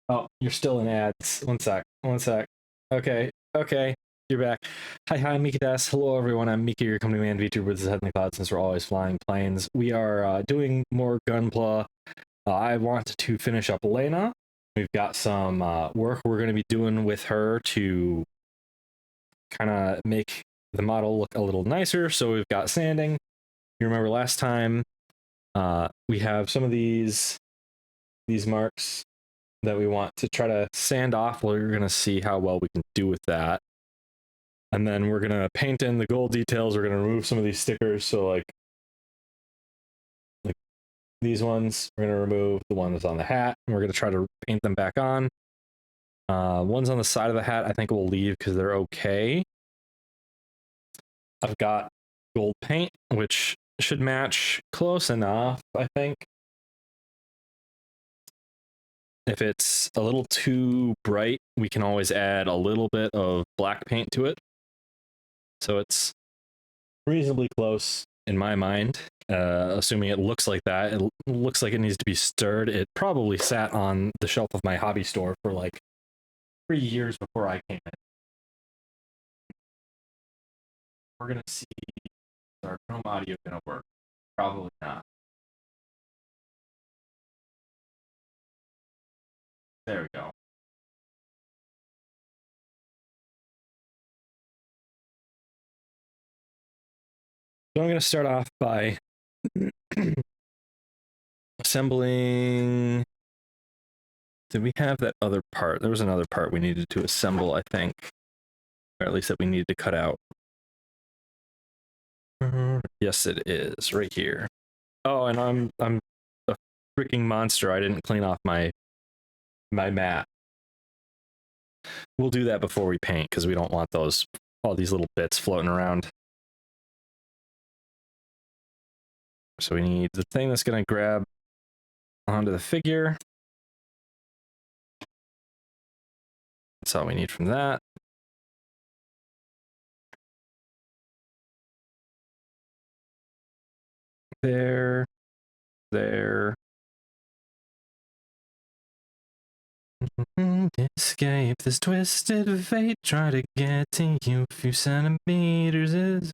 Oh, you're still in ads. One sec. One sec. Okay. Okay. You're back. Hi, Mikha Das. Hello, everyone. I'm Mikha, your company man, Vtuber. This is Head in the Cloud since we're always flying planes. We are doing more Gunpla. I want to finish up Lena. We've got some work we're going to be doing with her to kind of make the model look a little nicer. So we've got sanding. You remember last time we have some of these marks that we want to try to sand off. Well, you're going to see how well we can do with that. And then we're going to paint in the gold details. We're going to remove some of these stickers. So like these ones, we're going to remove the one that's on the hat, and we're going to try to paint them back on. Ones on the side of the hat, I think we'll leave because they're okay. I've got gold paint, which should match close enough, I think. If it's a little too bright, we can always add a little bit of black paint to it. So it's reasonably close in my mind, assuming it looks like that. It looks like it needs to be stirred. It probably sat on the shelf of my hobby store for like 3 years before I came in. We're going to see if our Chrome audio going to work. Probably not. There we go. So I'm going to start off by assembling. Did we have that other part? There was another part we needed to assemble, I think. Or at least that we needed to cut out. Yes, it is right here. Oh, and I'm a freaking monster. I didn't clean off my mat. We'll do that before we paint because we don't want all these little bits floating around. So we need the thing that's going to grab onto the figure. That's all we need from that. There. Escape this twisted fate. Try to get to you a few centimeters is.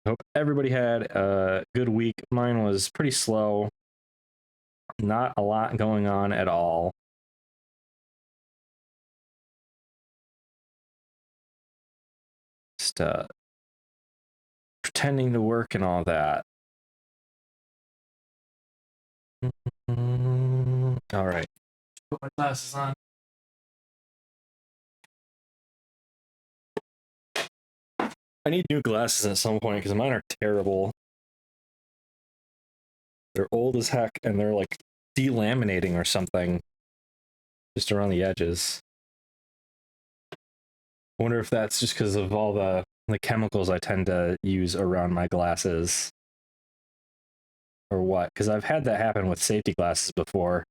Hope everybody had a good week. Mine was pretty slow. Not a lot going on at all. Just pretending to work and all that. All right. Put my glasses on. I need new glasses at some point because mine are terrible. They're old as heck and they're like delaminating or something just around the edges. I wonder if that's just because of all the chemicals I tend to use around my glasses or what, because I've had that happen with safety glasses before.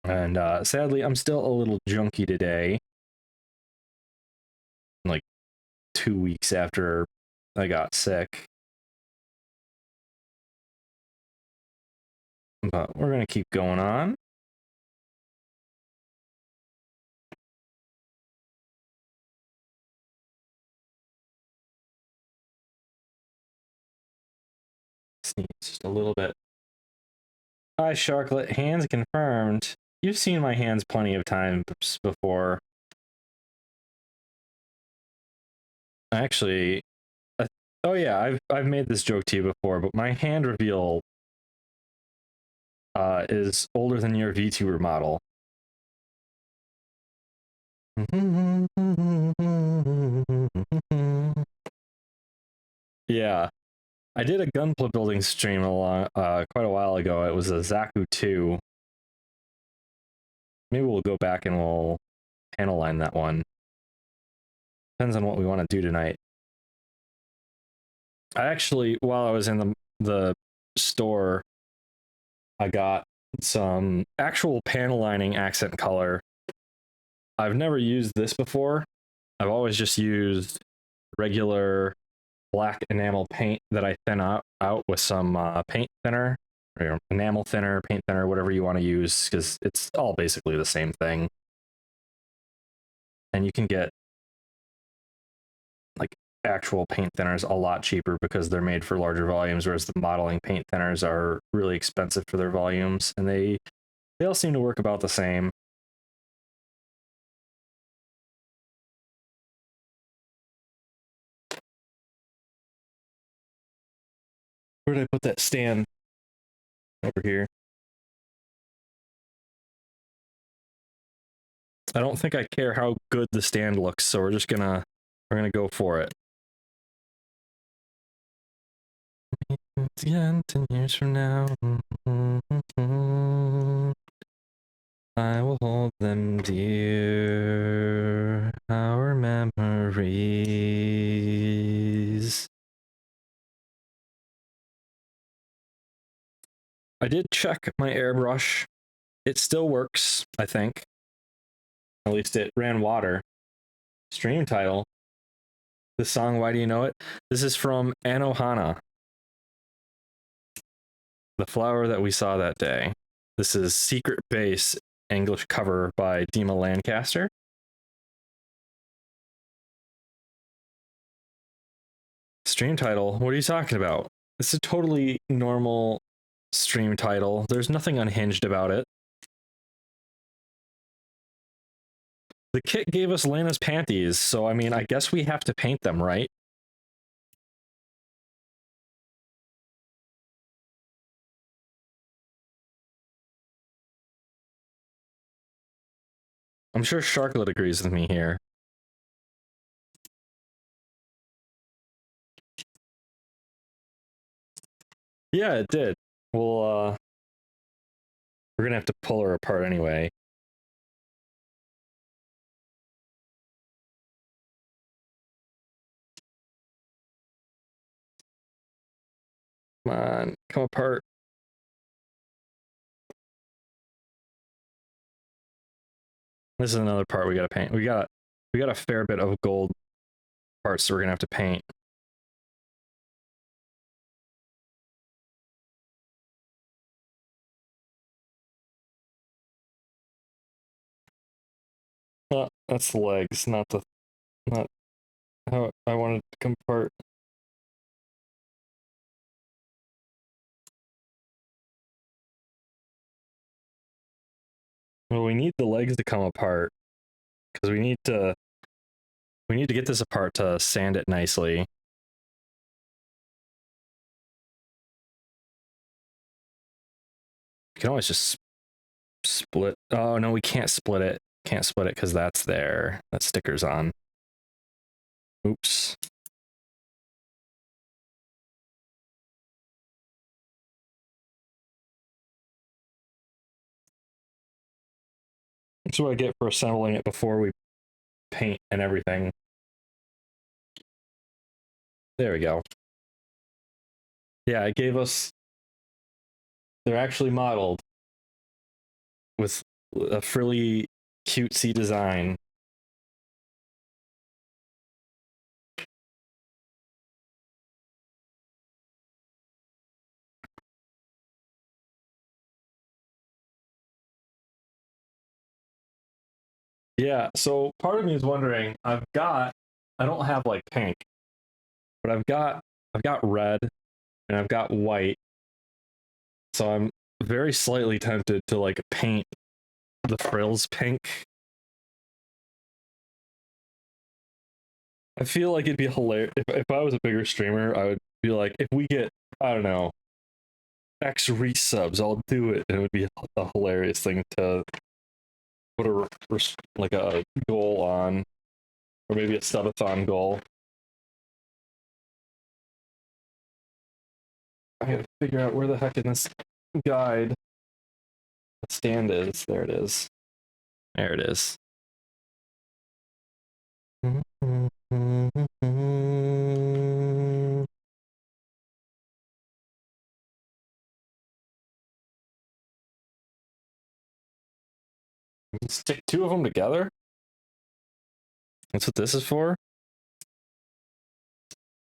And sadly, I'm still a little junky today. Like 2 weeks after I got sick. But we're going to keep going on. Sneeze just a little bit. Hi, Sharklet. Hands confirmed. You've seen my hands plenty of times before. Actually, oh yeah, I've made this joke to you before, but my hand reveal is older than your VTuber model. Yeah, I did a Gunpla building stream quite a while ago. It was a Zaku 2. Maybe we'll go back and we'll panel line that one. Depends on what we want to do tonight. I actually, while I was in the store, I got some actual panel lining accent color. I've never used this before, I've always just used regular black enamel paint that I thin out with some paint thinner, or enamel thinner, paint thinner, whatever you want to use, because it's all basically the same thing. And you can get like actual paint thinners a lot cheaper because they're made for larger volumes, whereas the modeling paint thinners are really expensive for their volumes, and they all seem to work about the same. Where did I put that stand? Over here. I don't think I care how good the stand looks, so we're gonna go for it. Again, 10 years from now, I will hold them dear, our memories. I did check my airbrush. It still works, I think. At least it ran water. Stream title. The song, Why Do You Know It? This is from Anohana, the flower that we saw that day. This is Secret Base, English cover by Dima Lancaster. Stream title, what are you talking about? It's a totally normal stream title. There's nothing unhinged about it. The kit gave us Lana's panties, so I mean, I guess we have to paint them, right? I'm sure Sharklet agrees with me here. Yeah, it did. Well, we're gonna have to pull her apart anyway. Come on, come apart. This is another part we gotta paint. We got a fair bit of gold parts that we're gonna have to paint. That's the legs, not how I wanted to come apart. Well, we need the legs to come apart because we need to get this apart to sand it nicely. We can always just split. Oh no, we can't split it. Can't split it because that's there. That sticker's on. Oops. That's what I get for assembling it before we paint and everything. There we go. Yeah, it gave us. They're actually modeled with a frilly, cutesy design. Yeah, so part of me is wondering, I don't have like pink, but I've got red and I've got white. So I'm very slightly tempted to like paint the frills pink. I feel like it'd be hilarious if I was a bigger streamer. I would be like, if we get, I don't know, X resubs, I'll do it. And it would be a hilarious thing to put like a goal on, or maybe a subathon goal. I gotta figure out where the heck in this guide the stand is. There it is. There it is. Stick two of them together? That's what this is for?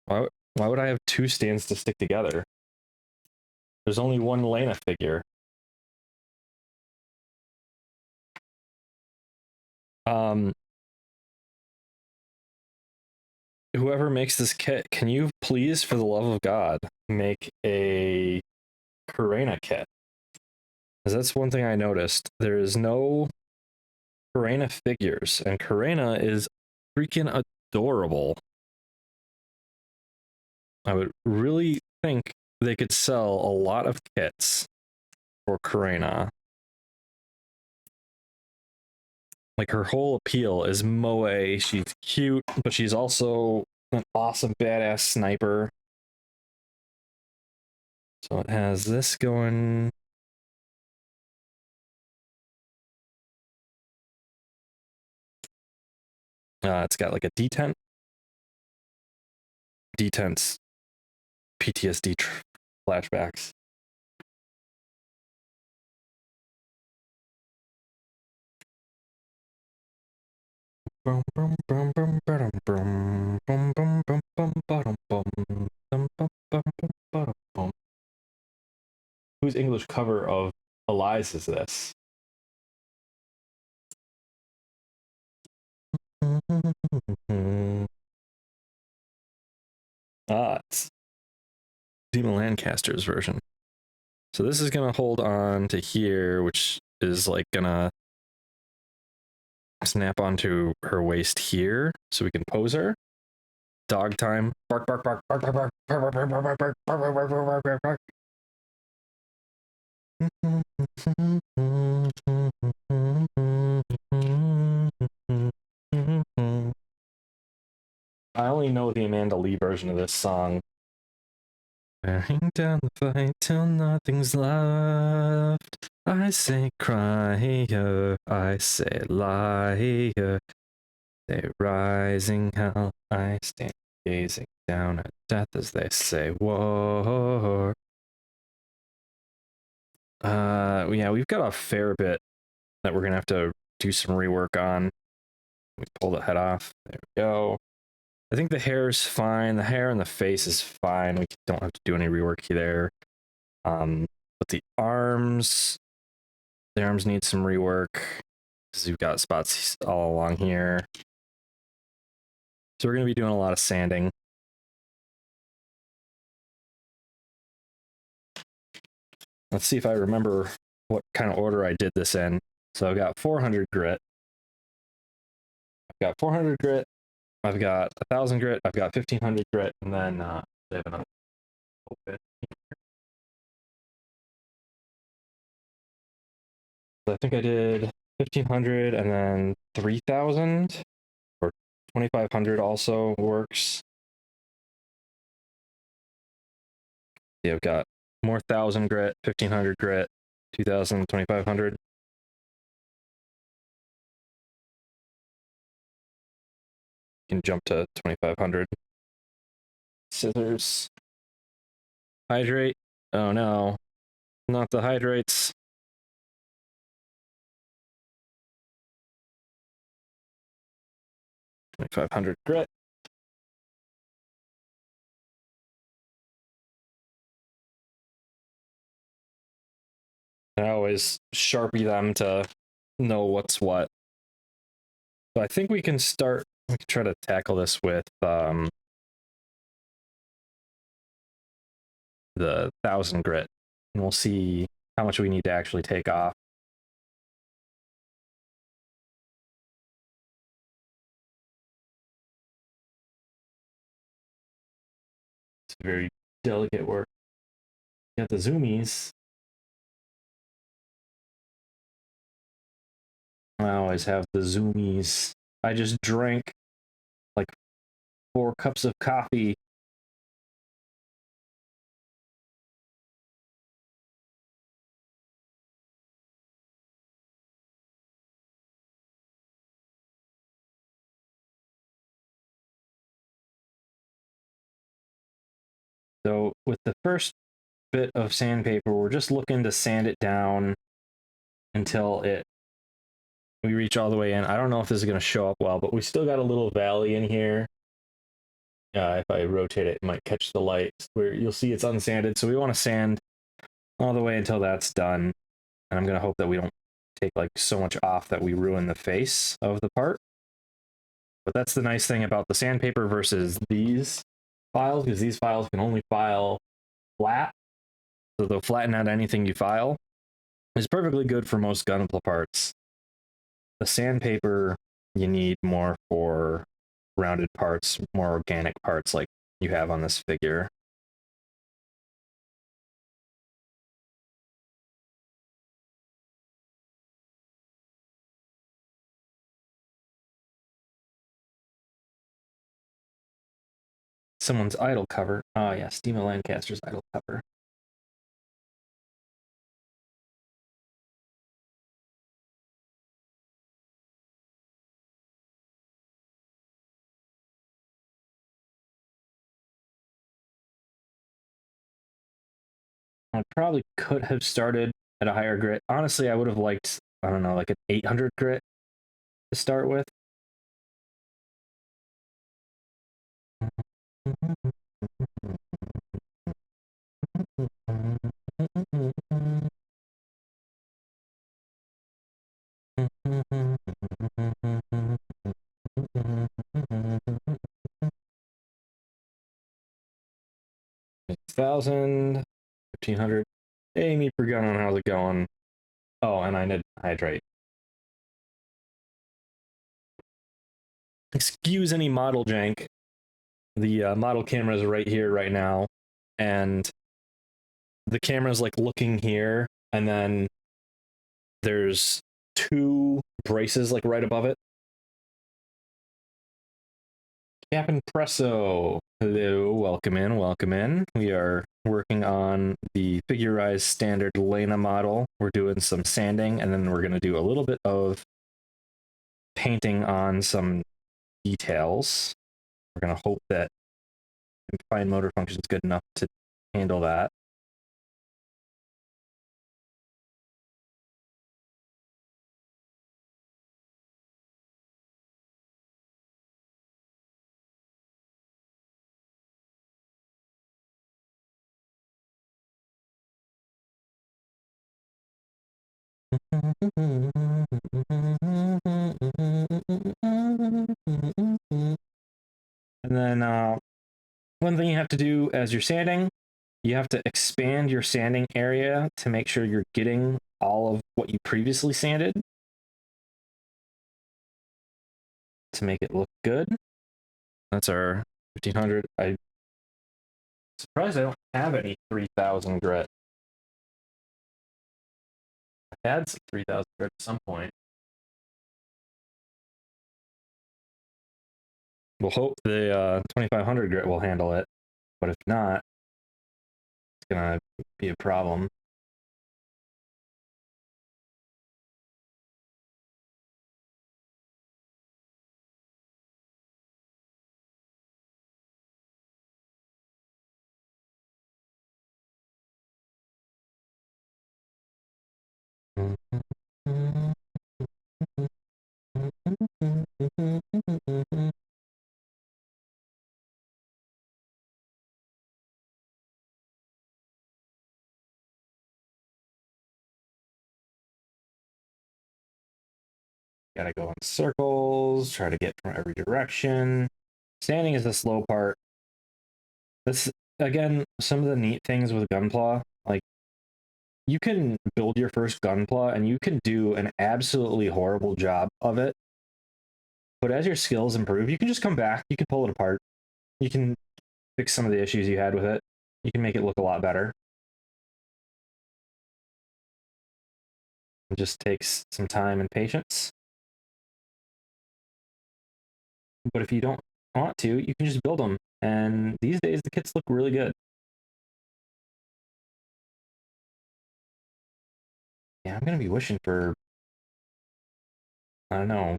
Why would I have two stands to stick together? There's only one Lena figure. Whoever makes this kit, can you please, for the love of God, make a Karena kit? Because that's one thing I noticed. There is no Karena figures, and Karena is freaking adorable. I would really think they could sell a lot of kits for Karena. Like, her whole appeal is moe. She's cute, but she's also an awesome badass sniper. So it has this going. It's got like a detent. Detent's PTSD flashbacks. Whose English cover of Elias is this? It's Demon Lancaster's version. So this is gonna hold on to here, which is like gonna snap onto her waist here, so we can pose her. Dog time. Bark, bark, bark, bark, bark, bark, bark, bark, bark, bark, bark, bark, bark, bark, bark, bark, bark. I only know the Amanda Lee version of this song. Bearing down the fight till nothing's left. I say crier, I say liar. Say rising hell, I stand gazing down at death as they say war. Yeah, we've got a fair bit that we're gonna have to do some rework on. We pull the head off. There we go. I think the hair is fine. The hair and the face is fine. We don't have to do any rework there. But the arms need some rework because you've got spots all along here. So we're gonna be doing a lot of sanding. Let's see if I remember what kind of order I did this in. So I've got 400 grit. I've got 400 grit. I've got 1,000 grit. I've got 1,500 grit, and then I have another bit. I think I did 1,500 and then 3,000 or 2,500 also works. Yeah, I've got more 1,000 grit, 1,500 grit, 2,000, 2,500. Can jump to 2,500. Scissors. Hydrate. Oh no, not the hydrates. 2,500 grit. I always Sharpie them to know what's what. But I think we can start, we can try to tackle this with the 1,000 grit, and we'll see how much we need to actually take off. It's very delicate work. Got the zoomies. I always have the zoomies. I just drank like 4 cups of coffee. So with the first bit of sandpaper, we're just looking to sand it down until it We reach all the way in. I don't know if this is going to show up well, but we still got a little valley in here. If I rotate it, it might catch the light where you'll see it's unsanded. So we want to sand all the way until that's done. And I'm going to hope that we don't take like so much off that we ruin the face of the part. But that's the nice thing about the sandpaper versus these files, because these files can only file flat. So they'll flatten out anything you file. It's perfectly good for most gunpla parts. The sandpaper you need more for rounded parts, more organic parts like you have on this figure. Someone's idle cover. Oh yeah, Steam Lancaster's idle cover. I probably could have started at a higher grit. Honestly, I would have liked, I don't know, like an 800 grit to start with. $1,000, 1,500. Hey, me per gun on how's it going? Oh, and I need hydrate. Excuse any model jank. The model camera is right here, right now, and the camera's like looking here, and then there's two braces like right above it. Captain Presso, hello, welcome in, welcome in. We are working on the figurized standard Lena model. We're doing some sanding, and then we're going to do a little bit of painting on some details. We're going to hope that fine motor function is good enough to handle that. And then one thing you have to do as you're sanding, you have to expand your sanding area to make sure you're getting all of what you previously sanded to make it look good. That's our 1,500. I'm surprised I don't have any 3,000 grit. I had some 3,000 grit at some point. We'll hope the 2,500 grit will handle it, but if not, it's gonna be a problem. Gotta go in circles, try to get from every direction. Standing is the slow part. This, again, some of the neat things with Gunpla, like, you can build your first Gunpla and you can do an absolutely horrible job of it. But as your skills improve, you can just come back, you can pull it apart, you can fix some of the issues you had with it, you can make it look a lot better. It just takes some time and patience. But if you don't want to, you can just build them. And these days, the kits look really good. Yeah, I'm going to be wishing for, I don't know,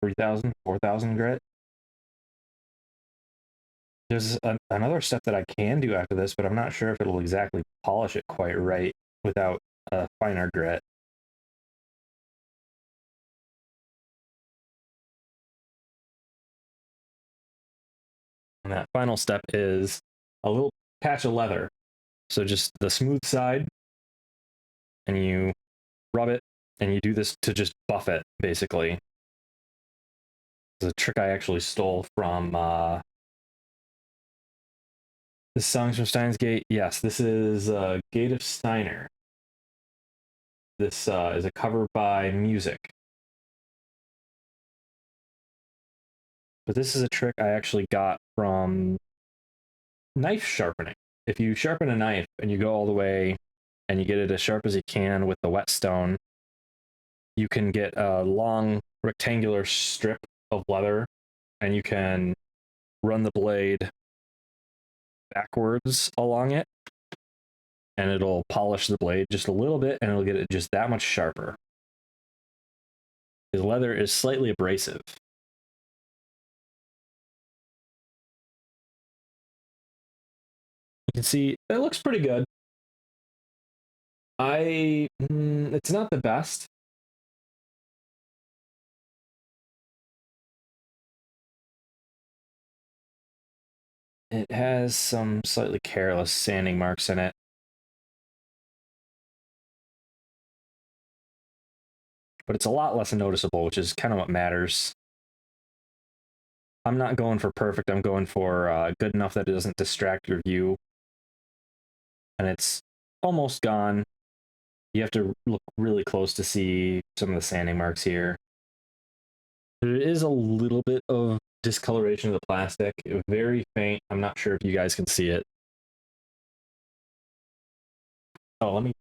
3,000, 4,000 grit. There's another step that I can do after this, but I'm not sure if it'll exactly polish it quite right without a finer grit. And that final step is a little patch of leather. So just the smooth side, and you rub it, and you do this to just buff it, basically. It's a trick I actually stole from this song's from Steins Gate. Yes, this is Gate of Steiner. This is a cover by Music. But this is a trick I actually got from knife sharpening. If you sharpen a knife and you go all the way and you get it as sharp as you can with the whetstone, you can get a long rectangular strip of leather and you can run the blade backwards along it, and it'll polish the blade just a little bit, and it'll get it just that much sharper. Because leather is slightly abrasive. You can see it looks pretty good. It's not the best. It has some slightly careless sanding marks in it. But it's a lot less noticeable, which is kind of what matters. I'm not going for perfect. I'm going for good enough that it doesn't distract your view. And it's almost gone. You have to look really close to see some of the sanding marks here. There is a little bit of discoloration of the plastic, very faint. I'm not sure if you guys can see it. Oh, let me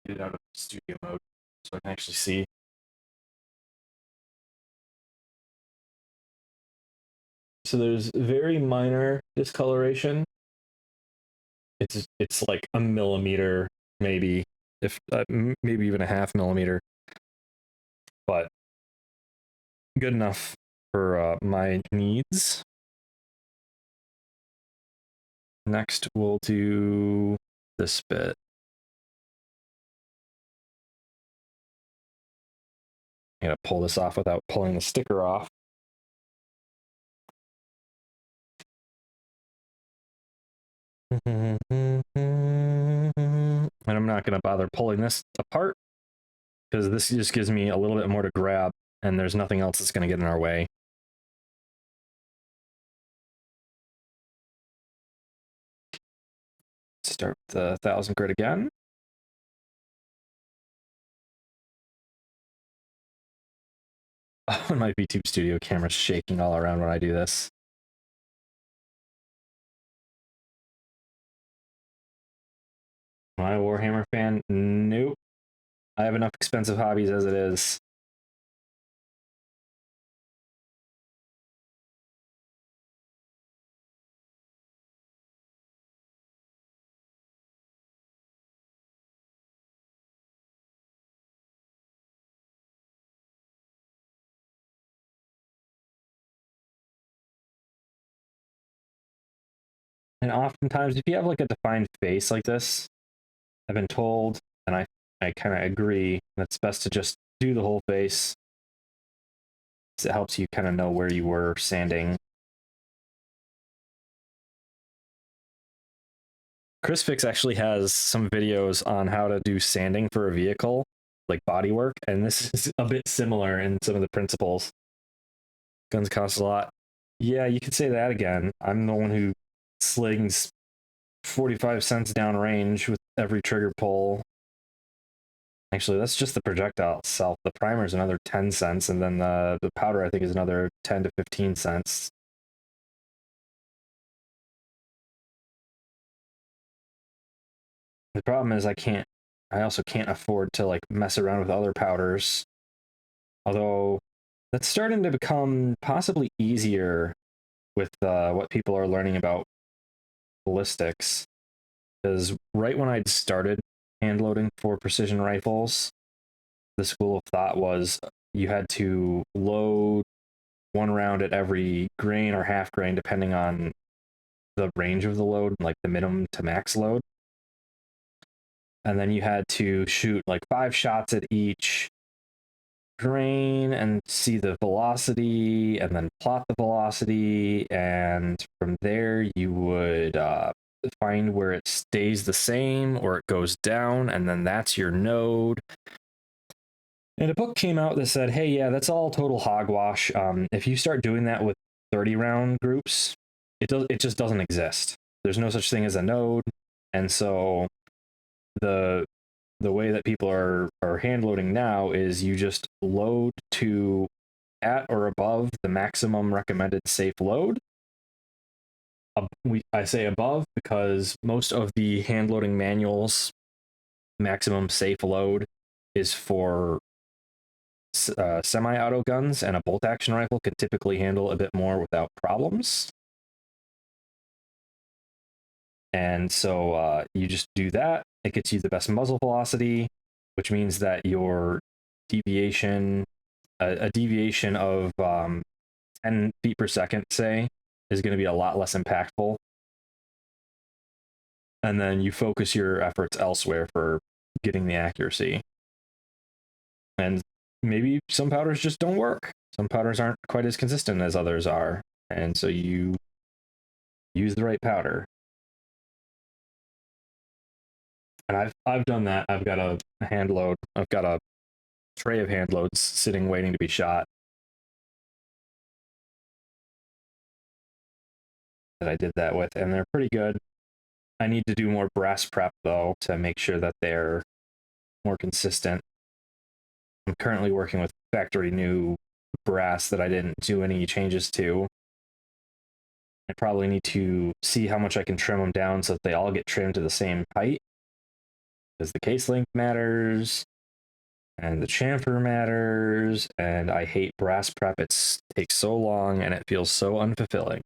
get it out of studio mode so I can actually see. So there's very minor discoloration. It's like a millimeter, maybe, if maybe even a half millimeter, but good enough for my needs. Next, we'll do this bit. I'm gonna pull this off without pulling the sticker off. And I'm not gonna bother pulling this apart because this just gives me a little bit more to grab, and there's nothing else that's gonna get in our way. Start the 1000 grit again. Oh, my VTube Studio camera's shaking all around when I do this. Am I a Warhammer fan? Nope. I have enough expensive hobbies as it is. And oftentimes, if you have like a defined face like this, I've been told, and I kind of agree, that it's best to just do the whole face. It helps you kind of know where you were sanding. ChrisFix actually has some videos on how to do sanding for a vehicle, like bodywork, and this is a bit similar in some of the principles. Guns cost a lot. Yeah, you could say that again. I'm the one who slings 45 cents downrange with every trigger pull. Actually, that's just the projectile itself. The primer is another 10 cents, and then the powder, I think, is another 10 to 15 cents. The problem is I also can't afford to like mess around with other powders. Although that's starting to become possibly easier with what people are learning about ballistics. Because right when I'd started hand loading for precision rifles, the school of thought was you had to load one round at every grain or half grain, depending on the range of the load, like the minimum to max load. And then you had to shoot like 5 shots at each grain and see the velocity and then plot the velocity, and from there you would find where it stays the same or it goes down, and then that's your node. And a book came out that said, hey, yeah, that's all total hogwash. If you start doing that with 30 round groups, it just doesn't exist. There's no such thing as a node. And so the way that people are hand loading now is you just load to at or above the maximum recommended safe load. I say above because most of the hand loading manuals maximum safe load is for semi-auto guns, and a bolt action rifle can typically handle a bit more without problems. And so you just do that. It gets you the best muzzle velocity, which means that your deviation, a deviation of 10 feet per second, say, is going to be a lot less impactful. And then you focus your efforts elsewhere for getting the accuracy. And maybe some powders just don't work. Some powders aren't quite as consistent as others are. And so you use the right powder. And I've done that. I've got a hand load. I've got a tray of hand loads sitting waiting to be shot that I did that with, and they're pretty good. I need to do more brass prep though to make sure that they're more consistent. I'm currently working with factory new brass that I didn't do any changes to. I probably need to see how much I can trim them down so that they all get trimmed to the same height, because the case length matters and the chamfer matters, and I hate brass prep. It takes so long and it feels so unfulfilling.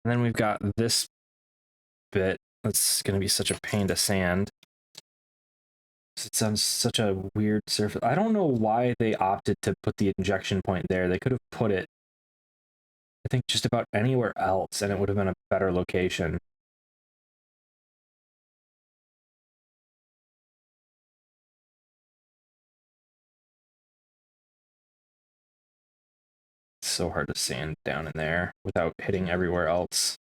And then we've got this bit that's going to be such a pain to sand. It's on such a weird surface. I don't know why they opted to put the injection point there. They could have put it, I think, just about anywhere else, and it would have been a better location. It's so hard to sand down in there without hitting everywhere else.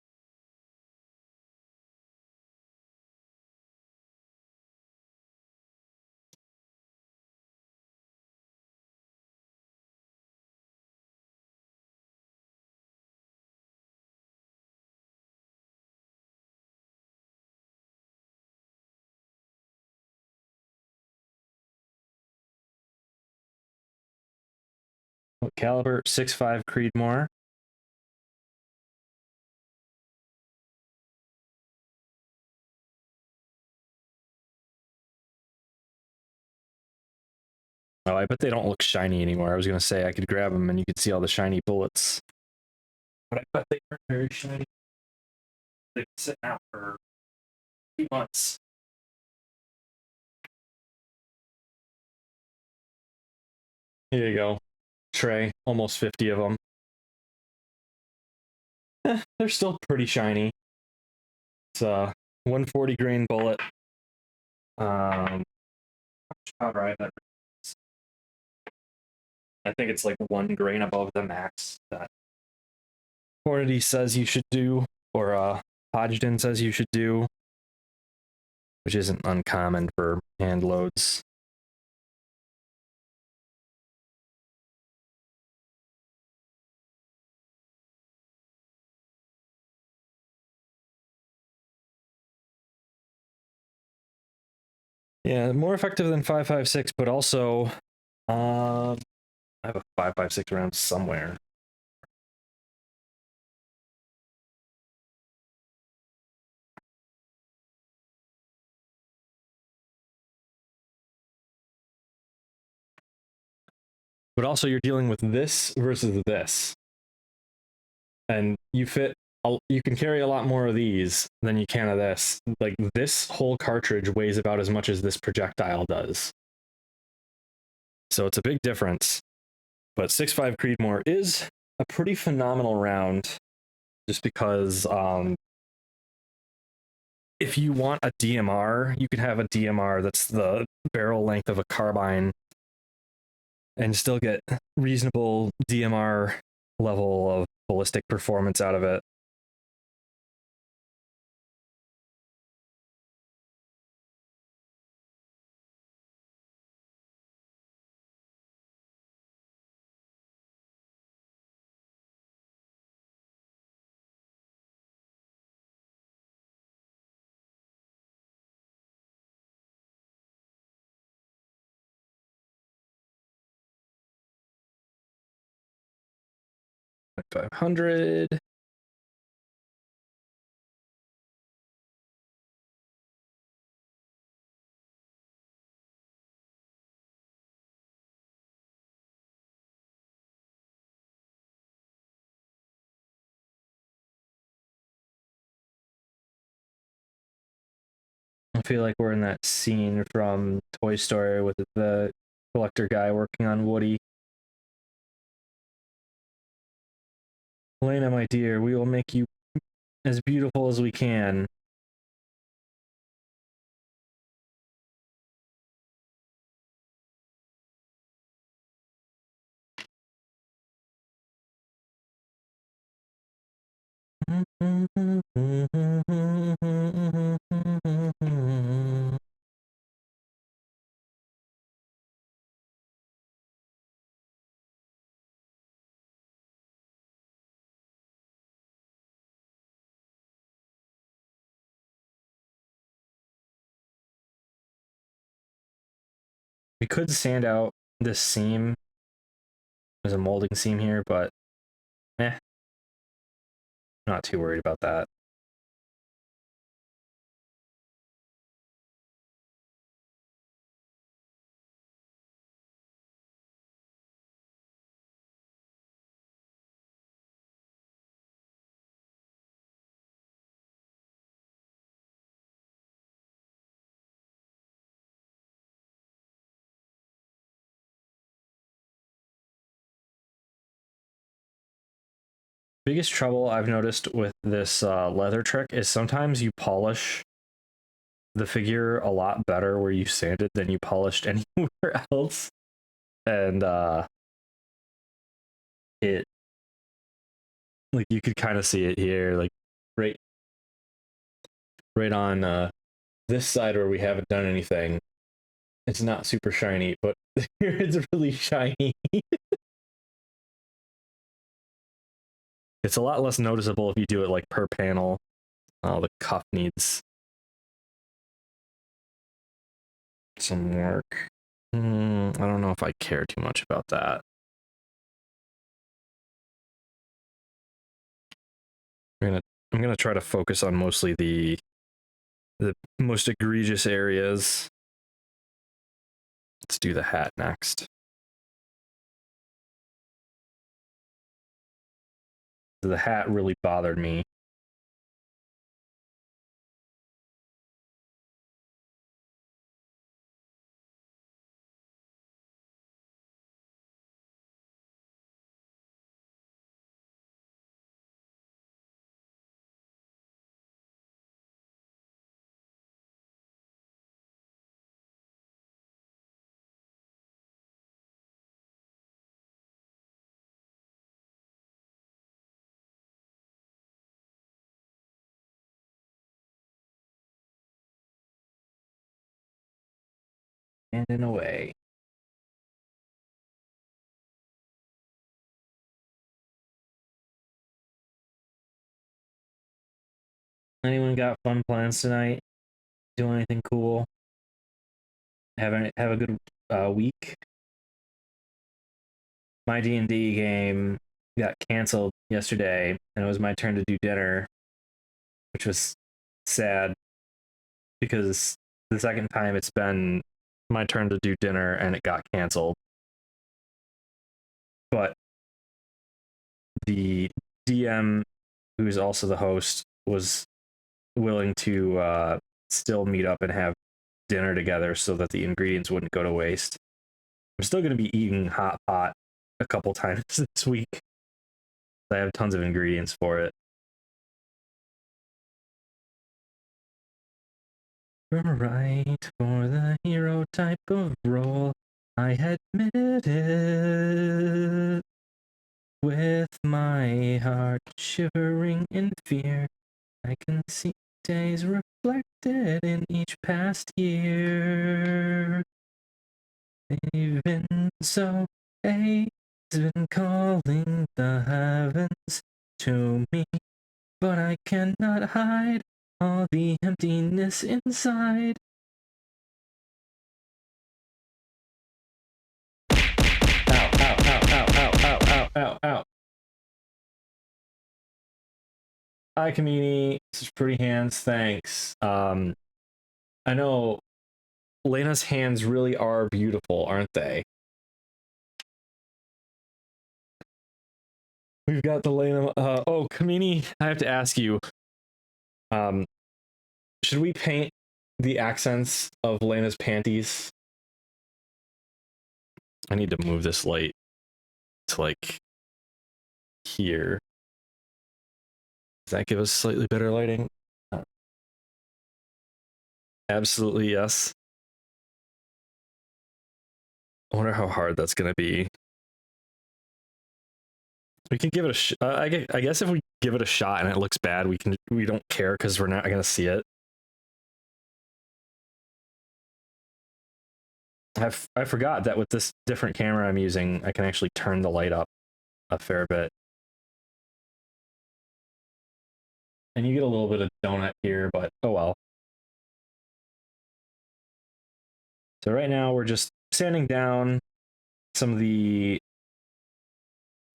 What caliber? 6.5 Creedmoor. Oh, I bet they don't look shiny anymore. I was going to say I could grab them and you could see all the shiny bullets. But I bet they aren't very shiny. They've been sitting out for 2 months. Here you go. Tray. Almost 50 of them. They're still pretty shiny. It's a 140 grain bullet. Right. I think it's like 1 grain above the max that Hornady says you should do, or Hodgdon says you should do, which isn't uncommon for hand loads. Yeah, more effective than 5.56, but also, I have a 5.56 round somewhere. but also you're dealing with this versus this, and you can carry a lot more of these than you can of this. Like, this whole cartridge weighs about as much as this projectile does, so it's a big difference. But 6.5 Creedmoor is a pretty phenomenal round, just because if you want a DMR, you can have a DMR that's the barrel length of a carbine and still get reasonable DMR level of ballistic performance out of it. Like 500. I feel like we're in that scene from Toy Story with the collector guy working on Woody. Elena, my dear, we will make you as beautiful as we can. We could sand out this seam. There's a molding seam here, but not too worried about that. Biggest trouble I've noticed with this leather trick is sometimes you polish the figure a lot better where you sanded than you polished anywhere else, and it, like, you could kind of see it here, like right on this side where we haven't done anything. It's not super shiny, but here it's really shiny. It's a lot less noticeable if you do it like per panel. Oh, the cuff needs some work. I don't know if I care too much about that. I'm gonna try to focus on mostly the most egregious areas. Let's do the hat next. The hat really bothered me. And in a way. Anyone got fun plans tonight? Do anything cool? Have a good week. My D&D game got canceled yesterday, and it was my turn to do dinner, which was sad because the second time it's been my turn to do dinner and it got canceled. but the DM, who's also the host, was willing to still meet up and have dinner together so that the ingredients wouldn't go to waste. I'm still going to be eating hot pot a couple times this week. I have tons of ingredients for it. Right for the hero type of role, I admit it. With my heart shivering in fear, I can see days reflected in each past year. They've been so AIDS been calling the heavens to me, but I cannot hide all the emptiness inside. Ow, ow, ow, ow, ow, ow, ow, ow, ow. Hi, Kamini. Such pretty hands, thanks. I know Lena's hands really are beautiful, aren't they? We've got the Lena. Oh, Kamini, I have to ask you. Should we paint the accents of Lena's panties? I need to move this light to like here. Does that give us slightly better lighting? Absolutely yes. I wonder how hard that's gonna be. We can give it a. I guess if we give it a shot and it looks bad, we don't care because we're not gonna see it. I forgot that with this different camera I'm using, I can actually turn the light up a fair bit. And you get a little bit of donut here, but oh well. So right now we're just sanding down some of the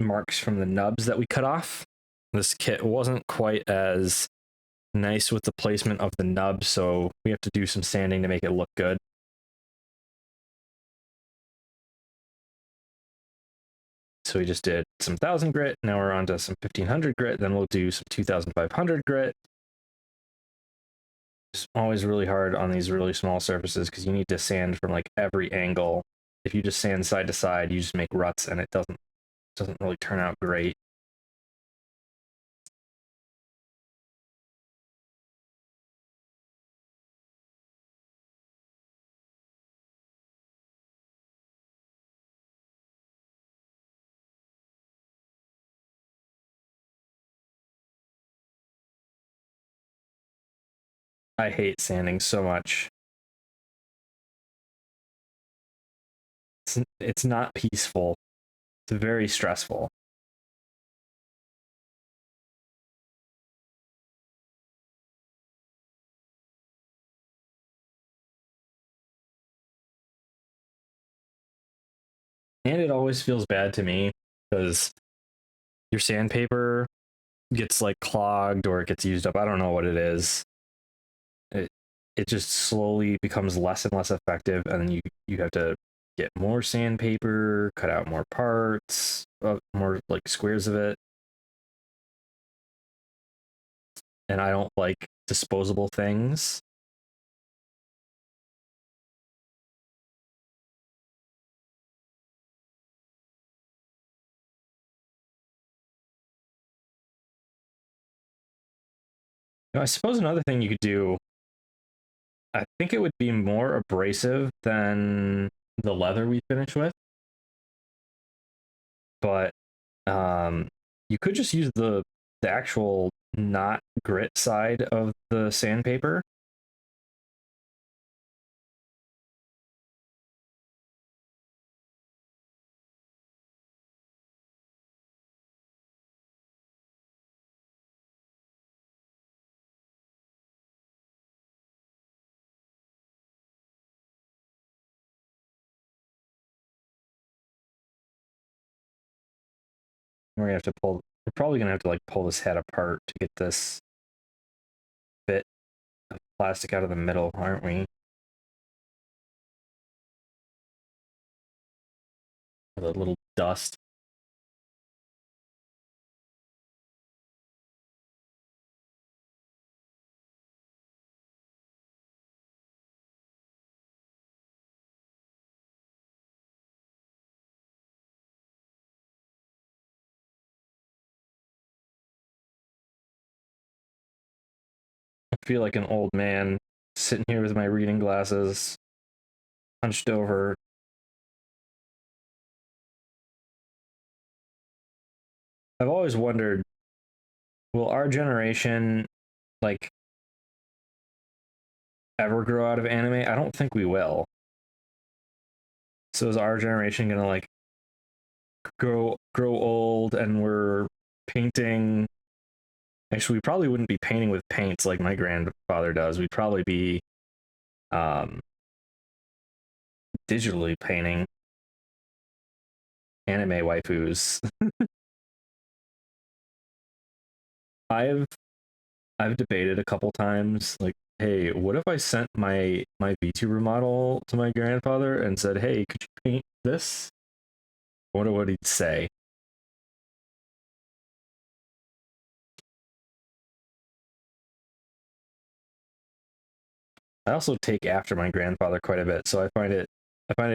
marks from the nubs that we cut off. This kit wasn't quite as nice with the placement of the nub, so we have to do some sanding to make it look good. So we just did some 1000 grit, now we're on to some 1500 grit, then we'll do some 2500 grit. It's always really hard on these really small surfaces because you need to sand from like every angle. If you just sand side to side, you just make ruts and it doesn't really turn out great. I hate sanding so much. It's not peaceful. It's very stressful. And it always feels bad to me because your sandpaper gets like clogged or it gets used up. I don't know what it is. It just slowly becomes less and less effective, and then you have to get more sandpaper, cut out more parts, more like squares of it. And I don't like disposable things. I suppose another thing you could do, I think it would be more abrasive than the leather we finished with, but you could just use the actual not grit side of the sandpaper. We're probably gonna have to like pull this head apart to get this bit of plastic out of the middle, aren't we? The little dust. feel like an old man sitting here with my reading glasses, hunched over. I've always wondered, will our generation like ever grow out of anime? I don't think we will. So is our generation gonna like grow old and we're painting? Actually, we probably wouldn't be painting with paints like my grandfather does. We'd probably be um digitally painting anime waifus. I've I've debated a couple times, like, hey, what if I sent my VTuber model to my grandfather and said, hey, could you paint this? I wonder what he'd say. I also take after my grandfather quite a bit, so I find it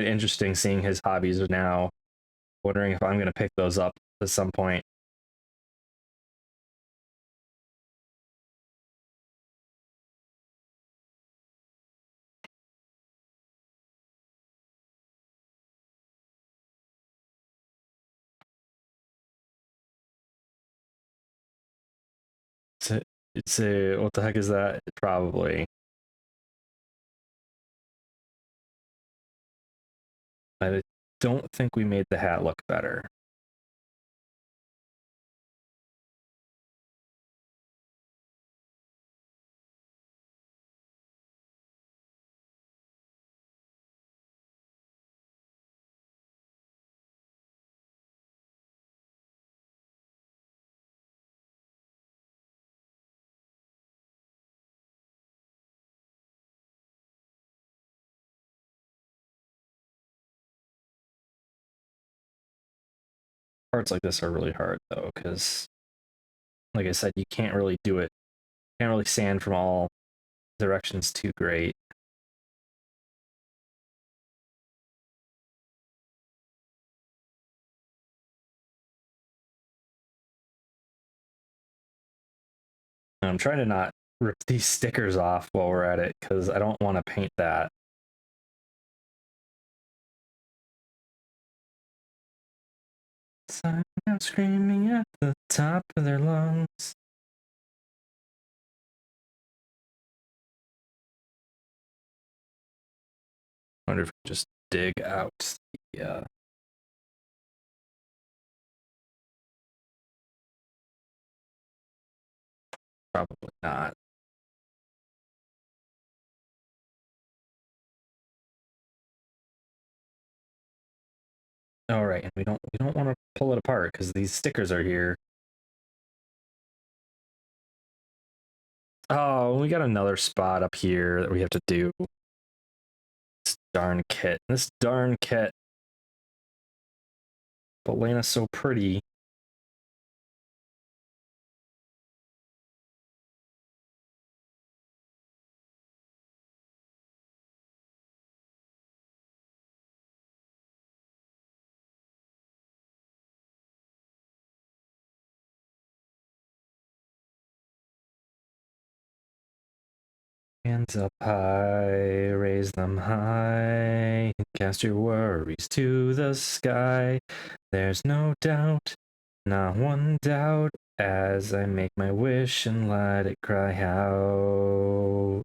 interesting seeing his hobbies now. Wondering if I'm gonna pick those up at some point. It's a, it's a what the heck is that? Probably. I don't think we made the hat look better. Parts like this are really hard though, because like I said, you can't really do it. Can't really sand from all directions too great. And I'm trying to not rip these stickers off while we're at it because I don't want to paint that. Sign out screaming at the top of their lungs. I wonder if we just dig out the probably not. All right, and we don't want to pull it apart because these stickers are here. Oh, we got another spot up here that we have to do. This darn kit. This darn kit. But Lena's so pretty. Hands up high, raise them high, cast your worries to the sky. There's no doubt, not one doubt, as I make my wish and let it cry out.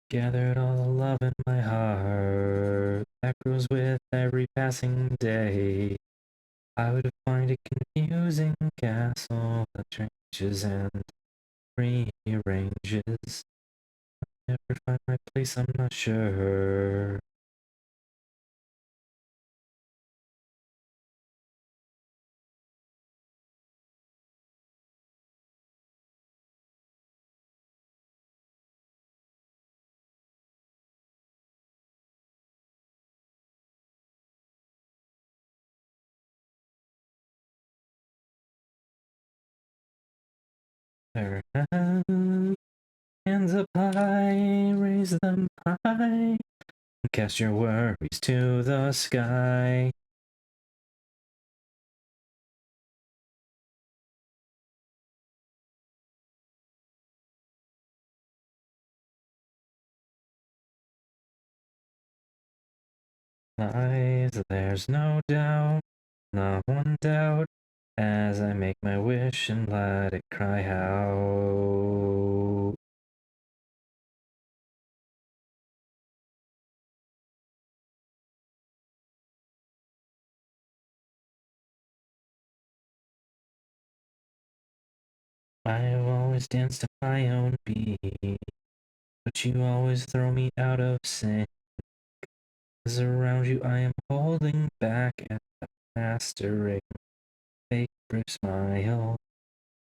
Gathered all the love in my heart that grows with every passing day. I would find it confusing castle that changes and rearranges. Never find my place, I'm not sure. Their hands up high, raise them high. Cast your worries to the sky. Lies, there's no doubt, not one doubt, as I make my wish and let it cry out. I've always danced to my own beat, but you always throw me out of sync. 'Cause around you I am holding back at the mastering fake brief smile.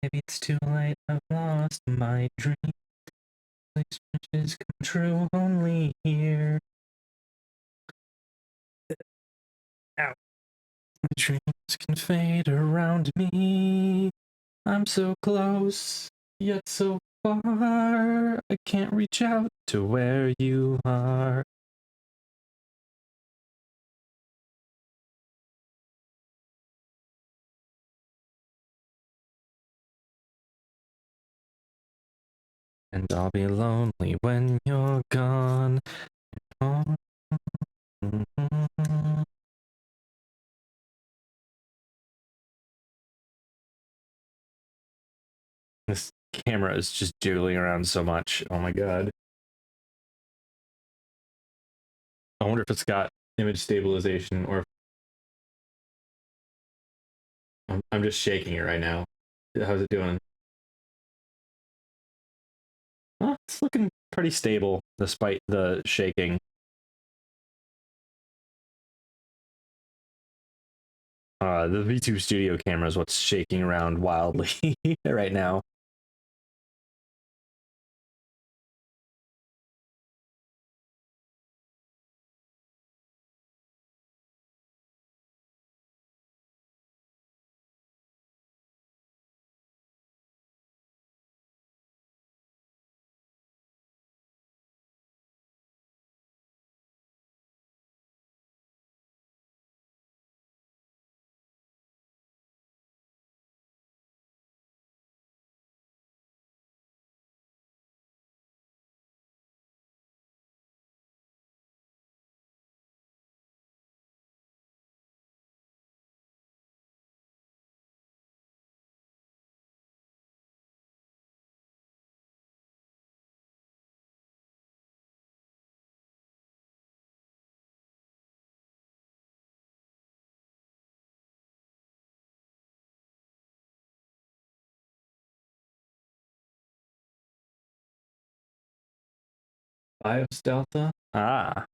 Maybe it's too late, I've lost my dream. These wishes come true only here. Ow. My dreams can fade around me. I'm so close, yet so far. I can't reach out to where you are. And I'll be lonely when you're gone. Oh. This camera is just jiggling around so much. Oh my god. I wonder if it's got image stabilization or if I'm just shaking it right now. How's it doing? It's looking pretty stable despite the shaking. The V2 Studio camera is what's shaking around wildly right now. BIOS Delta? Ah.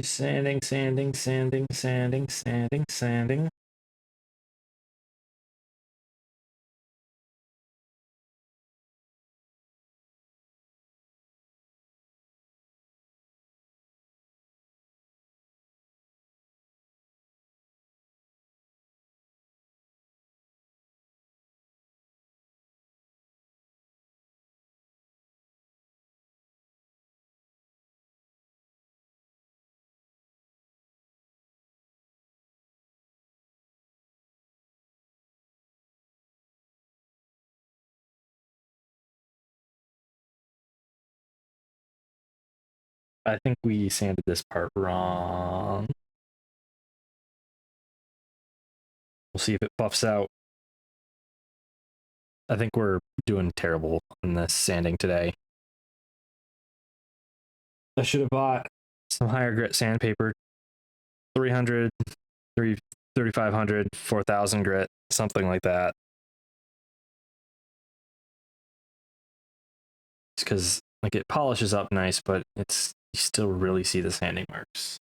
Sanding, sanding, sanding, sanding, sanding, sanding. I think we sanded this part wrong. We'll see if it buffs out. I think we're doing terrible on this sanding today. I should have bought some higher grit sandpaper. 300, 3,500, 4,000 grit, something like that. Because like it polishes up nice, but it's you still really see the sanding marks.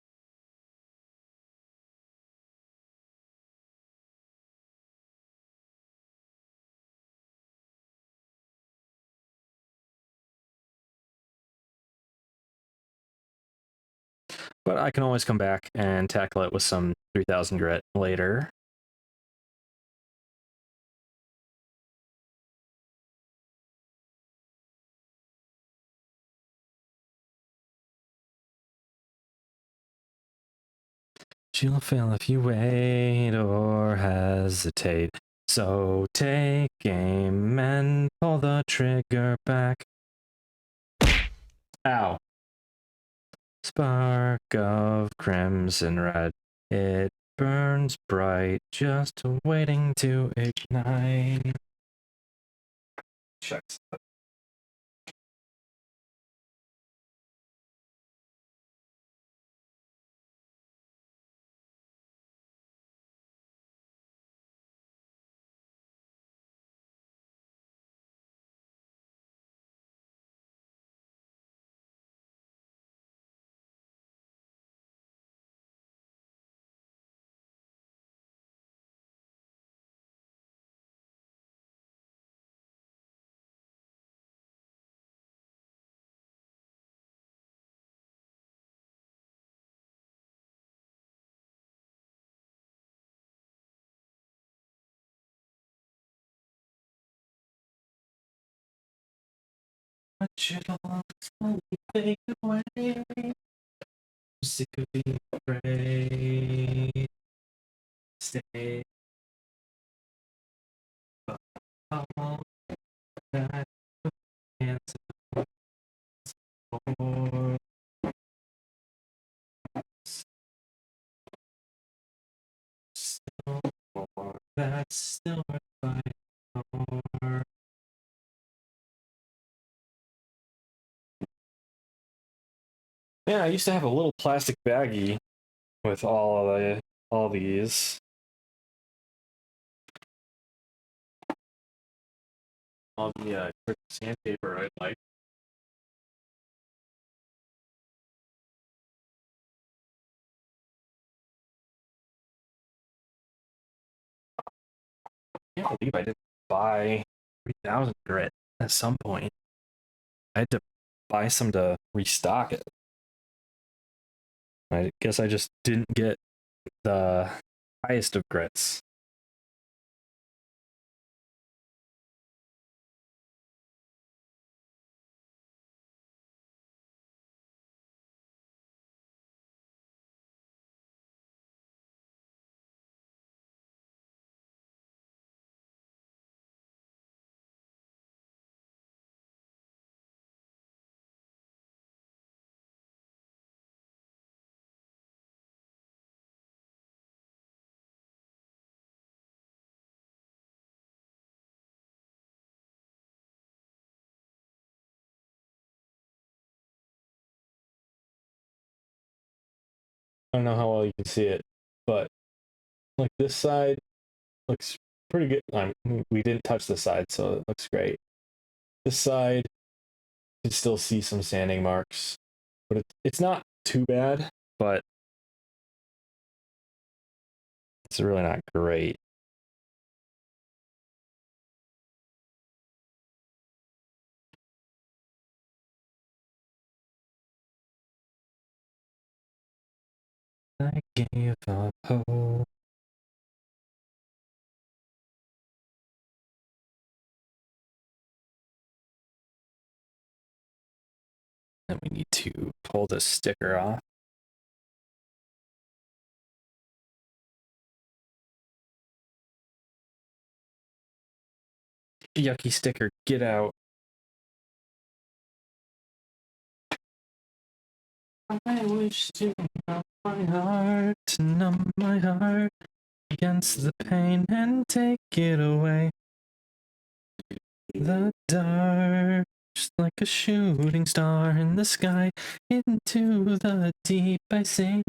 But I can always come back and tackle it with some 3,000 grit later. She'll fail if you wait or hesitate. So take aim and pull the trigger back. Ow. Spark of crimson red. It burns bright, just waiting to ignite. Checks. Watch it all slowly fade away. Sick of being afraid. Stay. But how long that answer for? Still more. That's still worth fighting for. Yeah, I used to have a little plastic baggie with all these. All the sandpaper I like. I can't believe I didn't buy 3,000 grit at some point. I had to buy some to restock it. I guess I just didn't get the highest of grits. I don't know how well you can see it, but like this side looks pretty good. We didn't touch the side, so it looks great. This side, you can still see some sanding marks, but it's not too bad, but it's really not great. I gave up hope. And we need to pull the sticker off. Yucky sticker, get out. I wish to numb my heart against the pain and take it away. The dark, just like a shooting star in the sky, into the deep I sink.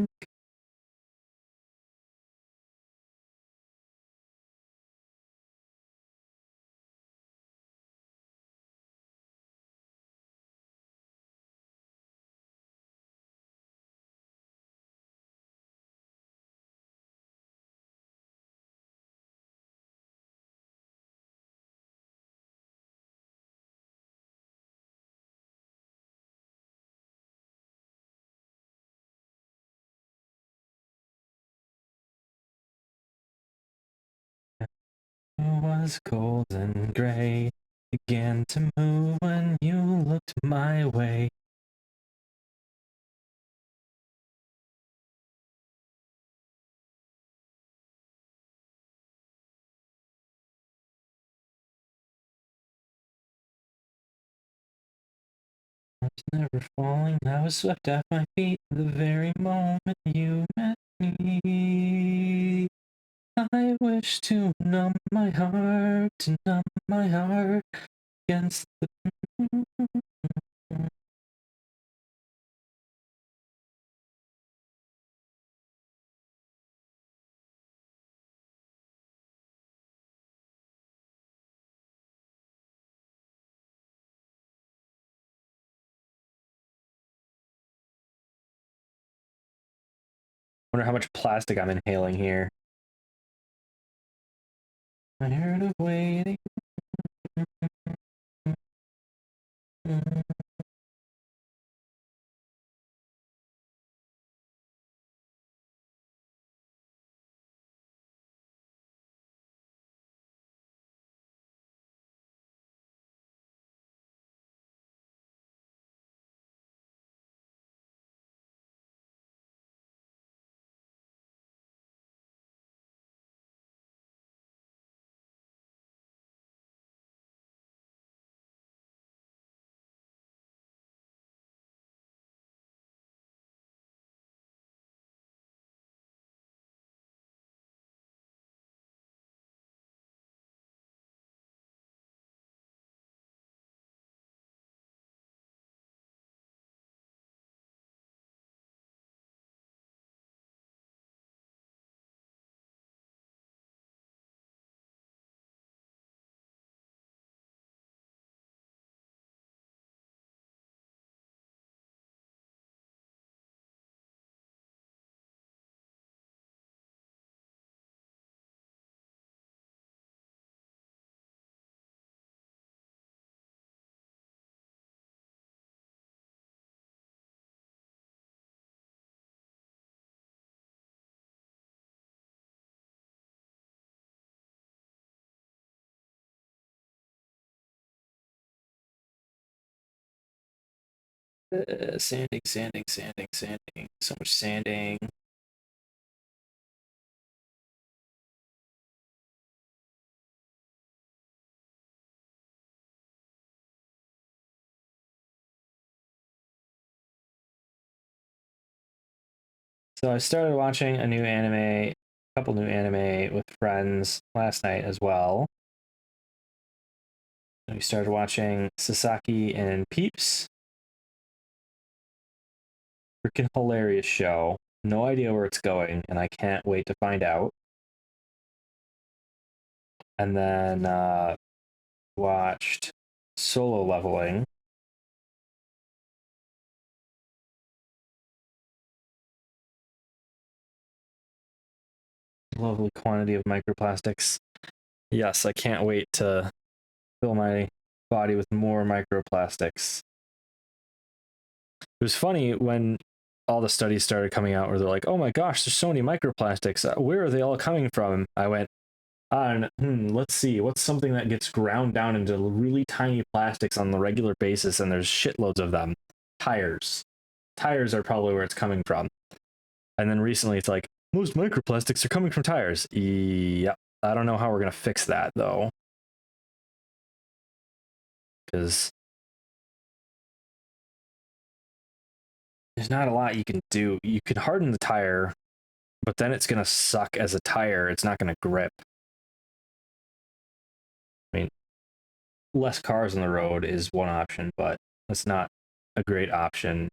Was cold and gray, began to move when you looked my way. I was never falling, I was swept off my feet the very moment you met me. I wish to numb my heart, against the. Wonder how much plastic I'm inhaling here. I heard of waiting. Sanding. So much sanding. So I started watching a couple new anime with friends last night as well. We started watching Sasaki and Peeps. Freaking hilarious show. No idea where it's going, and I can't wait to find out. And then watched Solo Leveling. Lovely quantity of microplastics. Yes, I can't wait to fill my body with more microplastics. It was funny when all the studies started coming out where they're like, oh my gosh, there's so many microplastics. Where are they all coming from? I went, let's see, what's something that gets ground down into really tiny plastics on the regular basis, and there's shitloads of them? Tires. Tires are probably where it's coming from. And then recently it's like, most microplastics are coming from tires. Yeah, I don't know how we're going to fix that, though. Because there's not a lot you can do. You can harden the tire, but then it's going to suck as a tire. It's not going to grip. I mean, less cars on the road is one option, but that's not a great option.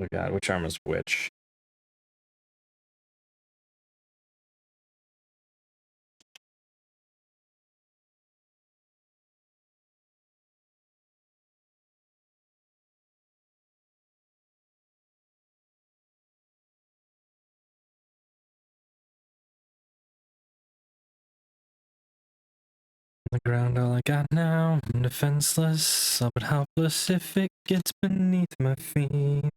Oh god, which arm is which? On the ground, all I got now. I'm defenseless, all but helpless if it gets beneath my feet.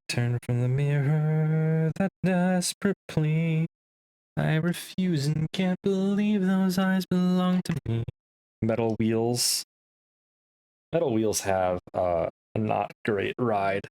Turn from the mirror, that desperate plea. I refuse and can't believe those eyes belong to me. Metal wheels. Metal wheels have a not great ride.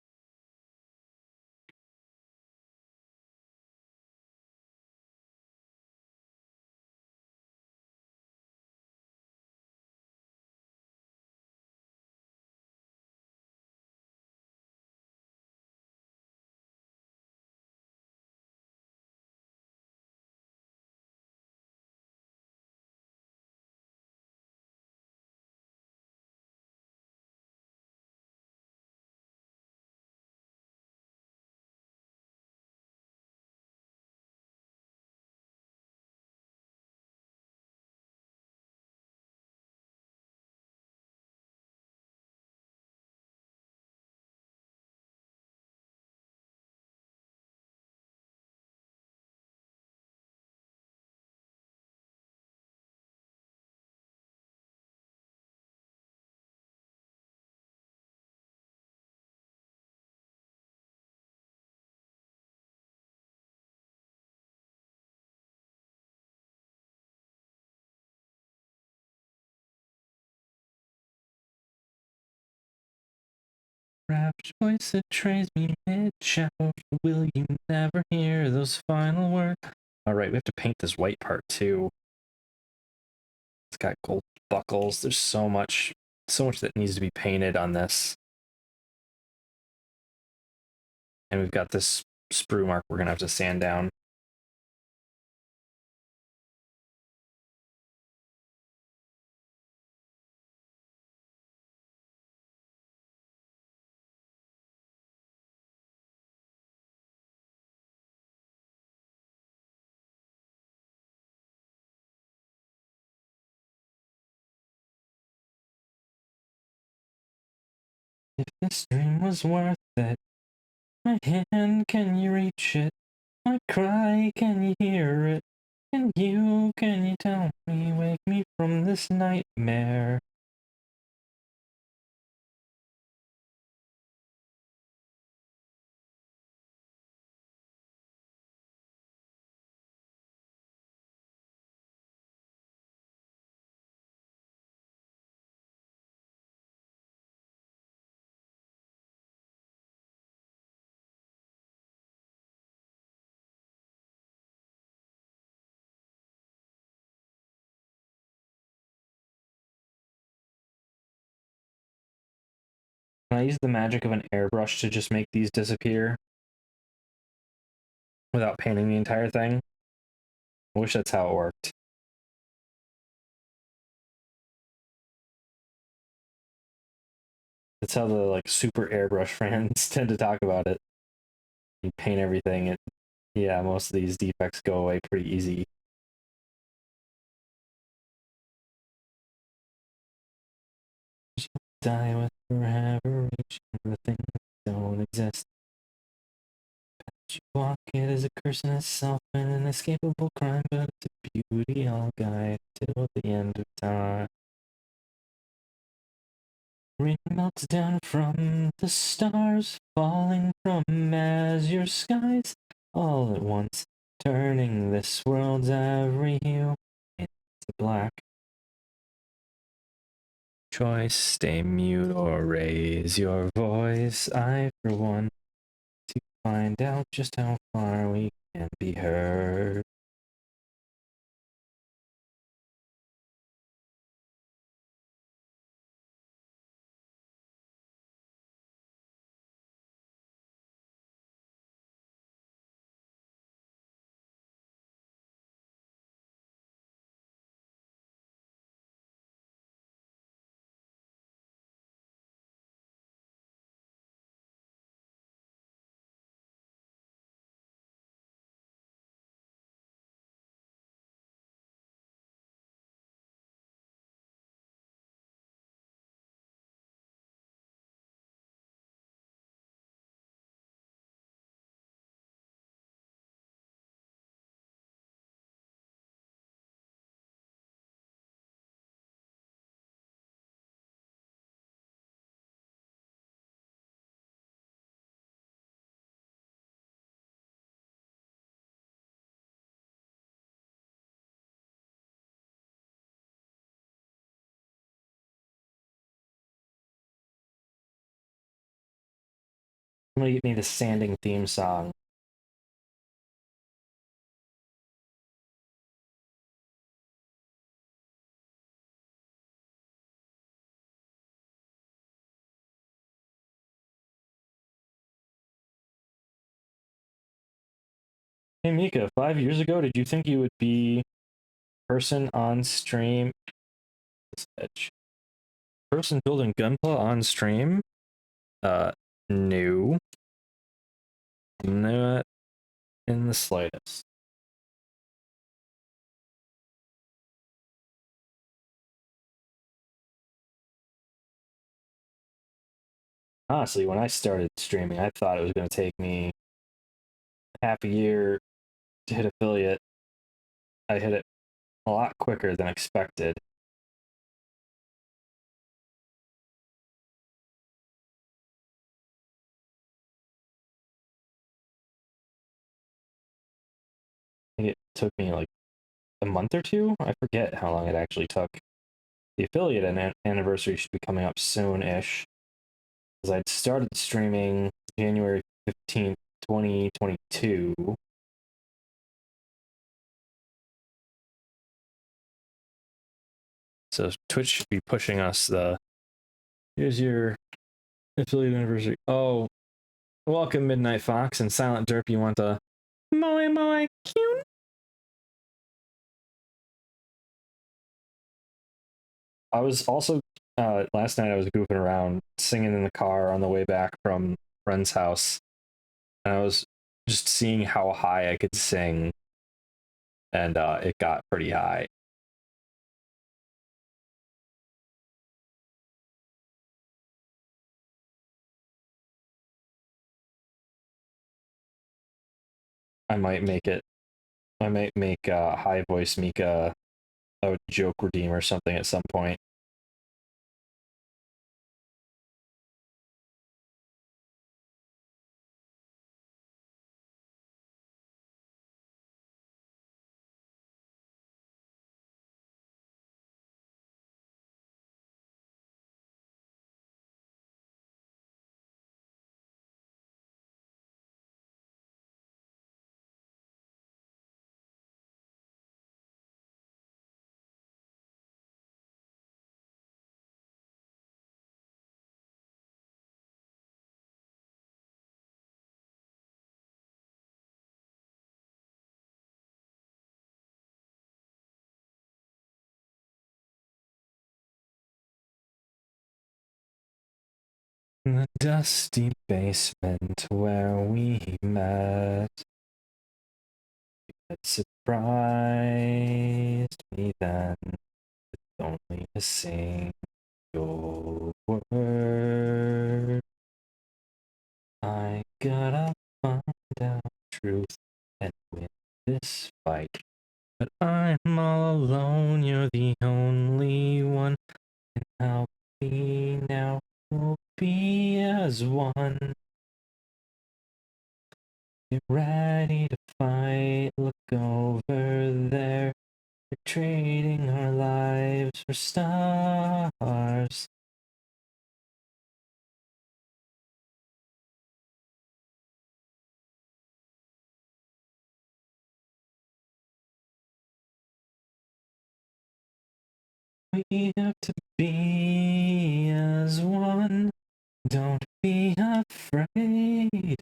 Rapt voice that trays me mid-shout. Will you never hear those final words? Alright, we have to paint this white part too. It's got gold buckles. There's so much that needs to be painted on this. And we've got this sprue mark we're gonna have to sand down. If this dream was worth it, my hand, can you reach it? My cry, can you hear it? Can you tell me, wake me from this nightmare? Can I use the magic of an airbrush to just make these disappear without painting the entire thing? I wish that's how it worked. That's how the like super airbrush fans tend to talk about it. You paint everything, yeah, most of these defects go away pretty easy. Die with forever reaching the things that don't exist. You walk it is a curse in itself and an inescapable crime, but it's a beauty I'll guide till the end of time. Rain melts down from the stars, falling from azure skies, all at once, turning this world's every hue into black. Choice, stay mute or raise your voice. I, for one, to find out just how far we can be heard. Somebody get me the sanding theme song. Hey Mika, 5 years ago, did you think you would be person on stream? Person building Gunpla on stream? No. Not in the slightest. Honestly, when I started streaming, I thought it was going to take me half a year to hit affiliate. I hit it a lot quicker than expected. I think it took me like a month or two. I forget how long it actually took. The affiliate anniversary should be coming up soon-ish. Because I'd started streaming January 15th, 2022. So Twitch should be pushing us the here's your affiliate anniversary. Oh, welcome Midnight Fox and Silent Derp. You want the moi cute? I was also last night I was goofing around singing in the car on the way back from friend's house, and I was just seeing how high I could sing, and it got pretty high. I might make it. I might make high voice Mika a joke redeem or something at some point. In the dusty basement where we met, it surprised me then, only to sing your word. I gotta find out truth and win this fight. But I'm all alone, you're the only one. And how we now will be as one. Get ready to fight, look over there. We're trading our lives for stars. We have to be as one. Don't be afraid.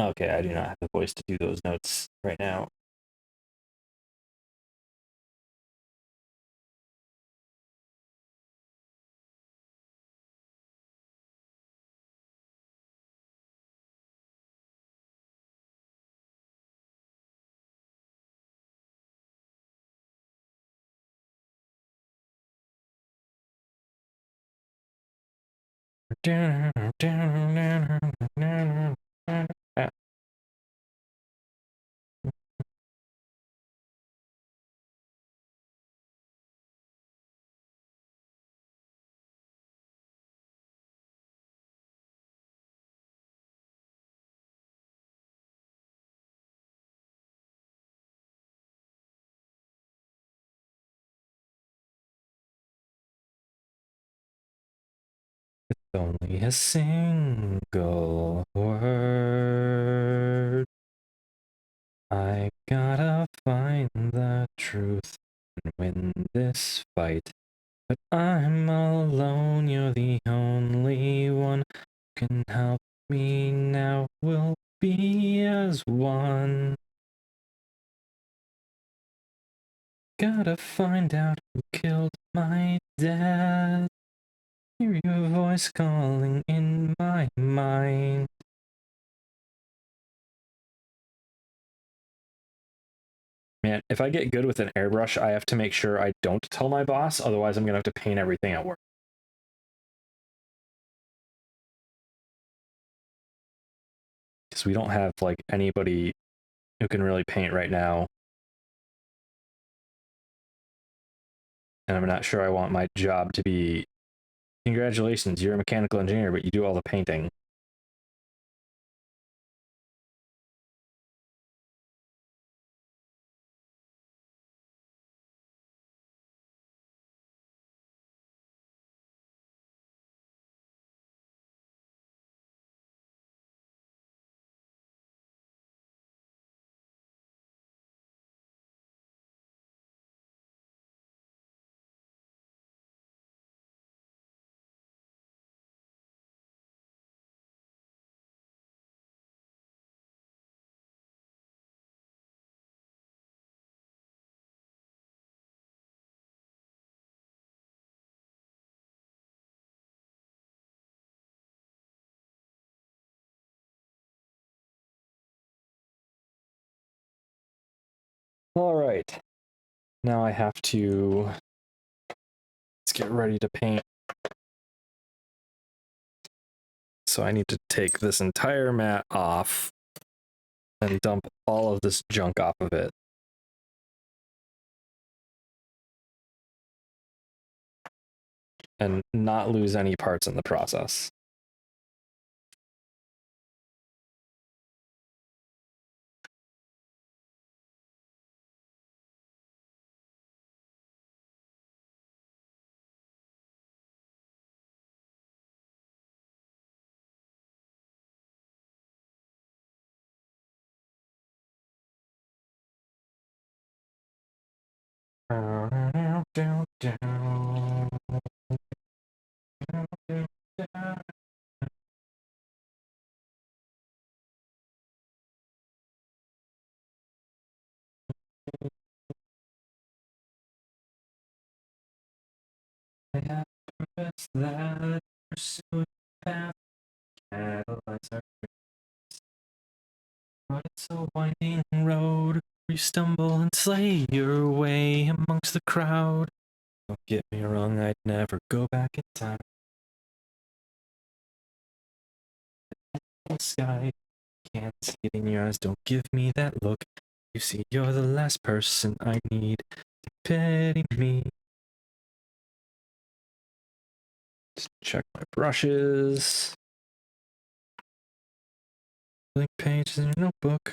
Okay, I do not have the voice to do those notes right now. It's only a single word. I gotta find the truth and win this fight. But I'm alone, you're the only one who can help me now. We'll be as one. Gotta find out who killed my dad. Hear your voice calling in my mind. Man, if I get good with an airbrush, I have to make sure I don't tell my boss, otherwise I'm gonna have to paint everything at work. Because we don't have like anybody who can really paint right now. And I'm not sure I want my job to be, congratulations, you're a mechanical engineer, but you do all the painting. All right. Now I have to, let's get ready to paint. So I need to take this entire mat off and dump all of this junk off of it. And not lose any parts in the process. I have purpose that pursuing path catalyze our dreams. But it's a winding road where you stumble and slay your way amongst the crowd. Don't get me wrong, I'd never go back in time. The sky can't see it in your eyes, don't give me that look. You see, you're the last person I need to pity me. Just check my brushes. Blank pages in your notebook.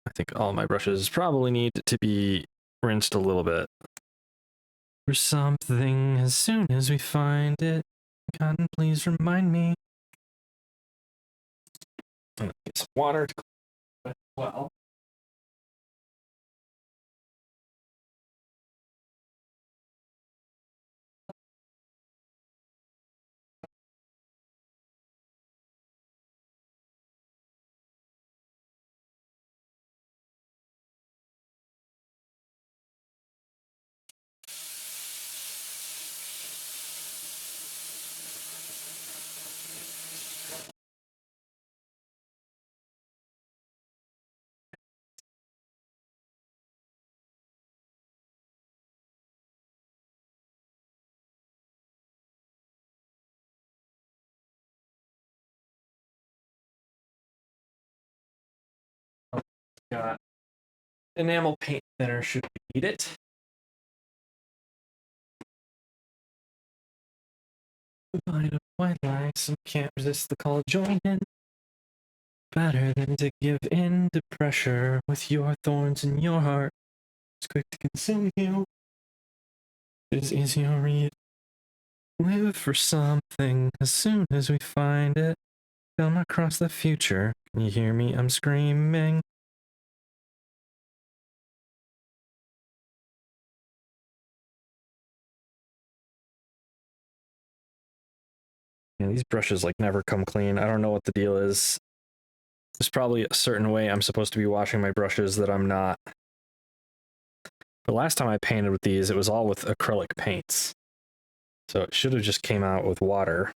I think all my brushes probably need to be rinsed a little bit. For something as soon as we find it. Cotton, please remind me. I'm gonna get some water to clean it as well. got enamel paint thinner should we need it. Find a white lie, some can't resist the call, join in. Better than to give in to pressure with your thorns in your heart. It's quick to consume you. It's easy to read. Live for something as soon as we find it. Come across the future. Can you hear me? I'm screaming. Yeah, these brushes like never come clean. I don't know what the deal is. There's probably a certain way I'm supposed to be washing my brushes that I'm not. But last time I painted with these, it was all with acrylic paints. So it should have just came out with water.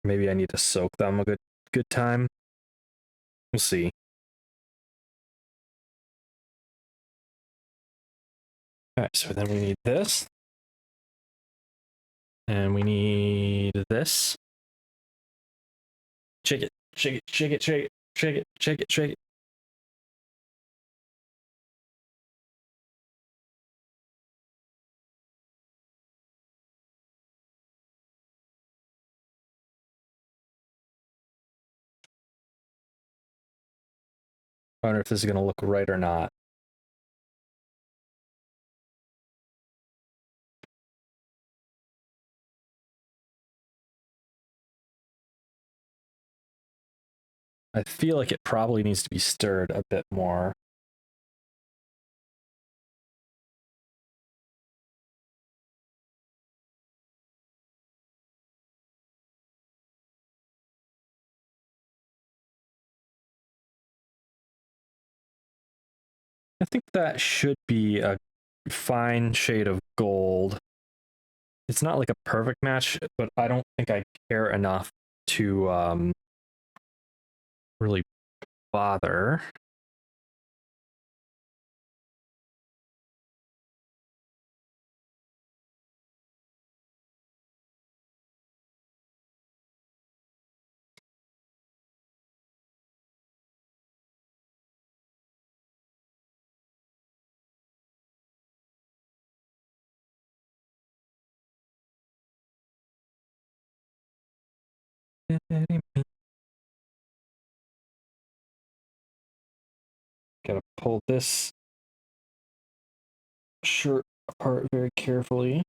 Maybe I need to soak them a good time. We'll see. Alright, so then we need this. And we need this. Shake it, shake it, shake it, shake it, shake it, shake it, shake it. I wonder if this is going to look right or not. I feel like it probably needs to be stirred a bit more. I think that should be a fine shade of gold. It's not like a perfect match, but I don't think I care enough to really bother. Gotta pull this shirt apart very carefully.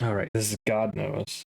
All right, this is God knows.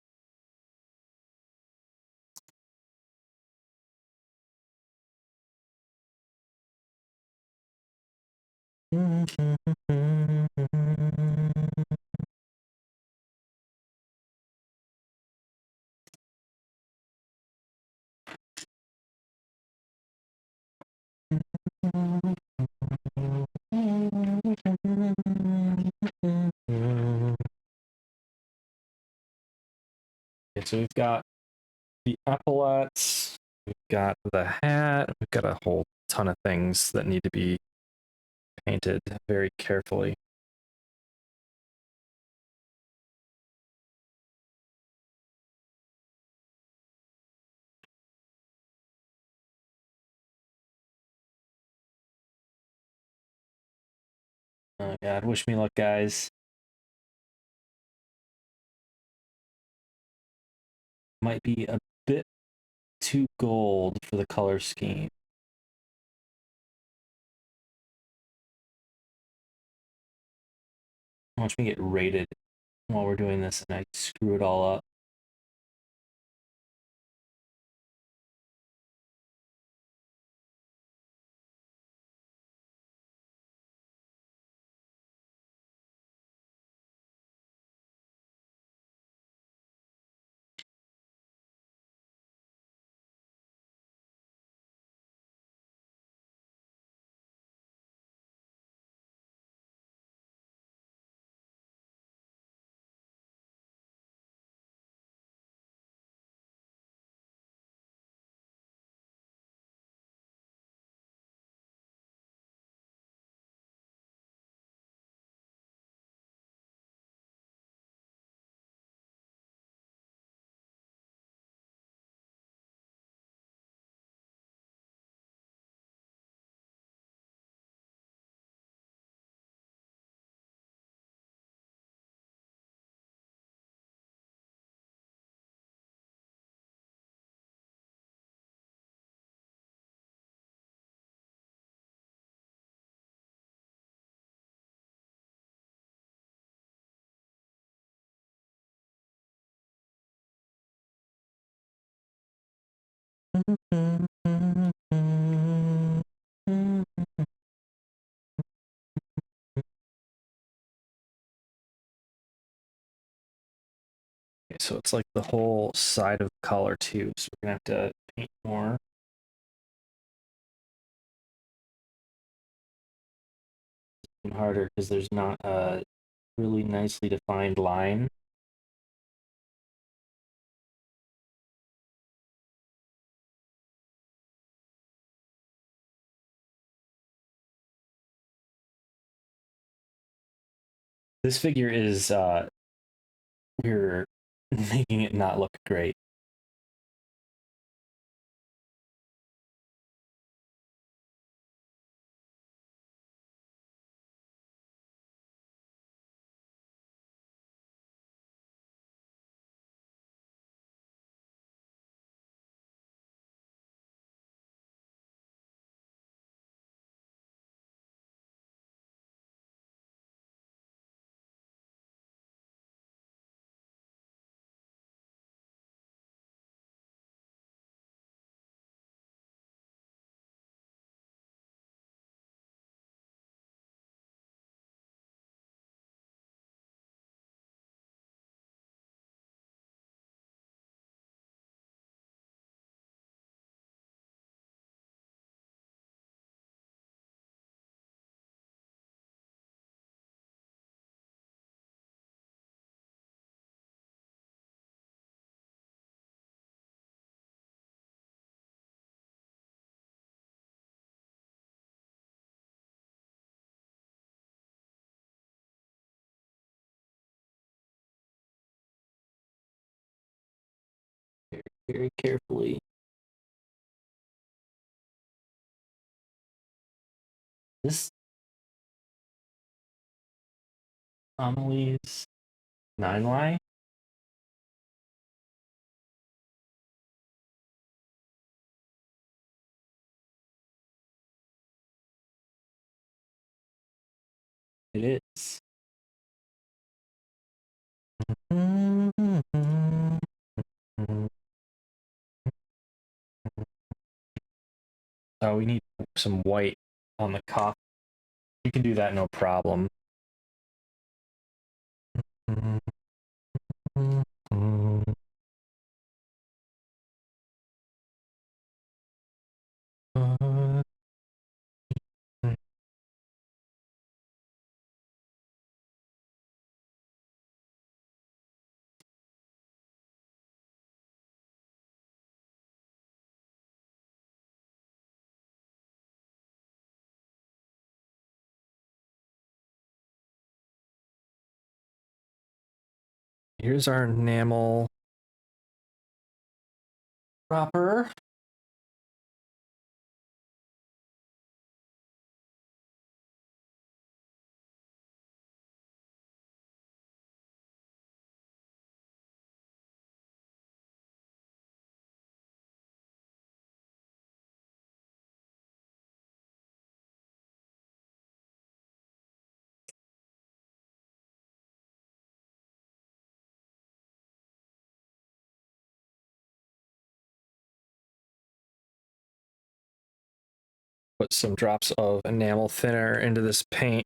Okay, so we've got the epaulets, we've got the hat, we've got a whole ton of things that need to be painted very carefully. Oh God, wish me luck, guys. Might be a bit too gold for the color scheme. Watch me get rated while we're doing this and I screw it all up. Okay, so it's like the whole side of color too, so we're gonna have to paint more. Harder because there's not a really nicely defined line. This figure is we're making it not look great. Very carefully. This Amelie's 9Y. It is. Oh, we need some white on the cuff. You can do that no problem. Here's our enamel proper. Put some drops of enamel thinner into this paint.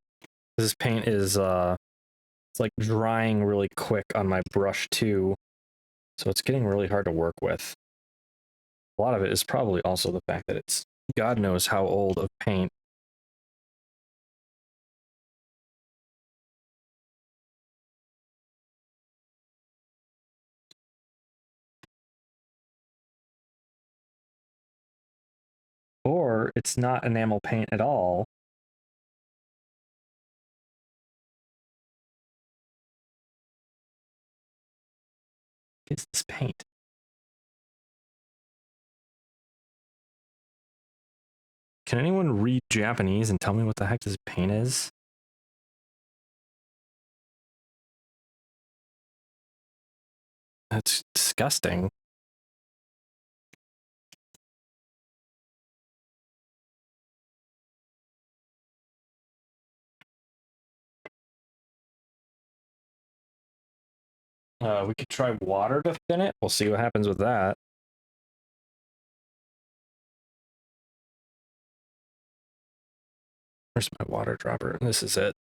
This paint is it's like drying really quick on my brush too, so it's getting really hard to work with. A lot of it is probably also the fact that it's God knows how old of paint. Or it's not enamel paint at all. What is this paint? Can anyone read Japanese and tell me what the heck this paint is? That's disgusting. We could try water to thin it. We'll see what happens with that. Where's my water dropper? This is it.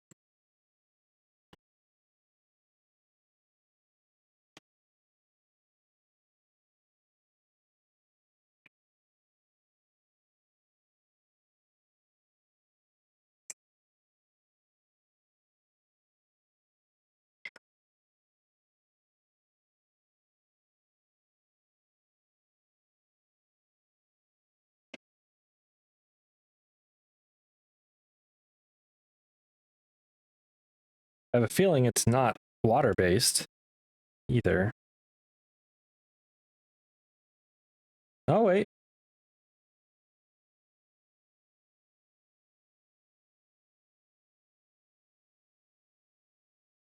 I have a feeling it's not water-based either. Oh, wait.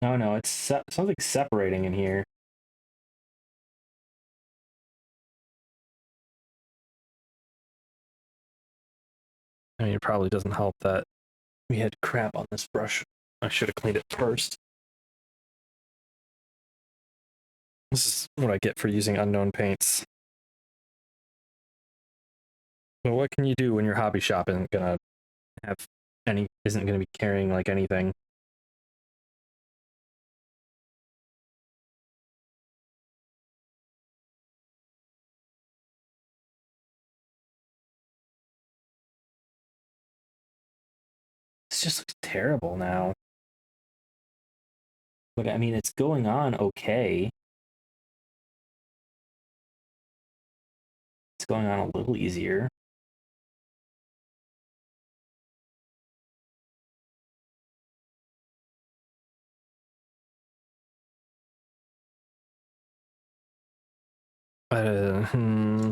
No, it's something separating in here. I mean, it probably doesn't help that we had crap on this brush. I should have cleaned it first. This is what I get for using unknown paints. Well, what can you do when your hobby shop isn't gonna isn't gonna be carrying like anything? This just looks terrible now. But I mean, it's going on okay. It's going on a little easier. Hmm.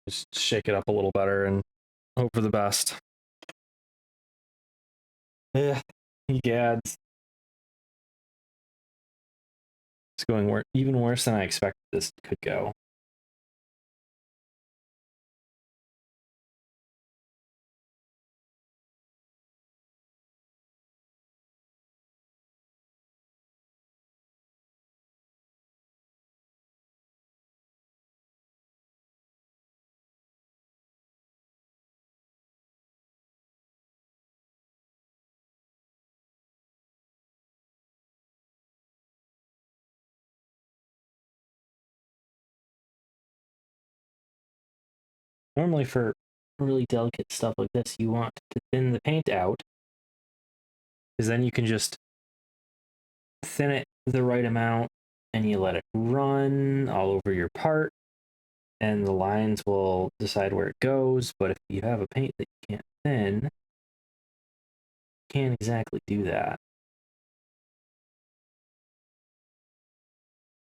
Just shake it up a little better and hope for the best. Yeah, egads. It's going even worse than I expected this could go. Normally for really delicate stuff like this, you want to thin the paint out, because then you can just thin it the right amount and you let it run all over your part and the lines will decide where it goes. But if you have a paint that you can't thin, you can't exactly do that.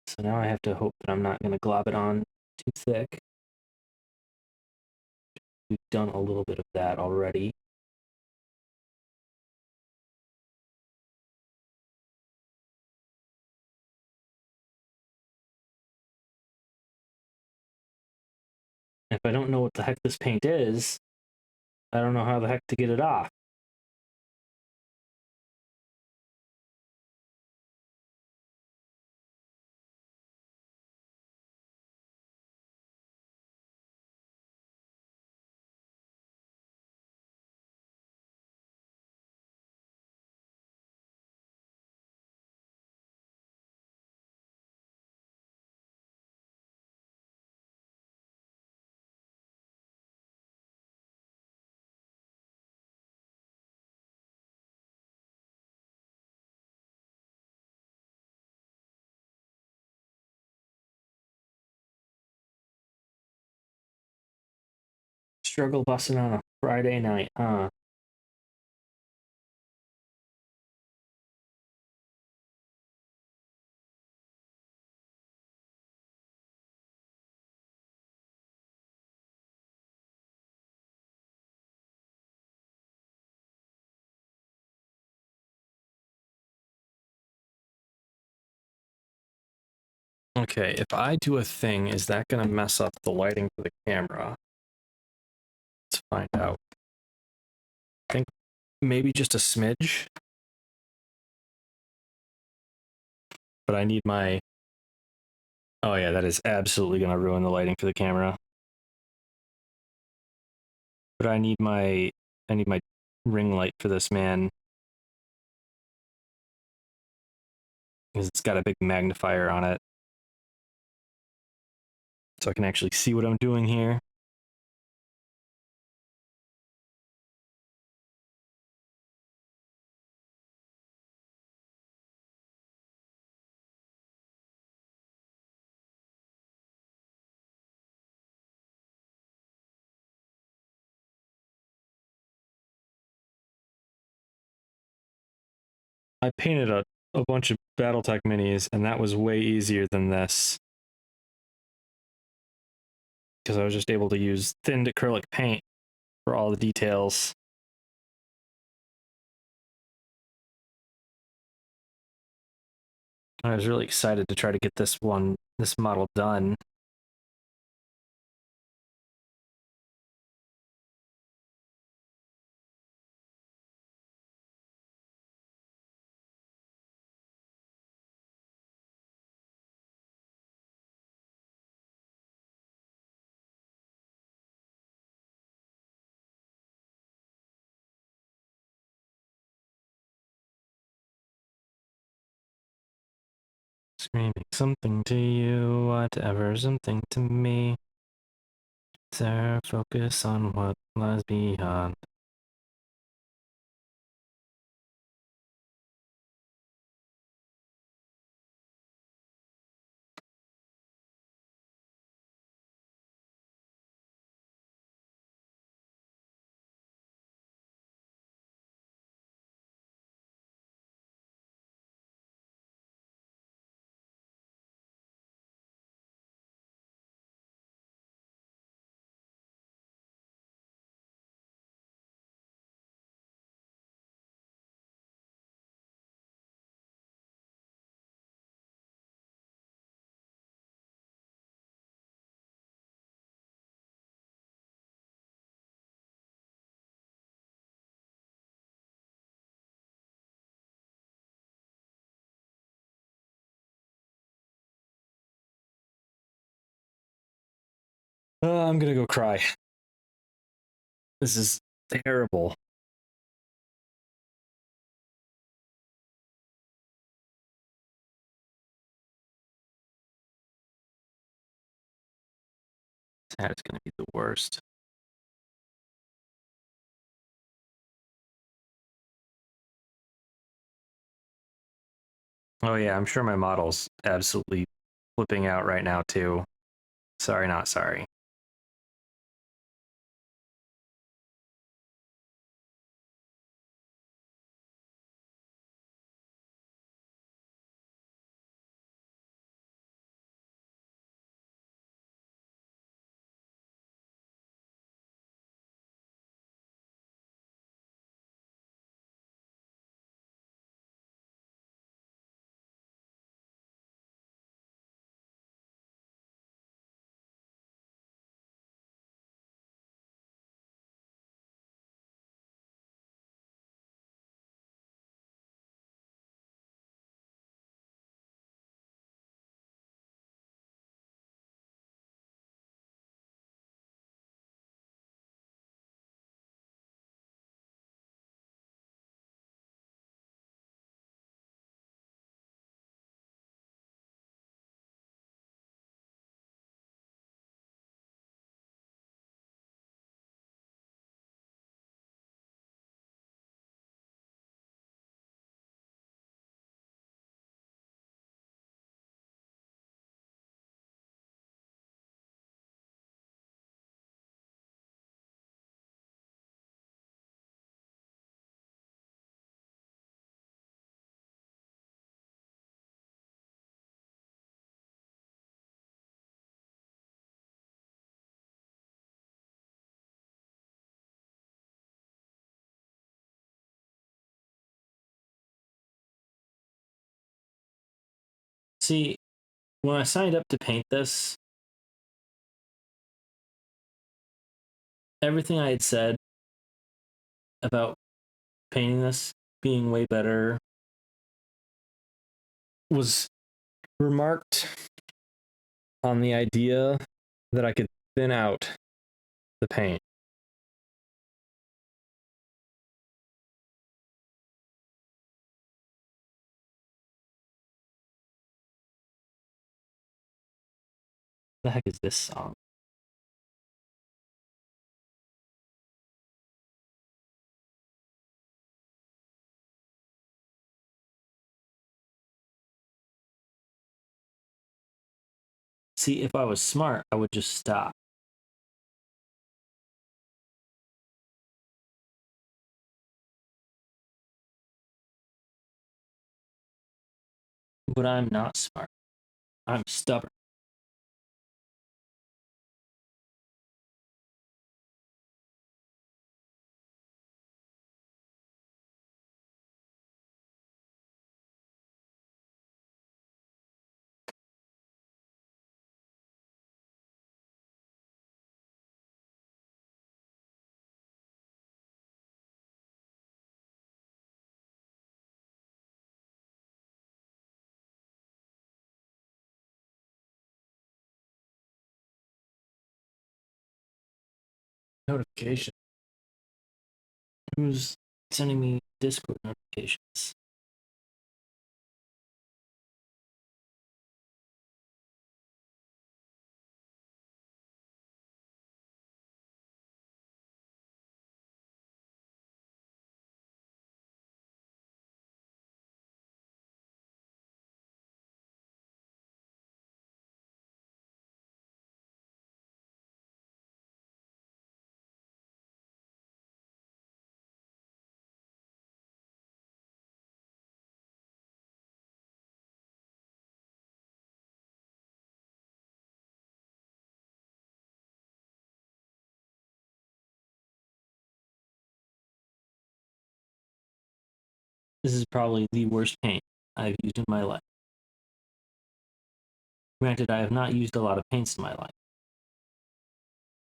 So now I have to hope that I'm not going to glob it on too thick. We've done a little bit of that already. If I don't know what the heck this paint is, I don't know how the heck to get it off. Struggle busting on a Friday night, huh? Okay, if I do a thing, is that going to mess up the lighting for the camera? Let's find out. maybe just a smidge. But I need my... Oh yeah, that is absolutely going to ruin the lighting for the camera. But I need my ring light for this man. Because it's got a big magnifier on it. So I can actually see what I'm doing here. I painted a bunch of Battletech minis, and that was way easier than this. Because I was just able to use thinned acrylic paint for all the details. I was really excited to try to get this model done. Screaming something to you, whatever, something to me. Sarah, focus on what lies beyond. I'm gonna go cry. This is terrible. That is gonna be the worst. Oh yeah, I'm sure my model's absolutely flipping out right now too. Sorry, not sorry. See, when I signed up to paint this, everything I had said about painting this being way better was remarked on the idea that I could thin out the paint. The heck is this song? See, if I was smart, I would just stop. But I'm not smart. I'm stubborn. Notification. Who's sending me Discord notifications? This is probably the worst paint I've used in my life. Granted, I have not used a lot of paints in my life,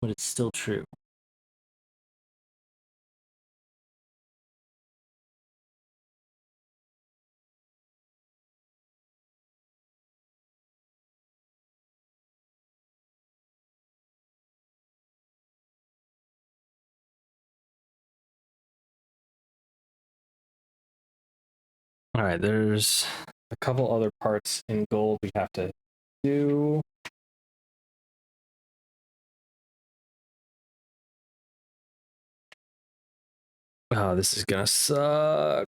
but it's still true. All right, there's a couple other parts in gold we have to do. Oh, this is gonna suck.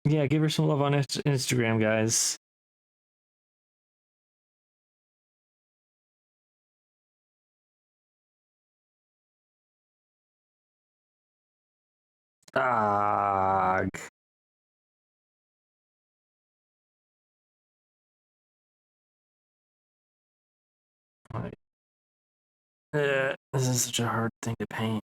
Yeah, give her some love on Instagram, guys. Ah. This is such a hard thing to paint.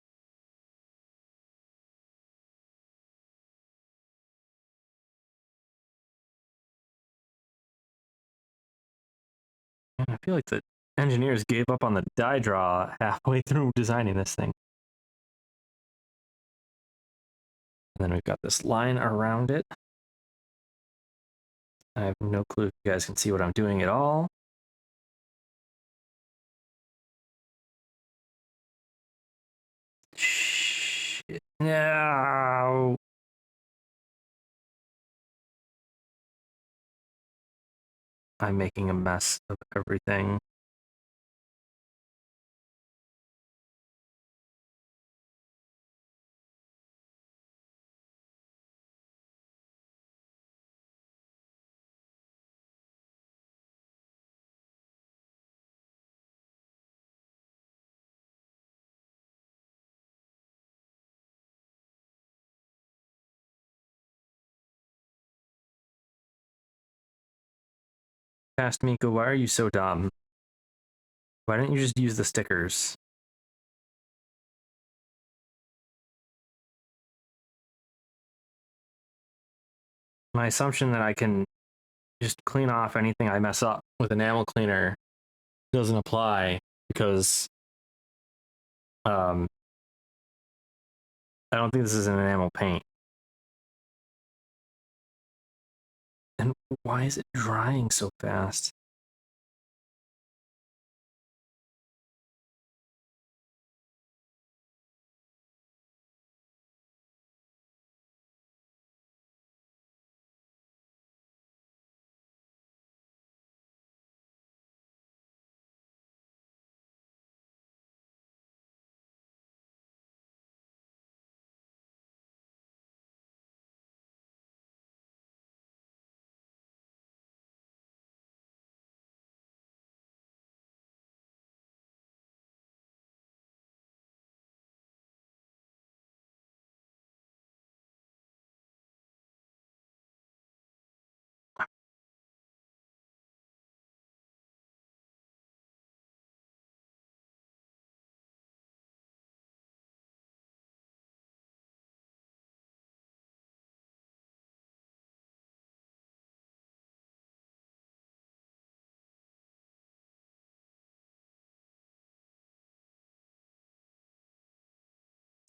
Man, I feel like the engineers gave up on the die draw halfway through designing this thing. And then we've got this line around it. I have no clue if you guys can see what I'm doing at all. Shit. No. I'm making a mess of everything. Asked Mikha, why are you so dumb? Why didn't you just use the stickers? My assumption that I can just clean off anything I mess up with enamel cleaner. Doesn't apply because I don't think this is an enamel paint. And why is it drying so fast?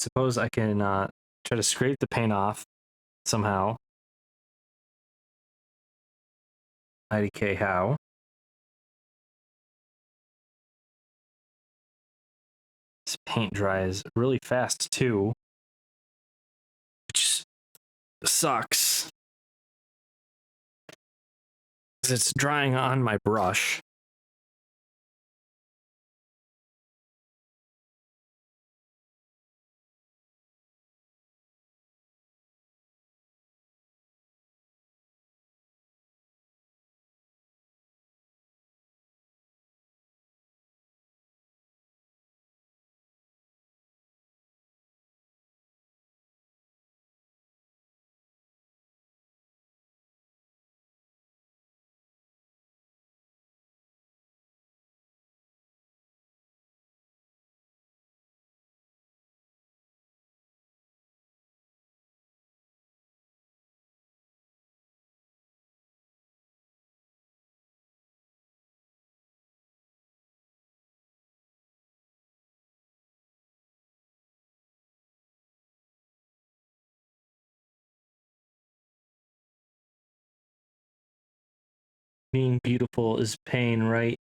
Suppose I can try to scrape the paint off somehow. IDK how? This paint dries really fast too, which sucks. Because it's drying on my brush. Being beautiful is pain, right?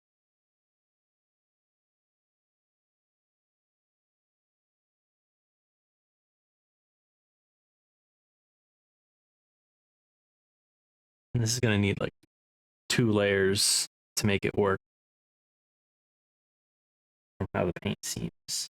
And this is gonna need like 2 layers to make it work from how the paint seems.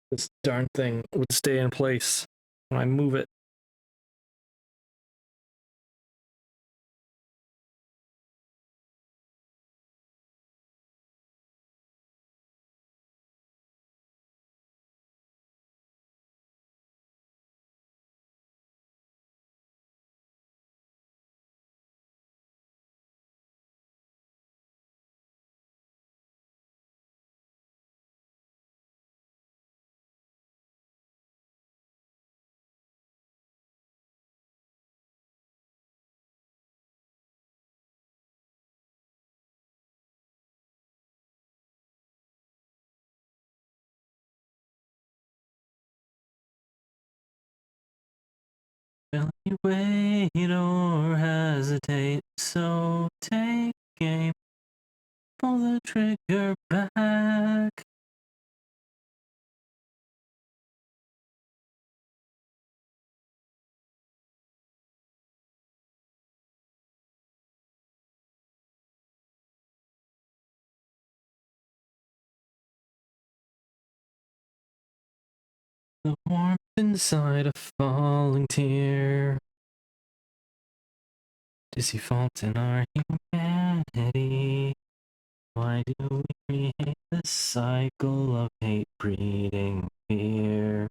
This darn thing would stay in place when I move it. Will you wait or hesitate? So take aim, pull the trigger back. The warmth inside a falling tear. Dizzy fault in our humanity. Why do we hate this cycle of hate breeding fear?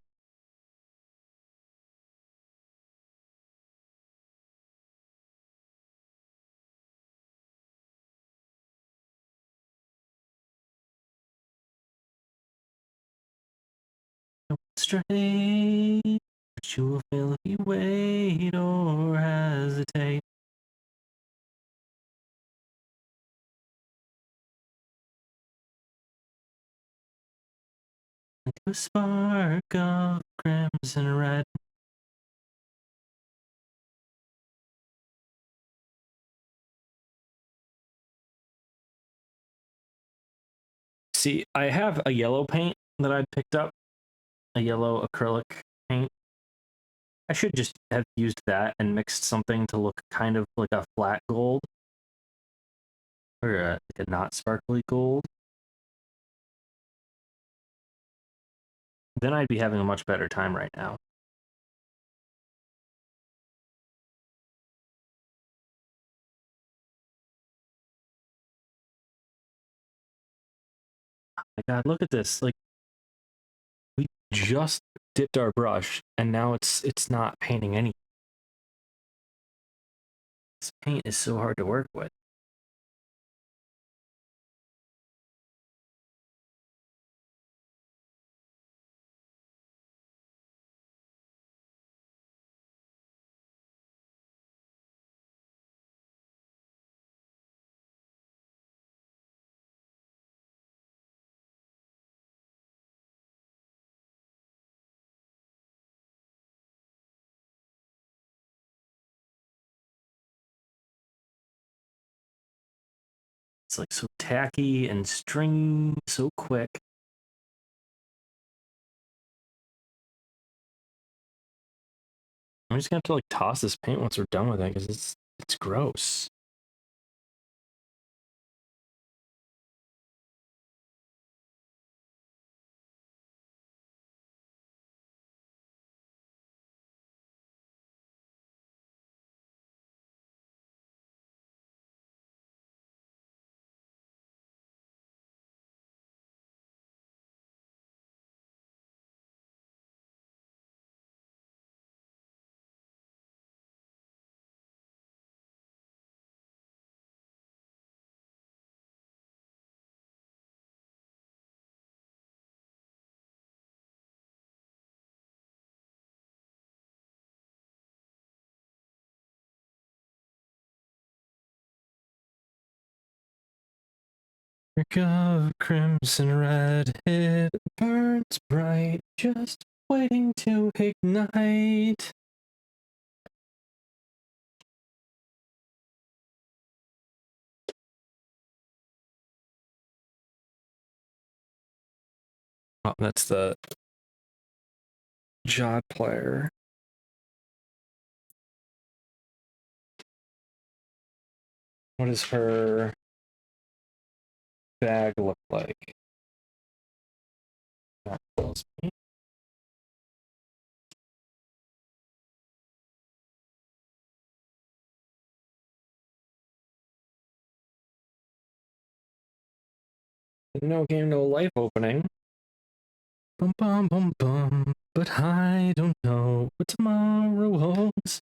Straight, but you will fail if you wait or hesitate. Into a spark of crimson red. See, I have a yellow paint that I picked up, a yellow acrylic paint. I should just have used that and mixed something to look kind of like a flat gold or like a not sparkly gold. Then I'd be having a much better time right now. My God, look at this! Like, we just dipped our brush, and now it's not painting anything. This paint is so hard to work with. It's like so tacky and stringy so quick. I'm just gonna have to like toss this paint once we're done with it because it's gross. Brick of crimson red, it burns bright, just waiting to ignite. Oh, that's the Jod player. What does her bag look like? That tells me. No game, no life opening. Bum bum bum bum. But I don't know what tomorrow holds.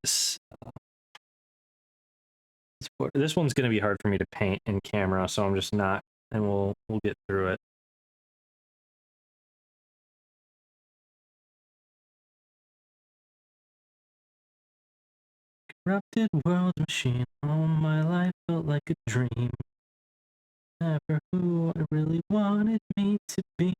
This this one's gonna be hard for me to paint in camera, so I'm just not, and we'll get through it. Corrupted world machine, all my life felt like a dream. Never who I really wanted me to be.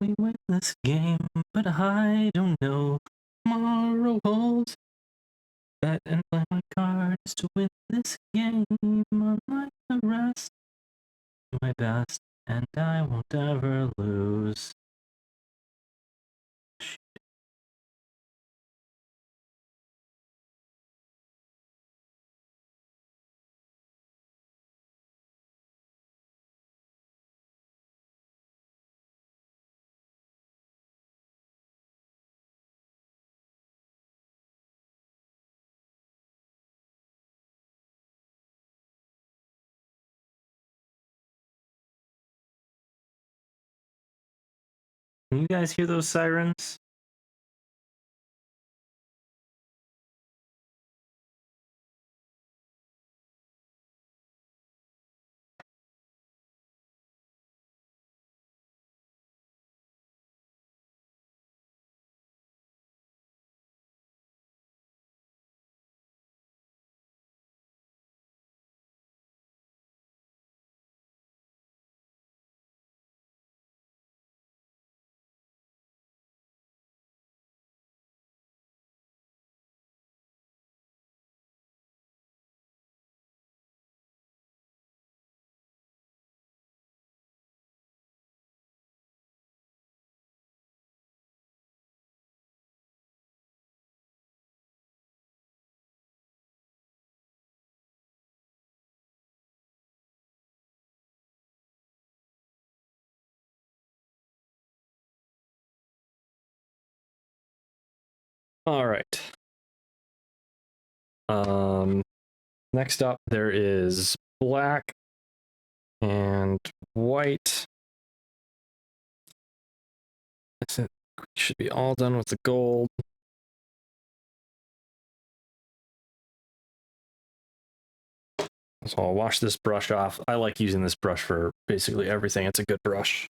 we win this game, but I don't know. Tomorrow holds. Bet and play my cards to win this game. Unlike the rest, do my best, and I won't ever lose. Can you guys hear those sirens? All right. Next up, there is black and white. It should be all done with the gold. So I'll wash this brush off. I like using this brush for basically everything. It's a good brush.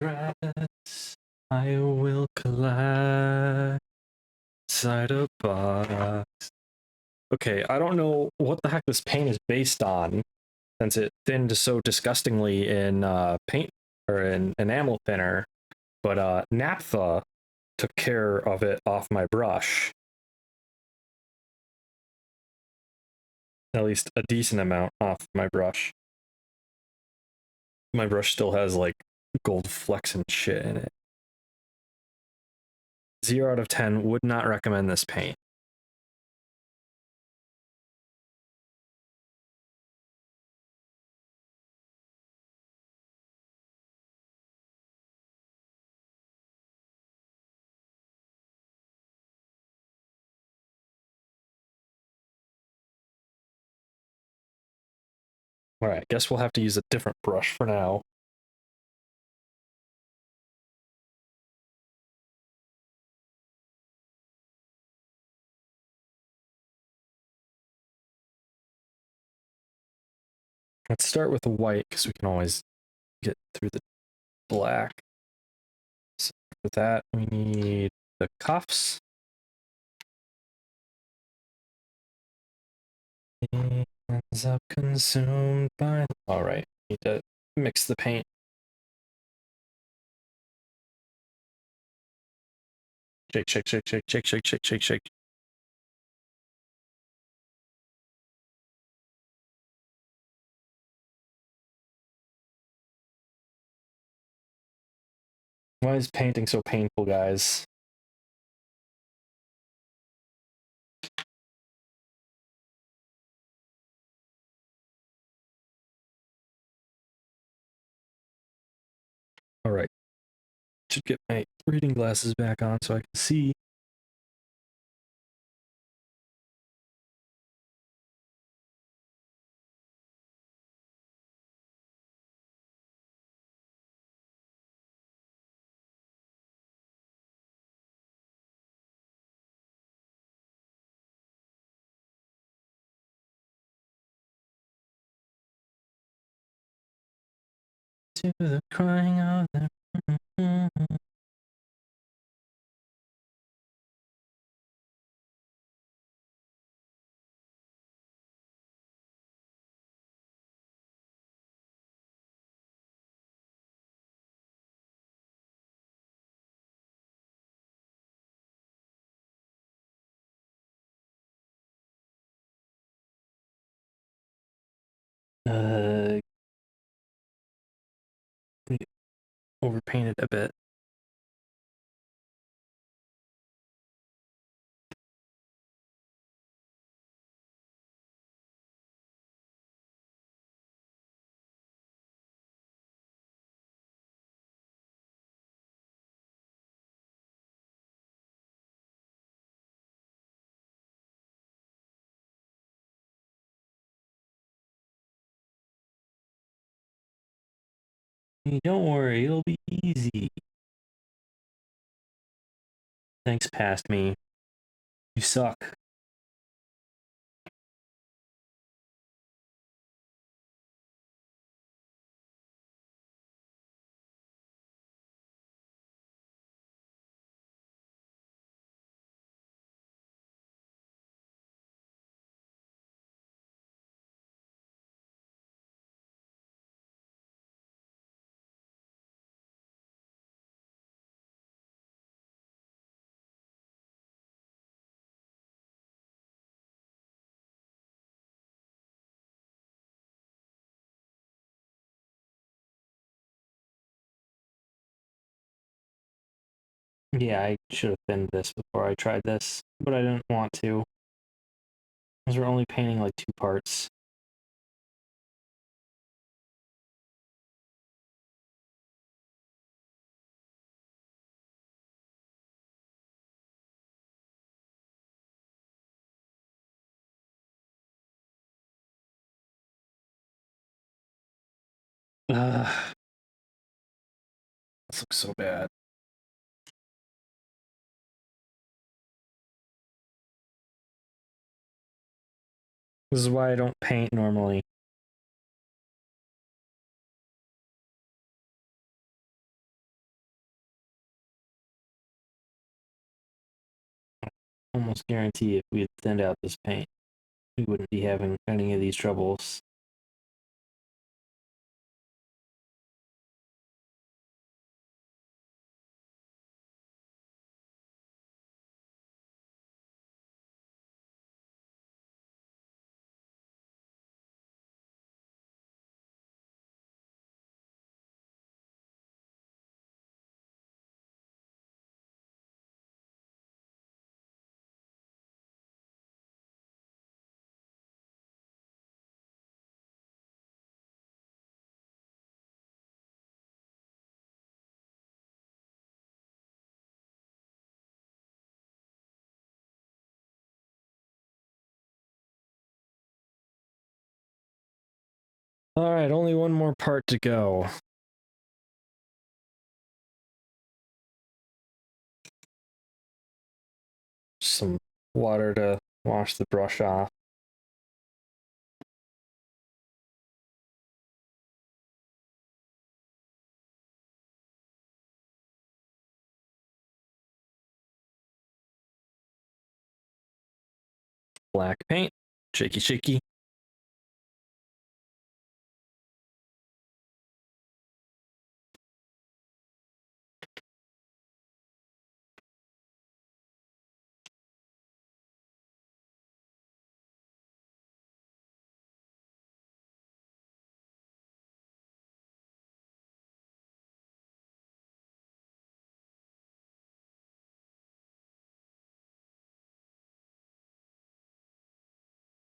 regrets I will collect inside a box. Okay, I don't know what the heck this paint is based on, since it thinned so disgustingly in paint or in enamel thinner, but naphtha took care of it off my brush. At least a decent amount off my brush. My brush still has like gold flecks and shit in it. 0 out of 10, would not recommend this paint. Alright, guess we'll have to use a different brush for now. Let's start with the white, because we can always get through the black. So for that, we need the cuffs. Ends up consumed by... Alright, need to mix the paint. Shake, shake, shake, shake, shake, shake, shake, shake, shake. Why is painting so painful, guys? Alright. Should get my reading glasses back on so I can see. To the crying of the... Overpainted a bit. Don't worry, it'll be easy. Thanks, past me. You suck. Yeah, I should have thinned this before I tried this, but I didn't want to. Because we're only painting like 2 parts. Ugh. This looks so bad. This is why I don't paint normally. almost guarantee if we had thinned out this paint, we wouldn't be having any of these troubles. All right, only one more part to go. Some water to wash the brush off. Black paint, shaky, shaky.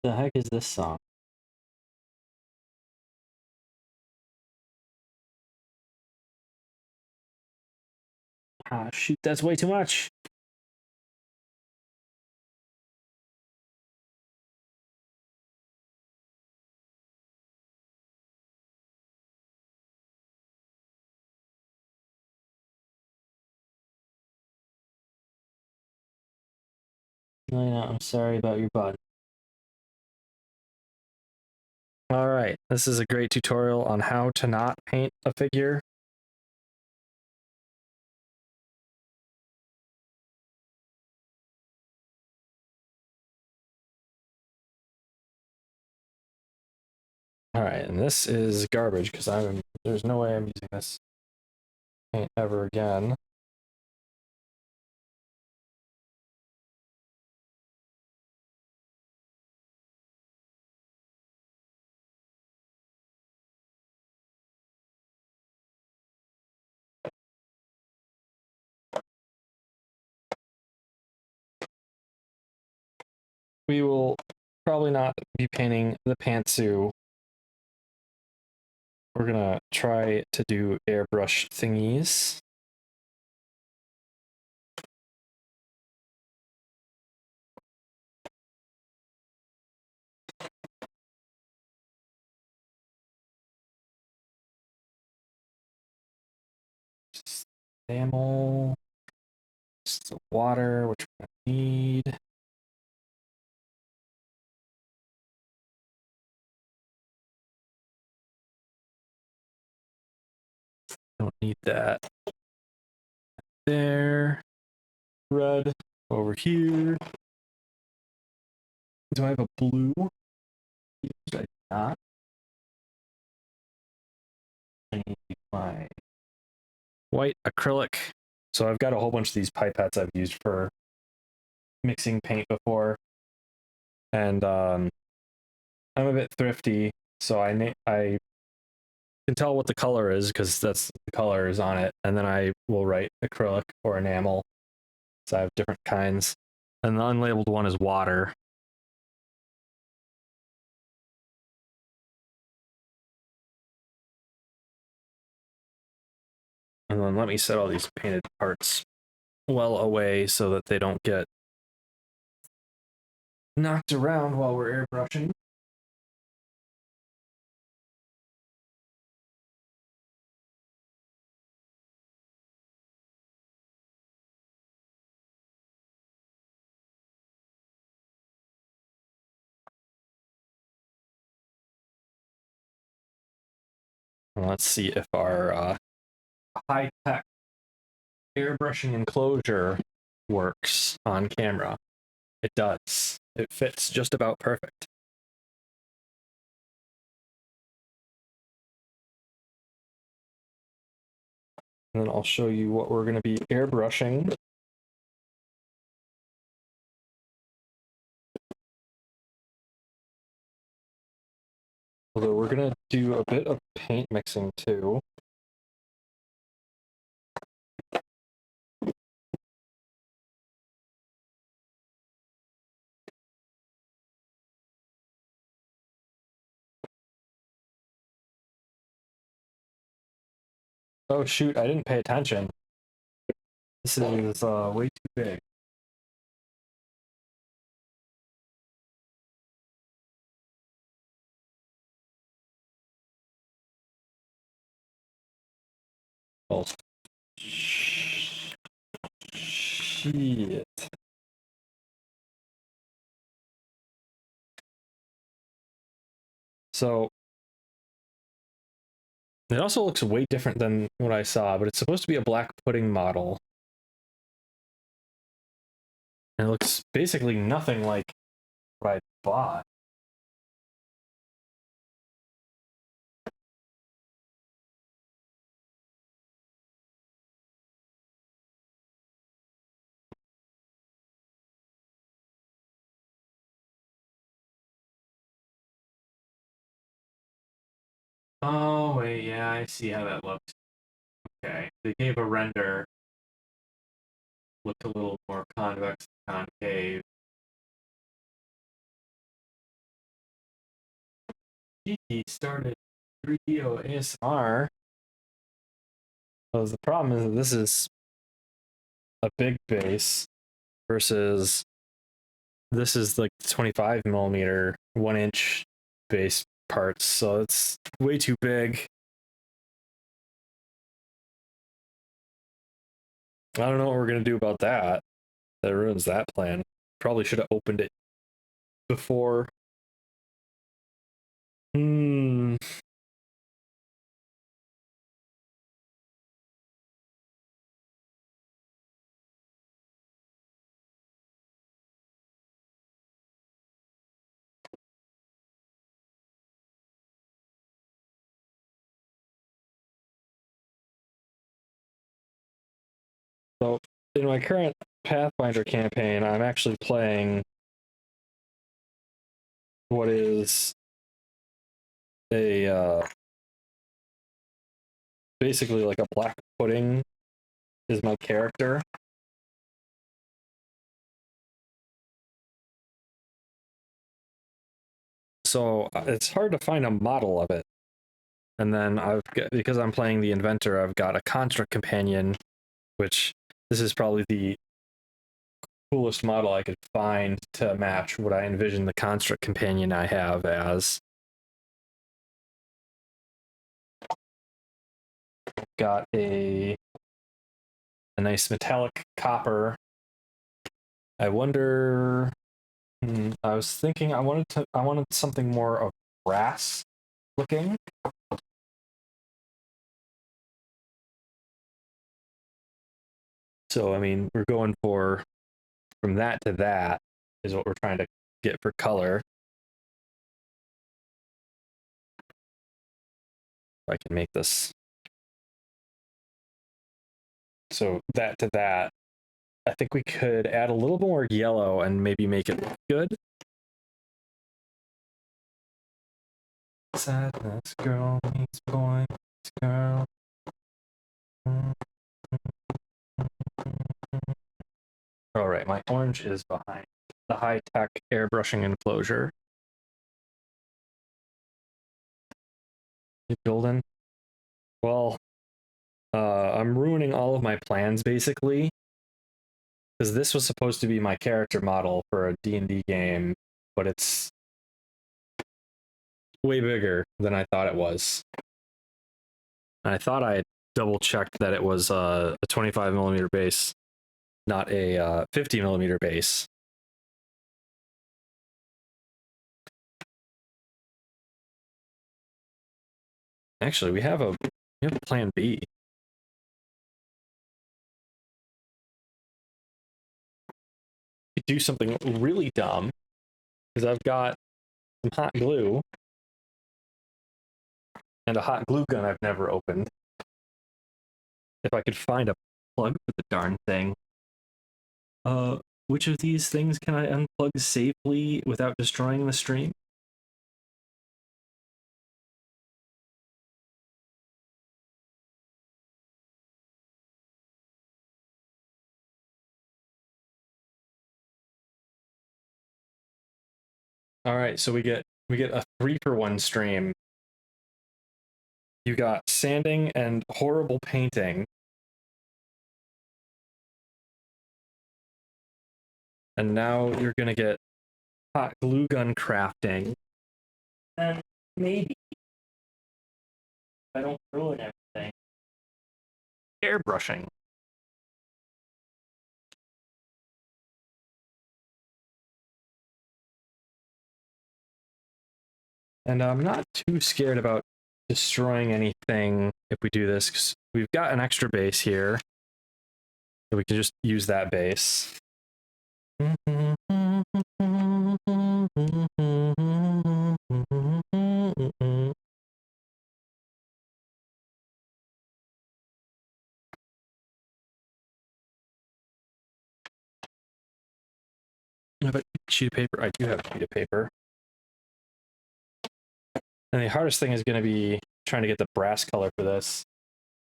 The heck is this song? Ah, shoot, that's way too much. No, I'm sorry about your butt. All right, this is a great tutorial on how to not paint a figure. All right, and this is garbage because there's no way I'm using this paint ever again. We will probably not be painting the pantsuit. We're gonna try to do airbrush thingies. Enamel, some water, which we're gonna need. Don't need that. There. Red over here. Do I have a blue? I do not. I need my white acrylic. So I've got a whole bunch of these pipettes I've used for mixing paint before, and I'm a bit thrifty, so I can tell what the color is because that's the color is on it, and then I will write acrylic or enamel. So I have different kinds, and the unlabeled one is water. And then let me set all these painted parts well away so that they don't get knocked around while we're airbrushing. Let's see if our high-tech airbrushing enclosure works on camera. It does. It fits just about perfect. And then I'll show you what we're going to be airbrushing. Although we're going to do a bit of paint mixing too. Oh shoot, I didn't pay attention. This is way too big. Oh, shit. So it also looks way different than what I saw, but it's supposed to be a black pudding model. And it looks basically nothing like what I bought. Oh, wait, yeah, I see how that looks. Okay, they gave a render. Looked a little more convex, concave. He started 3DO ASMR. So the problem is that this is a big base versus this is like 25 millimeter 1-inch base parts, so it's way too big. I don't know what we're gonna do about that. That ruins that plan. Probably should have opened it before. Hmm. So in my current Pathfinder campaign, I'm actually playing what is a basically like a black pudding is my character. So it's hard to find a model of it. And then because I'm playing the inventor, I've got a construct companion, which this is probably the coolest model I could find to match what I envision the construct companion I have as. Got a nice metallic copper. I wonder. I was thinking I wanted something more of brass looking. So I mean, we're going for from that to that is what we're trying to get for color. If I can make this. So that to that, I think we could add a little more yellow and maybe make it look good. Sadness, girl meets boy, girl. All right, my orange is behind the high-tech airbrushing enclosure. Golden. Well, I'm ruining all of my plans basically, because this was supposed to be my character model for a D&D game, but it's way bigger than I thought it was. And I thought I double checked that it was a 25 millimeter base, not a 50 millimeter base. Actually, we have a plan B. do something really dumb, because I've got some hot glue and a hot glue gun I've never opened. If I could find a plug for the darn thing. Which of these things can I unplug safely without destroying the stream? All right, so we get a 3-for-1 stream. You got sanding and horrible painting. And now you're gonna get hot glue gun crafting. And maybe I don't ruin everything. Airbrushing. And I'm not too scared about destroying anything if we do this, because we've got an extra base here. So we can just use that base. I have a sheet of paper. I do have a sheet of paper. And the hardest thing is going to be trying to get the brass color for this.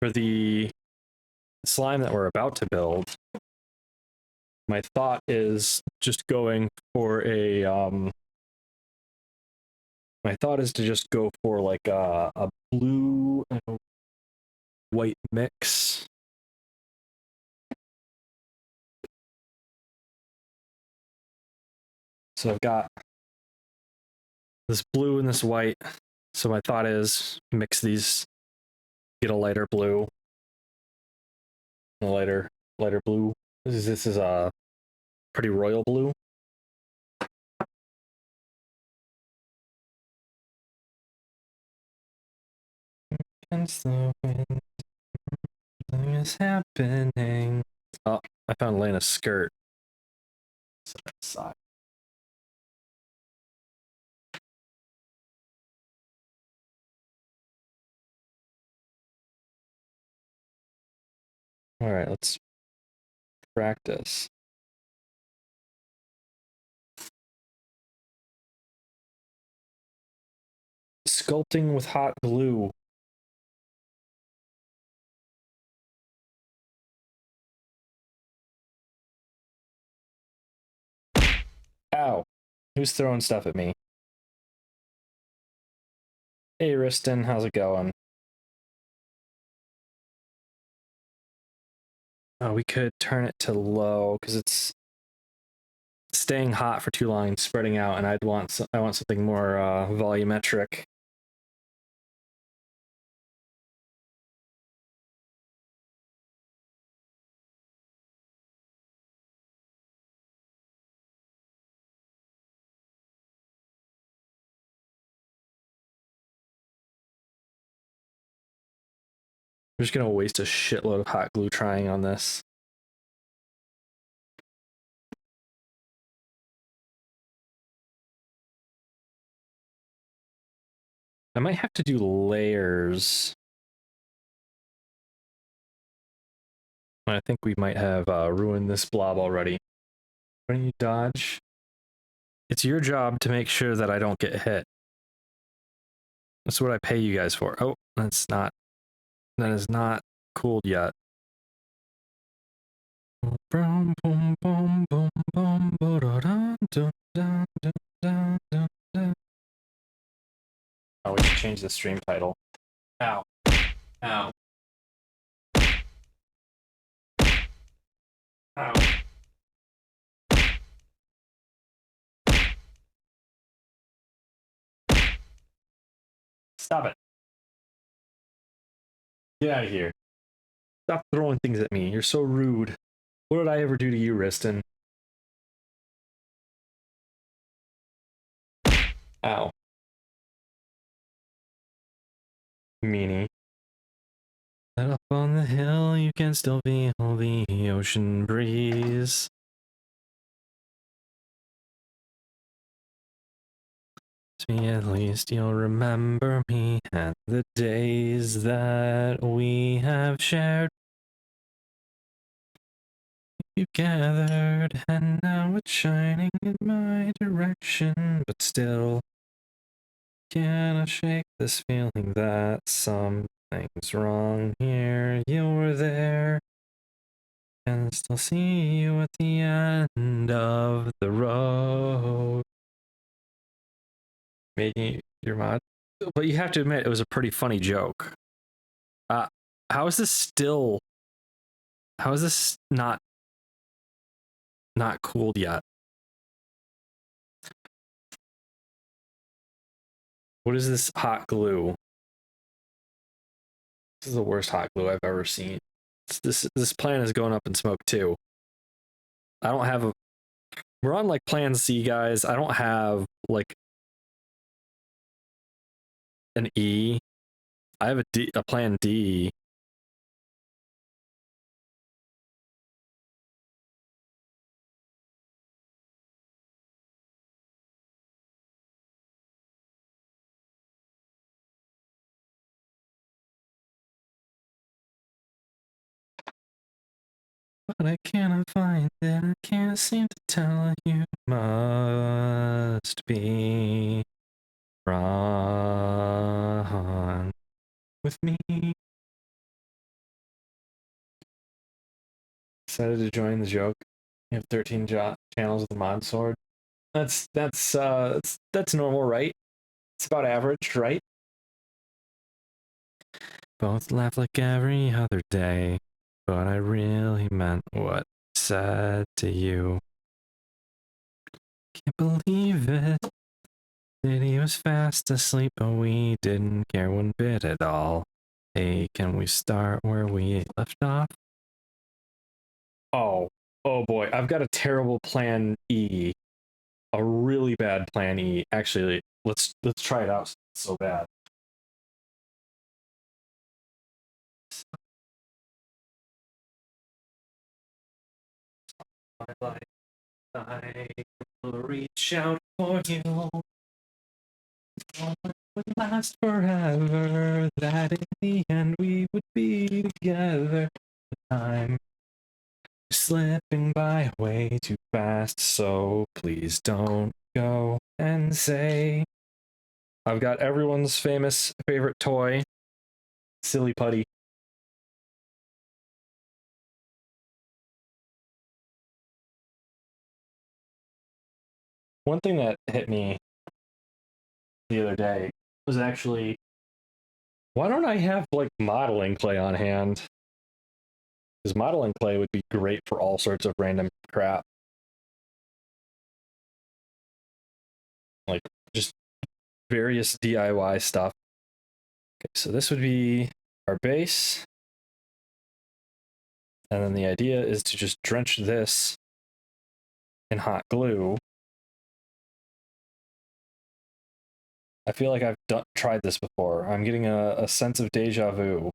For the slime that we're about to build, my thought is just going for a my thought is to just go for like a blue and a white mix. So I've got this blue and this white. So my thought is mix these, get a lighter blue, a lighter blue. This is a pretty royal blue. Against the wind, something is happening. Oh, I found Lena's skirt. So that's side. All right, let's practice. Sculpting with hot glue. Ow. Who's throwing stuff at me? Hey, Riston, how's it going? Oh, we could turn it to low because it's staying hot for too long and spreading out, and I want something more volumetric. I'm just gonna waste a shitload of hot glue trying on this. I might have to do layers. I think we might have ruined this blob already. Why don't you dodge? It's your job to make sure that I don't get hit. That's what I pay you guys for. Oh, that is not cooled yet. Oh, we should change the stream title. Ow. Ow. Ow. Stop it. Get out of here. Stop throwing things at me. You're so rude. What did I ever do to you, Riston? Ow. Meanie. Set up on the hill, you can still feel the ocean breeze. me, at least you'll remember me and the days that we have shared. You gathered, and now it's shining in my direction, but still, can I shake this feeling that something's wrong here? You were there, and I still see you at the end of the road. Making your mod, but you have to admit it was a pretty funny joke. How is this still? How is this not cooled yet? What is this hot glue? This is the worst hot glue I've ever seen. This plan is going up in smoke too. I don't have a. We're on like plan C, guys. I don't have like an E. I have a plan D. But I cannot find it. I can't seem to tell. You must be wrong with me. Decided to join the joke. You have 13 channels with the mod sword. That's normal, right? It's about average, right? Both laugh like every other day, but I really meant what I said to you. Can't believe it. That he was fast asleep, but we didn't care one bit at all. Hey, can we start where we left off? Oh boy, I've got a terrible plan E. A really bad plan E. Actually, let's try it out. It's so bad. I will reach out for you. It would last forever. That in the end we would be together. The time is slipping by way too fast, so please don't go and say. I've got everyone's famous favorite toy, Silly Putty. One thing that hit me the other day was actually, why don't I have like modeling clay on hand? Because modeling clay would be great for all sorts of random crap. Like just various DIY stuff. Okay, so this would be our base. And then the idea is to just drench this in hot glue. I feel like I've tried this before. I'm getting a sense of deja vu.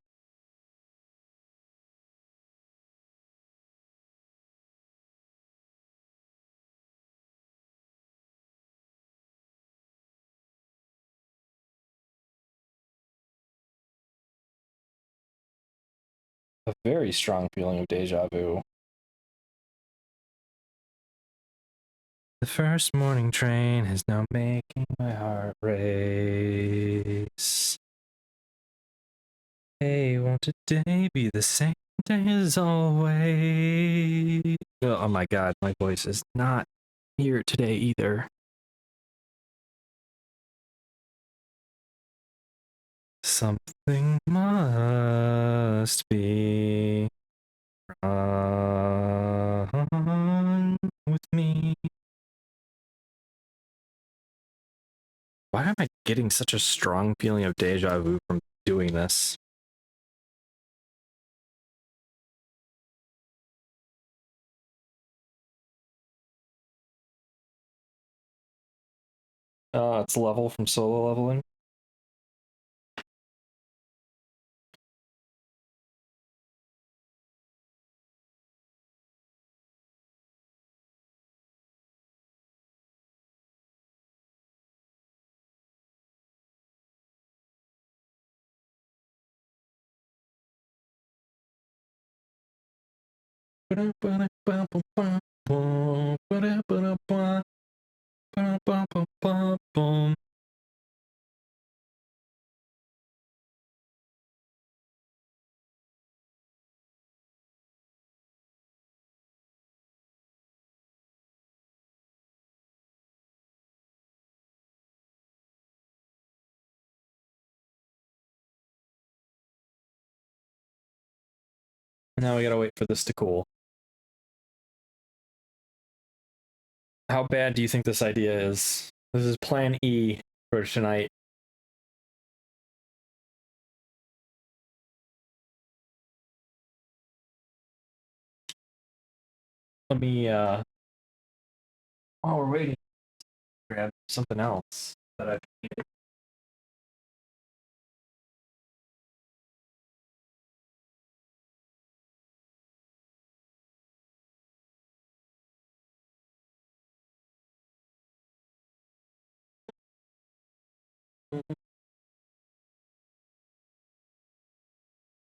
A very strong feeling of deja vu. The first morning train is now making my heart race. Hey, won't today be the same day as always? Oh my god, my voice is not here today either. Something must be wrong with me. Why am I getting such a strong feeling of deja vu from doing this? It's level from solo leveling. Now we gotta wait for this to cool. How bad do you think this idea is? This is plan E for tonight. Let me, while we're waiting, grab something else that I've painted.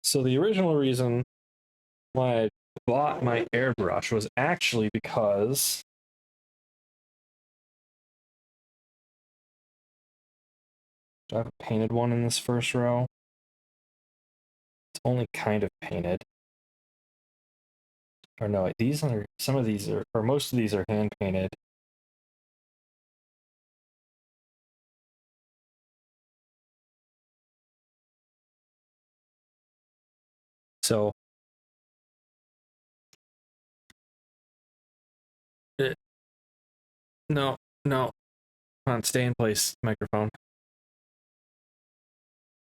So the original reason why I bought my airbrush was actually because do I have a painted one in this first row? It's only kind of painted. Or no, these are, some of these are, or most of these are hand painted. So no, no. Come on, stay in place, microphone.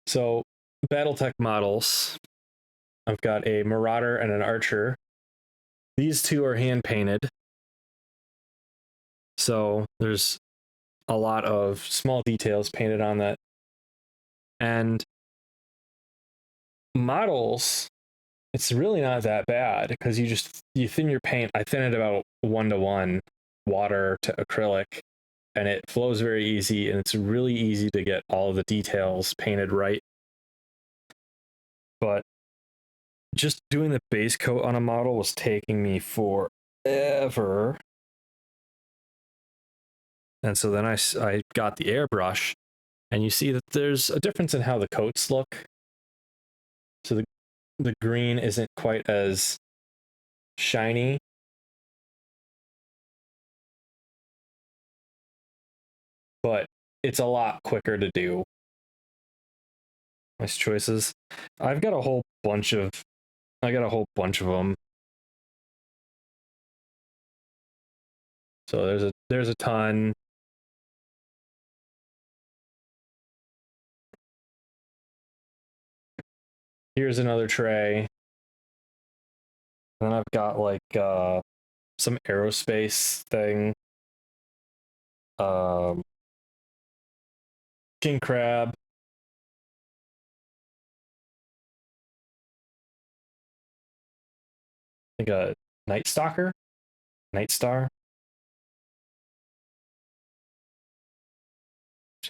So Battletech models. I've got a Marauder and an Archer. These two are hand painted. So there's a lot of small details painted on that. And models, it's really not that bad because you thin your paint. I thin it about 1:1 water to acrylic, and it flows very easy, and it's really easy to get all of the details painted right. But just doing the base coat on a model was taking me forever. And so then I got the airbrush, and you see that there's a difference in how the coats look. So the green isn't quite as shiny. But it's a lot quicker to do. Nice choices. I've got a whole bunch of them. So there's a ton. Here's another tray. Then I've got like some aerospace thing. King crab. I think a night stalker, night star.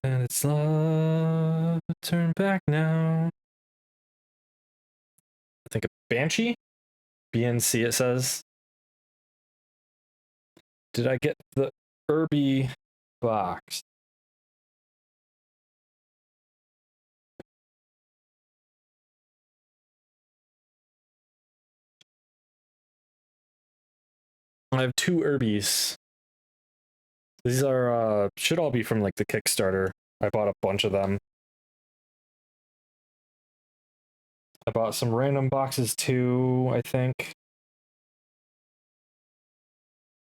And it's love, turn back now. I think a banshee, BNC it says. Did I get the Irby box? I have two Irbies. These are should all be from like the Kickstarter. I bought a bunch of them. I bought some random boxes too, I think.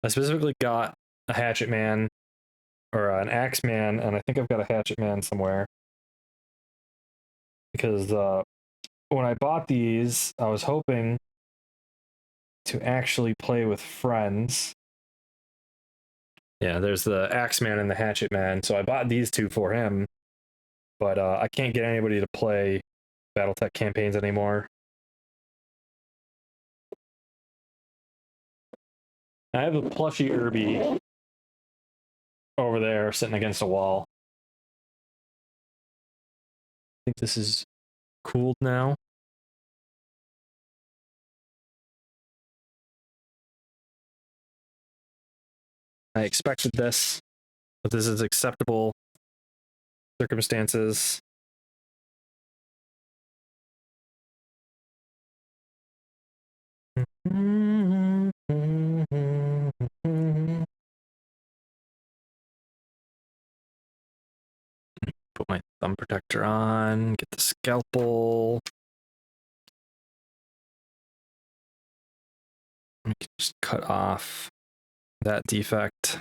I specifically got a Hatchet Man or an Axe Man, and I think I've got a Hatchet Man somewhere. Because when I bought these, I was hoping to actually play with friends. Yeah, there's the Axe Man and the Hatchet Man. So I bought these two for him, but I can't get anybody to play Battletech campaigns anymore. I have a plushy Irby over there sitting against a wall. I think this is cooled now. I expected this, but this is acceptable circumstances. Put my thumb protector on, get the scalpel. I can just cut off that defect.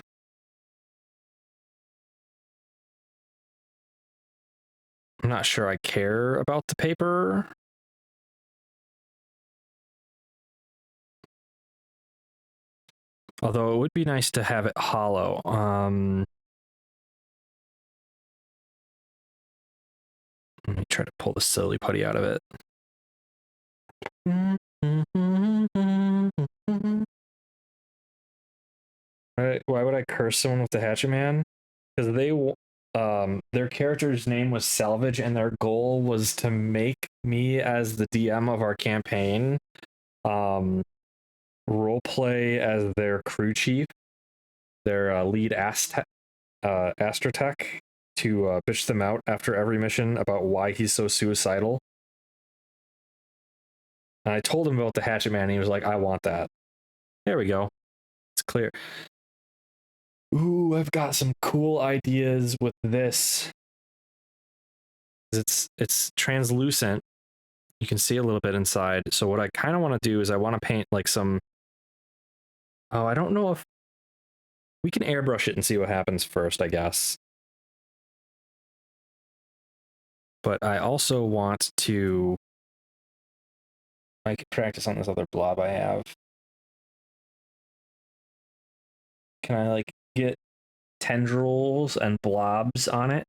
I'm not sure I care about the paper. Although it would be nice to have it hollow. Let me try to pull the silly putty out of it. Why would I curse someone with the Hatchet Man? Because their character's name was Salvage, and their goal was to make me, as the DM of our campaign, roleplay as their crew chief, their lead Astrotech, to bitch them out after every mission about why he's so suicidal. And I told him about the Hatchet Man, and he was like, I want that. There we go. It's clear. Ooh, I've got some cool ideas with this. It's translucent. You can see a little bit inside. So what I kind of want to do is I want to paint like some... Oh, I don't know if... We can airbrush it and see what happens first, I guess. But I also want to... I could practice on this other blob I have. Can I like get tendrils and blobs on it?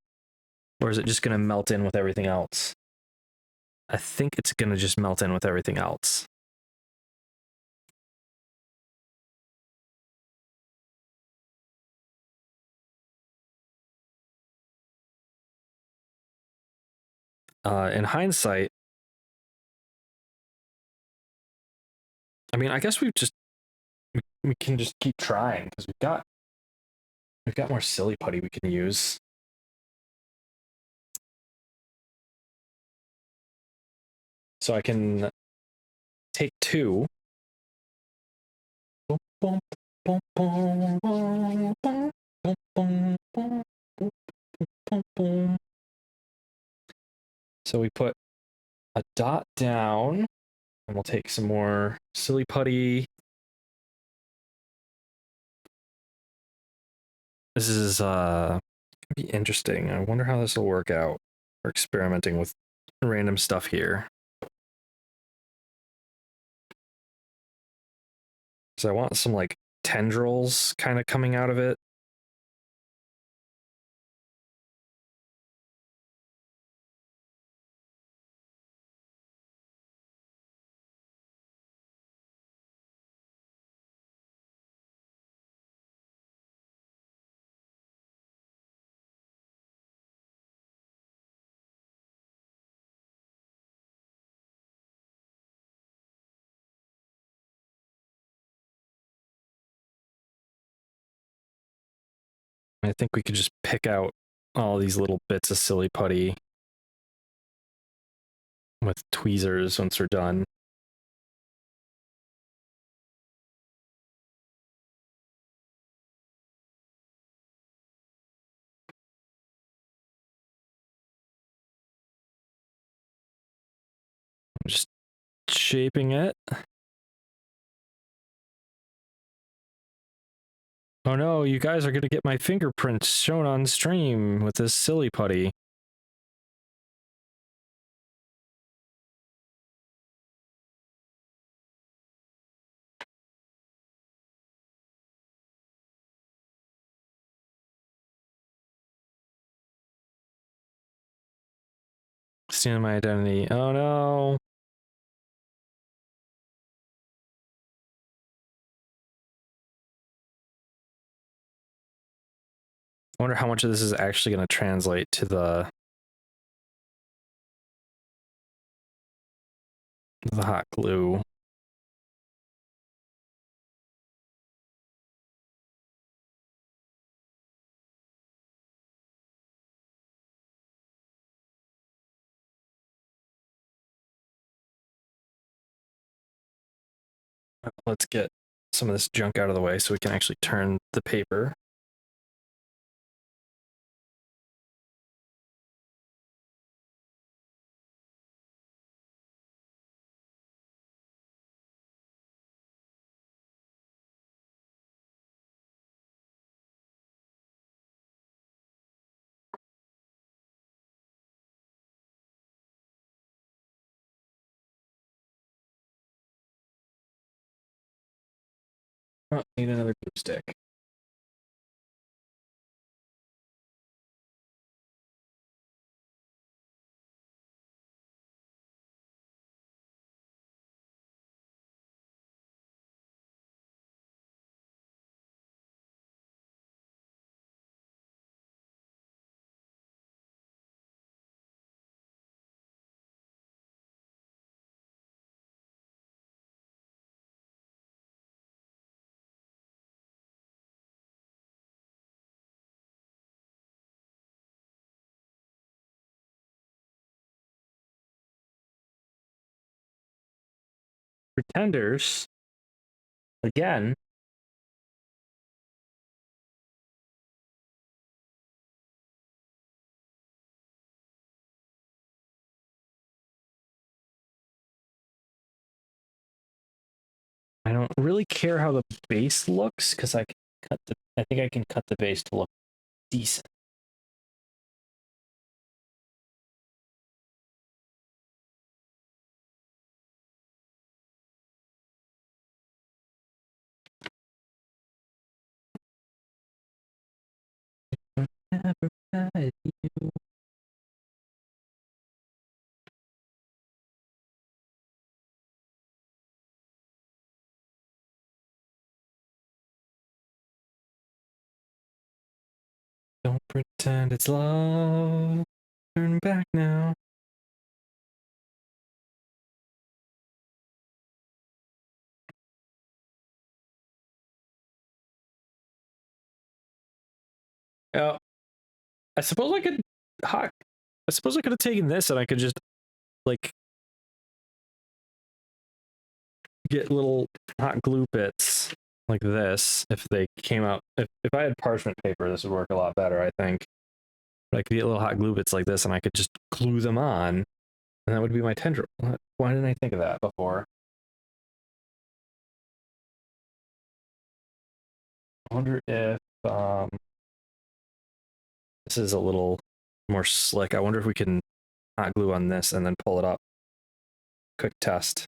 Or is it just going to melt in with everything else? I think it's going to just melt in with everything else. In hindsight, I mean, I guess we can just keep trying because we've got more silly putty we can use. So I can take 2. So we put a dot down, and we'll take some more silly putty. This is gonna be interesting. I wonder how this will work out. We're experimenting with random stuff here. So I want some like tendrils kind of coming out of it. I think we could just pick out all these little bits of silly putty with tweezers once we're done. I'm just shaping it. Oh no, you guys are gonna get my fingerprints shown on stream with this silly putty. Stealing my identity. Oh no. I wonder how much of this is actually going to translate to the hot glue. Let's get some of this junk out of the way so we can actually turn the paper. Oh, need another glue stick. Pretenders. Again. I don't really care how the base looks because I think I can cut the base to look decent. Don't pretend it's love. Turn back now. Oh, I suppose I could. I suppose I could have taken this and I could just like get little hot glue bits like this if they came out. If I had parchment paper, this would work a lot better, I think. But I could get little hot glue bits like this and I could just glue them on, and that would be my tendril. Why didn't I think of that before? I wonder if this is a little more slick. I wonder if we can hot glue on this and then pull it up. Quick test.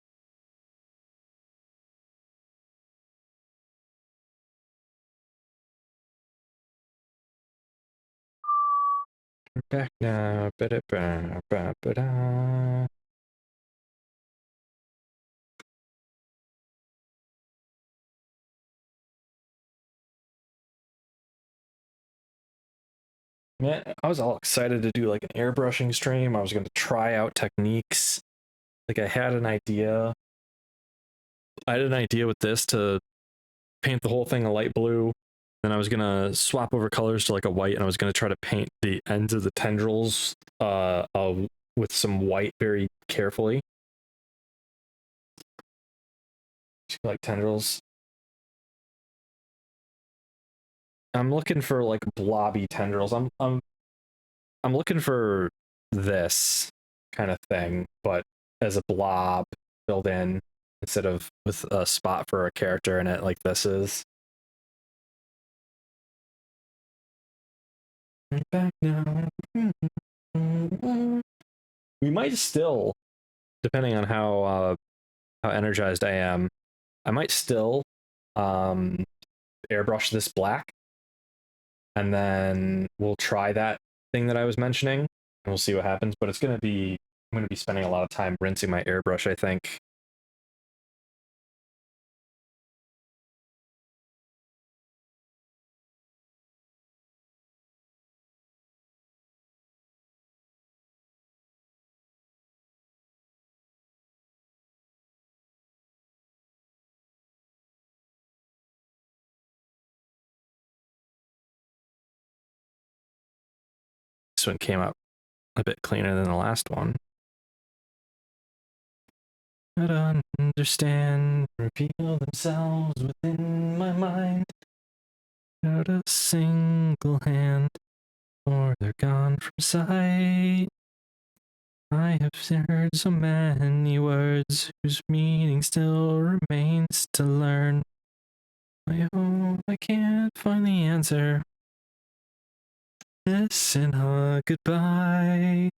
We're back now. Ba-da-ba-ba-ba-da. Yeah, I was all excited to do like an airbrushing stream. I was going to try out techniques. Like I had an idea. I had an idea with this to paint the whole thing a light blue. Then I was gonna swap over colors to like a white, and I was gonna try to paint the ends of the tendrils with some white very carefully. Like tendrils. I'm looking for like blobby tendrils. I'm looking for this kind of thing, but as a blob filled in instead of with a spot for a character in it like this is. Back now. We might still, depending on how energized I am, I might still airbrush this black, and then we'll try that thing that I was mentioning, and we'll see what happens. But I'm gonna be spending a lot of time rinsing my airbrush, I think. This one came out a bit cleaner than the last one. to understand, reveal themselves within my mind. Without a single hand, or they're gone from sight. I have heard so many words whose meaning still remains to learn. I hope I can't find the answer. Listen, goodbye.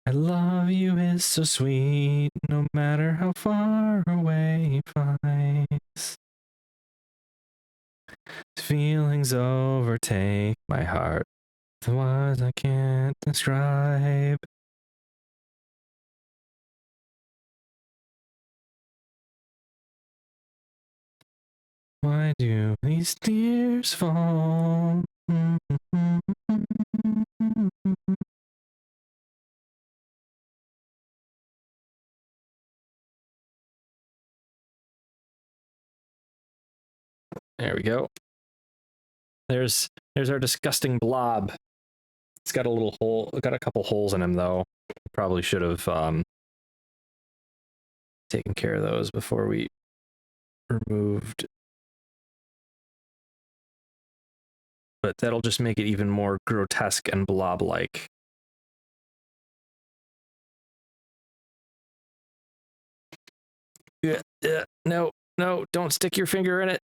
I love you is so sweet, no matter how far away it finds. Feelings overtake my heart, the words I can't describe. Why do these tears fall? There we go. There's our disgusting blob. It's got a little hole, got a couple holes in him though. Probably should have taken care of those before we removed. But that'll just make it even more grotesque and blob-like. No, no, don't stick your finger in it.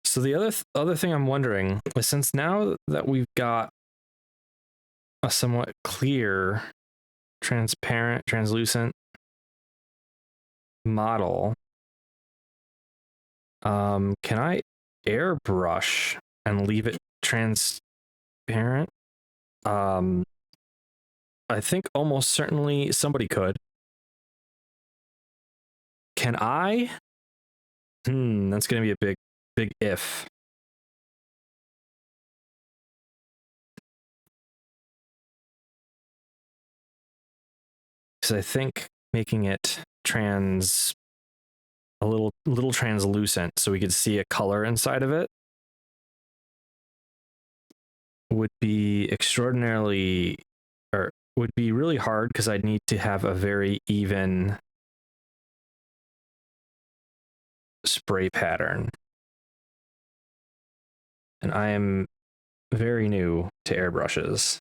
So the other thing I'm wondering is, since now that we've got a somewhat clear, transparent, translucent model, can I airbrush and leave it transparent? I think almost certainly somebody could. Can I? That's gonna be a big if. Because I think making it a little translucent so we could see a color inside of it would be extraordinarily, or would be really hard, because I'd need to have a very even spray pattern. And I am very new to airbrushes.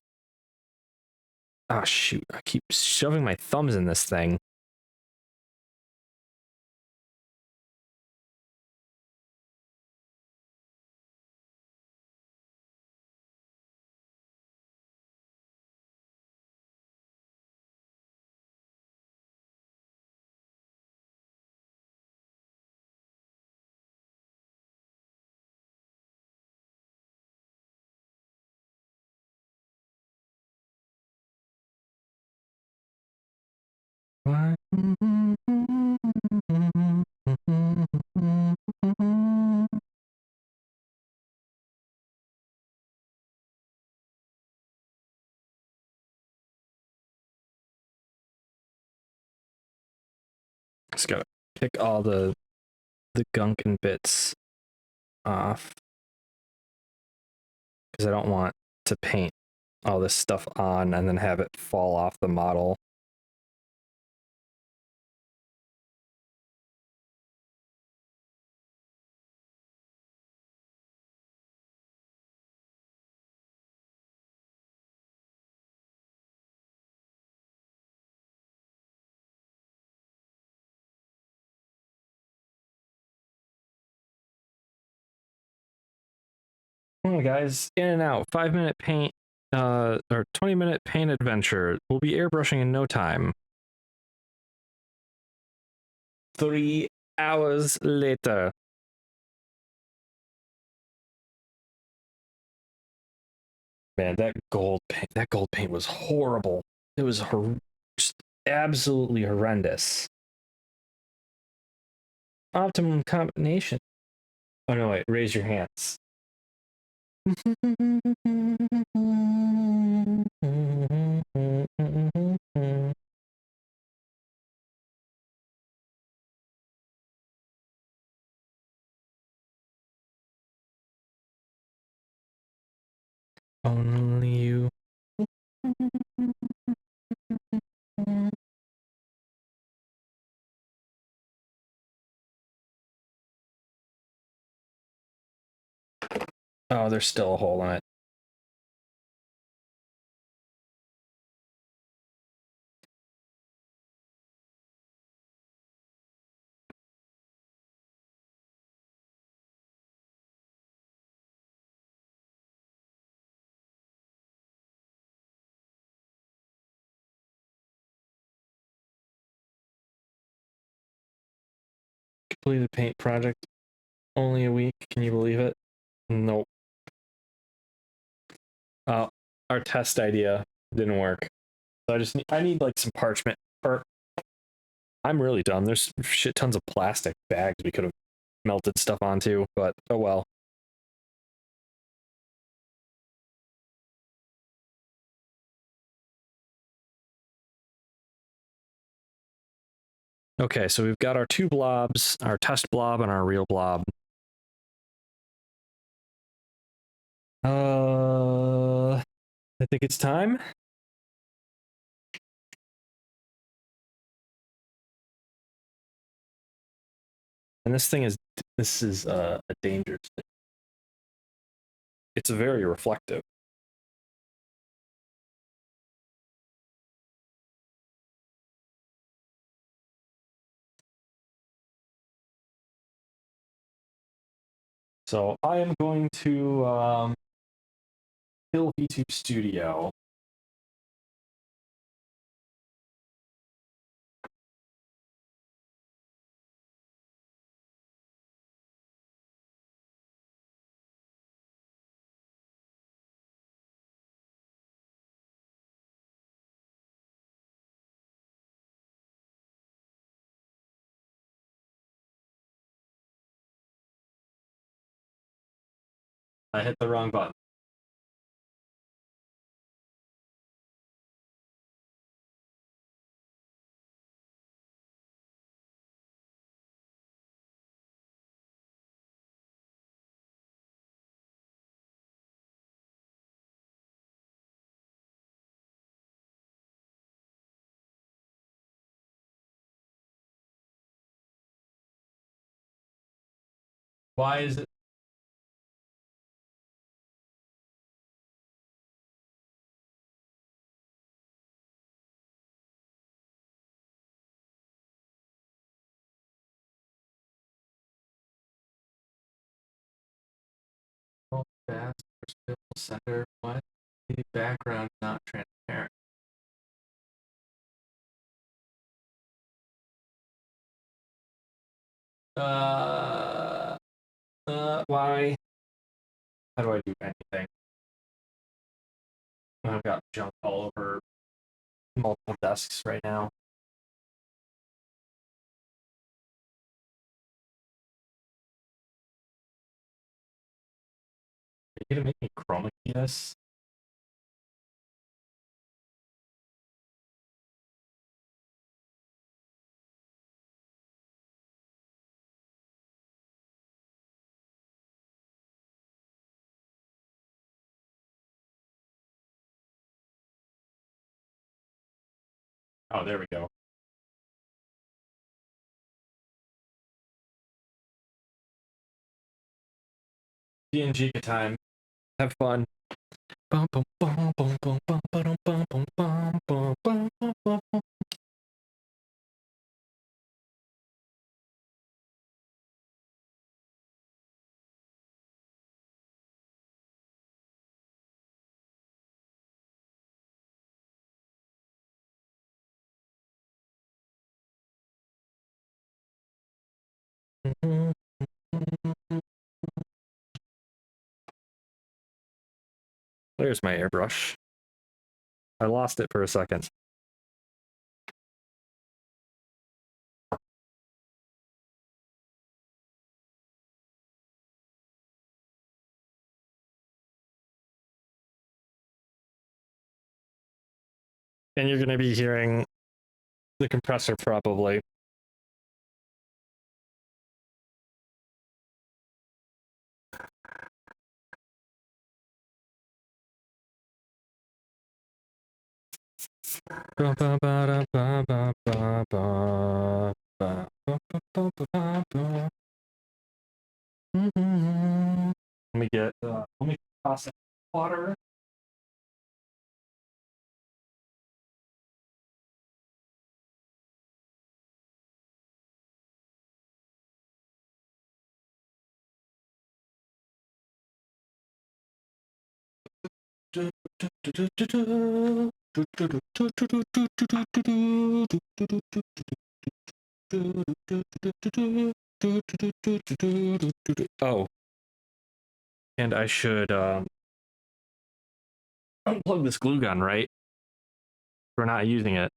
Ah, shoot, I keep shoving my thumbs in this thing. Just gotta pick all the gunk and bits off, because I don't want to paint all this stuff on and then have it fall off the model. Come on, guys, in and out. 5-minute paint, or 20-minute paint adventure. We'll be airbrushing in no time. 3 hours later. Man, that gold paint was horrible. It was just absolutely horrendous. Optimum combination. Oh no, wait, raise your hands. Only you Oh, there's still a hole in it. Completed paint project. Only a week. Can you believe it? Nope. Our test idea didn't work. So I need like some parchment. Or I'm really dumb. There's shit tons of plastic bags we could have melted stuff onto, but oh well. Okay, so we've got our two blobs, our test blob and our real blob. I think it's time. And this is a dangerous thing. It's very reflective. So I am going to kill Vtuber Studio. I hit the wrong button. Why is it? Fast fill center. What? The background not transparent. Uh, why? How do I do anything? I've got junk all over multiple desks right now. Are you gonna make me chroma key this? Oh, there we go. DNG time. Have fun. There's my airbrush. I lost it for a second. And you're going to be hearing the compressor probably. Let me get faucet water. Oh, and I should unplug this glue gun, right? We're not using it.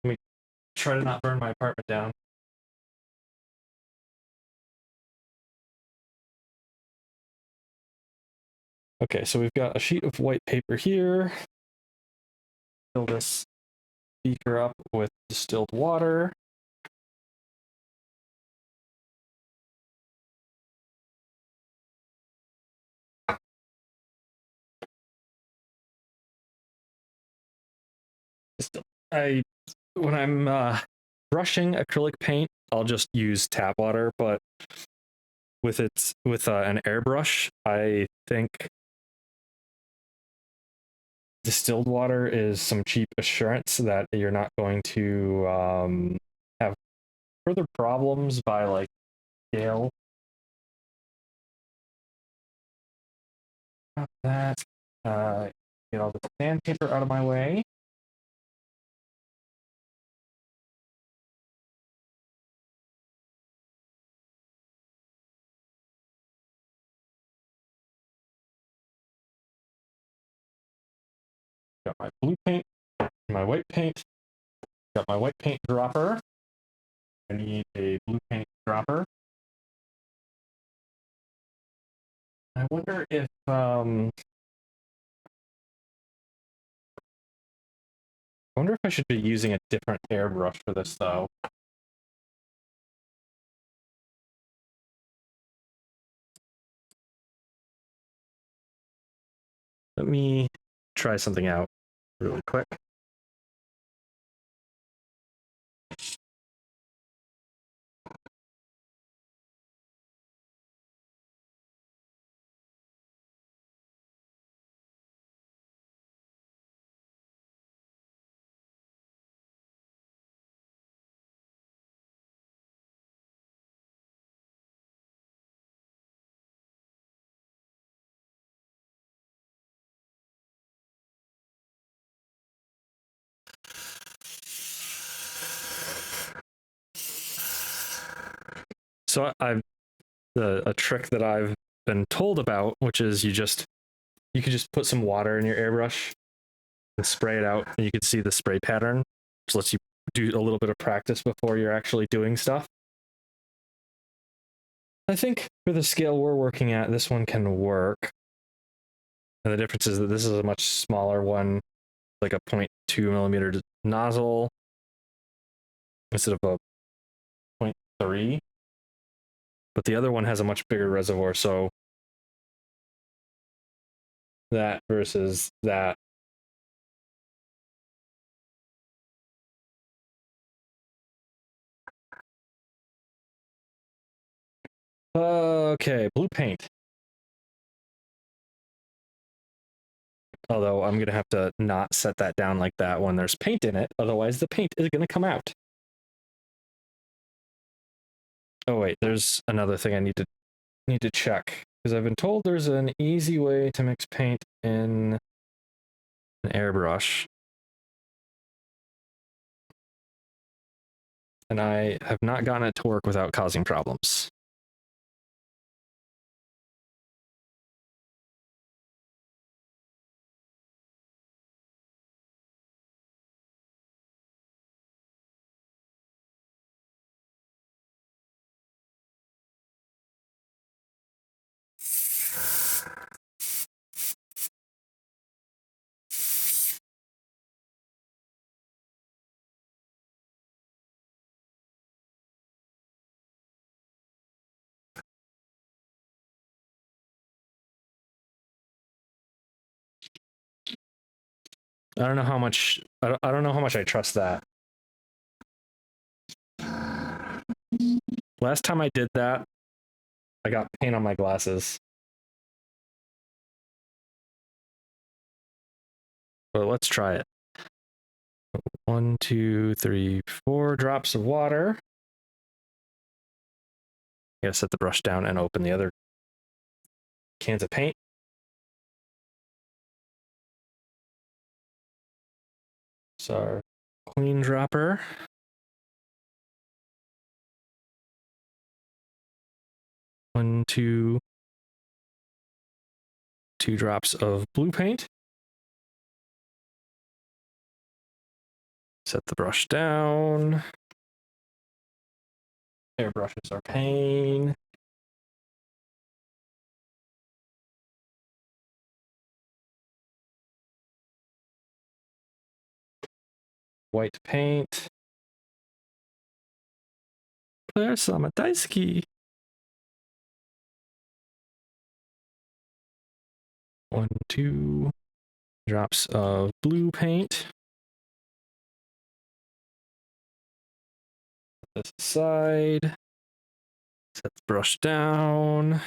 Let me try to not burn my apartment down. Okay, so we've got a sheet of white paper here. Fill this beaker up with distilled water. When I'm brushing acrylic paint, I'll just use tap water, but with an airbrush, I think distilled water is some cheap assurance that you're not going to have further problems by like scale. That get all the sandpaper out of my way. Got my blue paint, my white paint. Got my white paint dropper. I need a blue paint dropper. I wonder if I should be using a different airbrush for this though. Let me try something out really quick. So I've a trick that I've been told about, which is you could just put some water in your airbrush and spray it out, and you can see the spray pattern, which lets you do a little bit of practice before you're actually doing stuff. I think for the scale we're working at, this one can work. And the difference is that this is a much smaller one, like a 0.2 millimeter nozzle instead of a 0.3. But the other one has a much bigger reservoir, so that versus that. Okay, blue paint. Although I'm gonna have to not set that down like that when there's paint in it, otherwise the paint is gonna come out. Oh wait, there's another thing I need to check, because I've been told there's an easy way to mix paint in an airbrush. And I have not gotten it to work without causing problems. I don't know how much I trust that. Last time I did that, I got paint on my glasses. But let's try it. 1, 2, 3, 4 drops of water. I gotta set the brush down and open the other cans of paint. So our queen dropper. One, two drops of blue paint. Set the brush down. Airbrushes are pain. White paint. Sama daisuki. 1, 2 drops of blue paint. Put this aside. Set the brush down.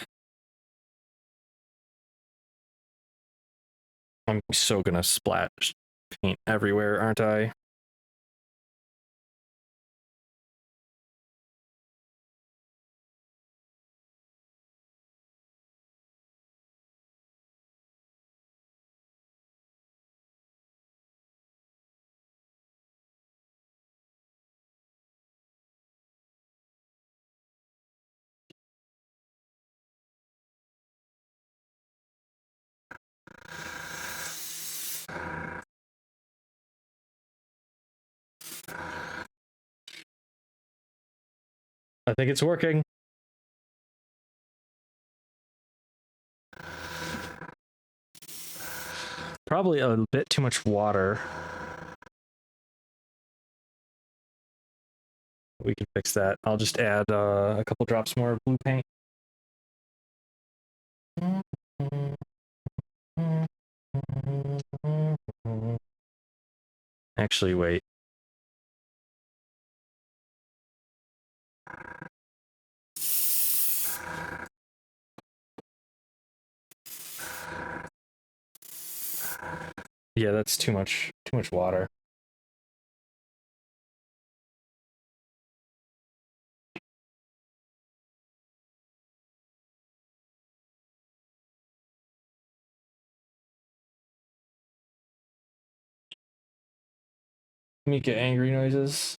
I'm so gonna splash paint everywhere, aren't I? I think it's working. Probably a bit too much water. We can fix that. I'll just add a couple drops more of blue paint. Actually, wait. Yeah, that's too much water. Mikha angry noises.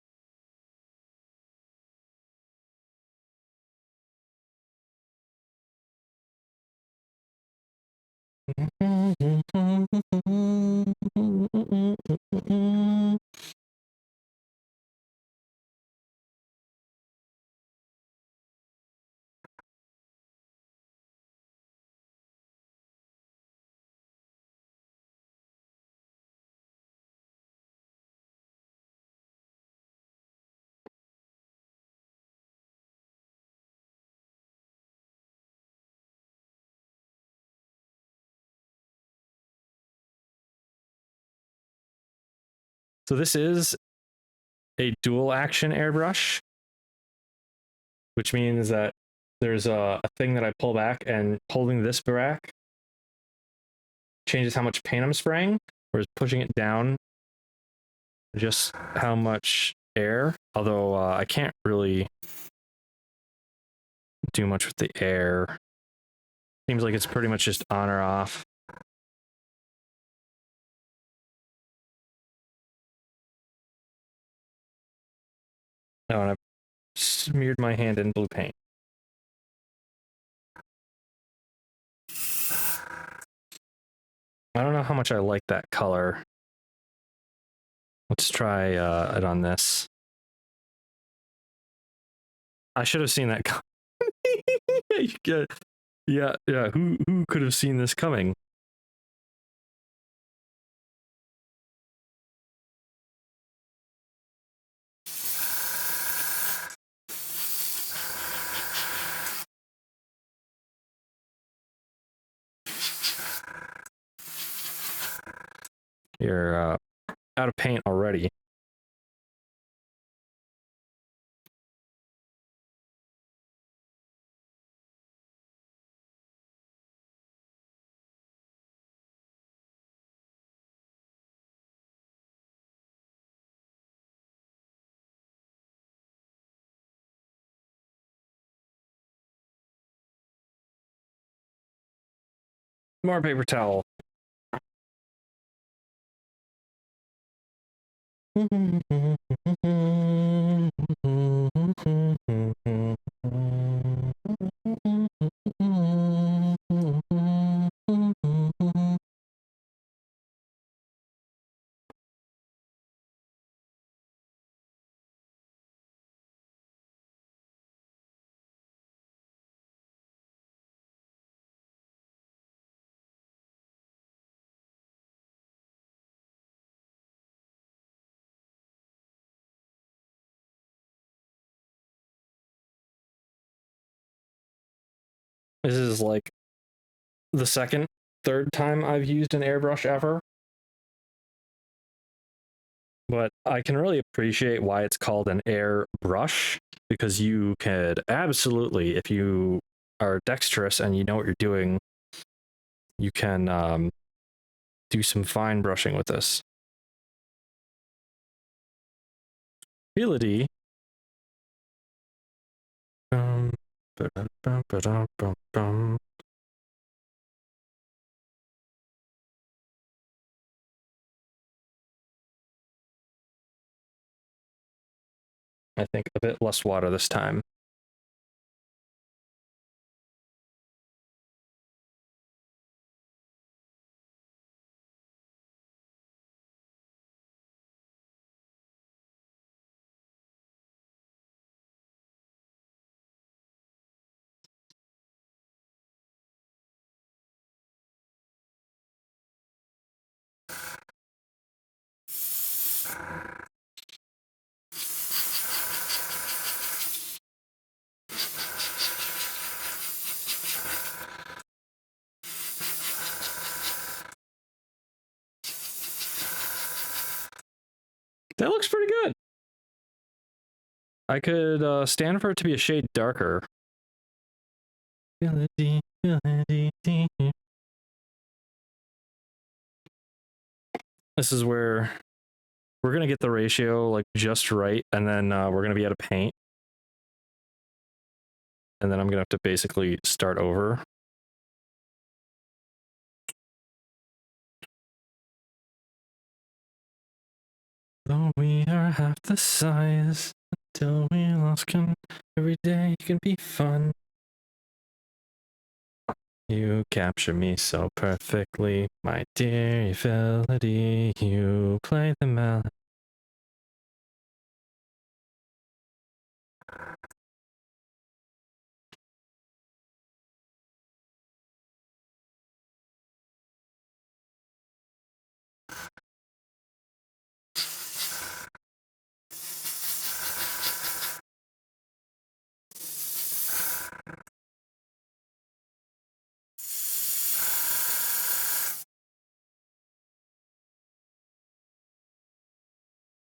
So this is a dual action airbrush, which means that there's a thing that I pull back, and holding this back changes how much paint I'm spraying, whereas pushing it down just how much air. Although I can't really do much with the air. Seems like it's pretty much just on or off. Oh, and I've smeared my hand in blue paint. I don't know how much I like that color. Let's try it on this. I should have seen that yeah. Who could have seen this coming? You're out of paint already. More paper towel. This is like the third time I've used an airbrush ever. But I can really appreciate why it's called an airbrush, because you could absolutely, if you are dexterous and you know what you're doing, you can do some fine brushing with this. Ability. I think a bit less water this time. That looks pretty good. I could stand for it to be a shade darker. This is where we're gonna get the ratio like just right, and then we're gonna be out of paint. And then I'm gonna have to basically start over. Though we are half the size, until we lost every day can be fun. You capture me so perfectly, my dear Euphility. You play the melody.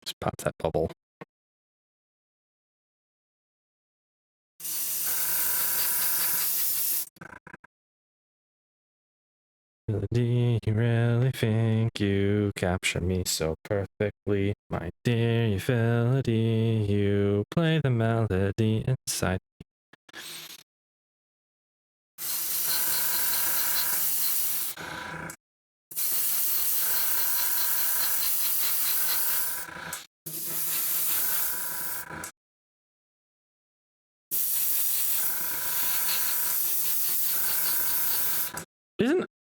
Just pop that bubble. Do you really think you capture me so perfectly, my dear Euphility? You play the melody inside me.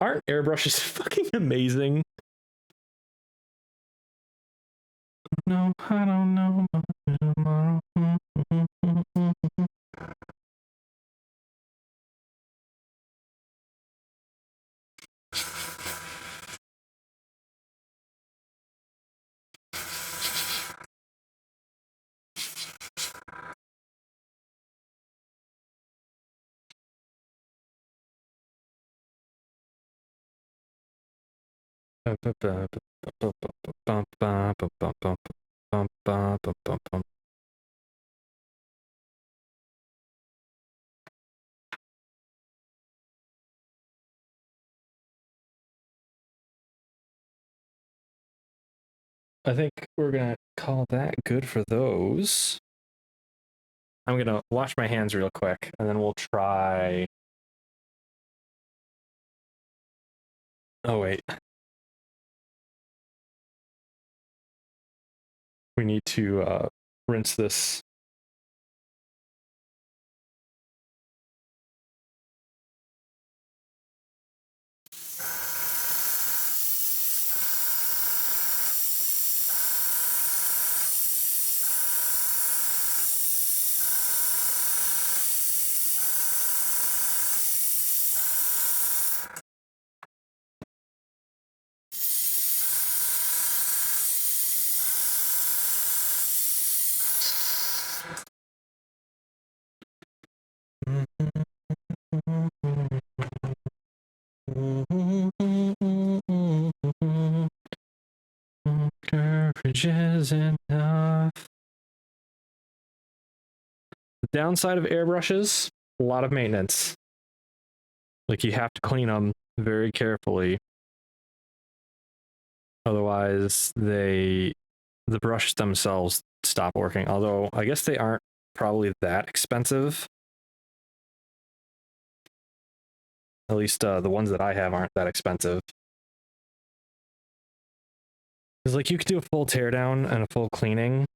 Aren't airbrushes fucking amazing? No, I don't know tomorrow. I think we're gonna call that good for those. I'm gonna wash my hands real quick, and then we'll try Oh wait, we need to rinse this. Courage is enough. The downside of airbrushes, a lot of maintenance. Like you have to clean them very carefully. Otherwise, the brushes themselves stop working. Although I guess they aren't probably that expensive. At least the ones that I have aren't that expensive. Because like you could do a full teardown and a full cleaning,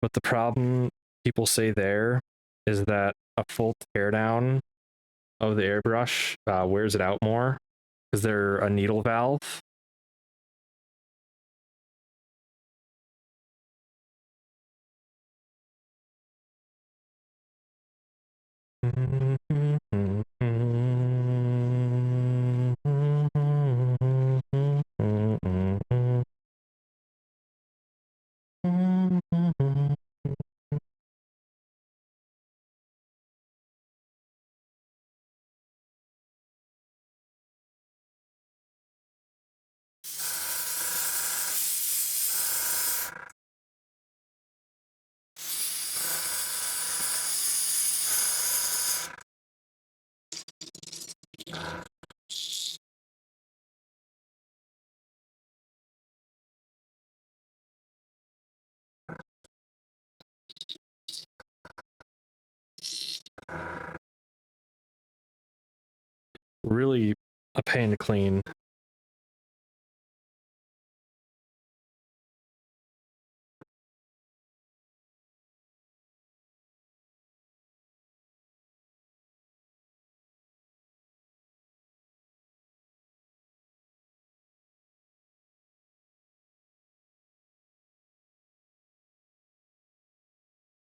but the problem people say there is that a full teardown of the airbrush wears it out more because they're a needle valve. Really a pain to clean.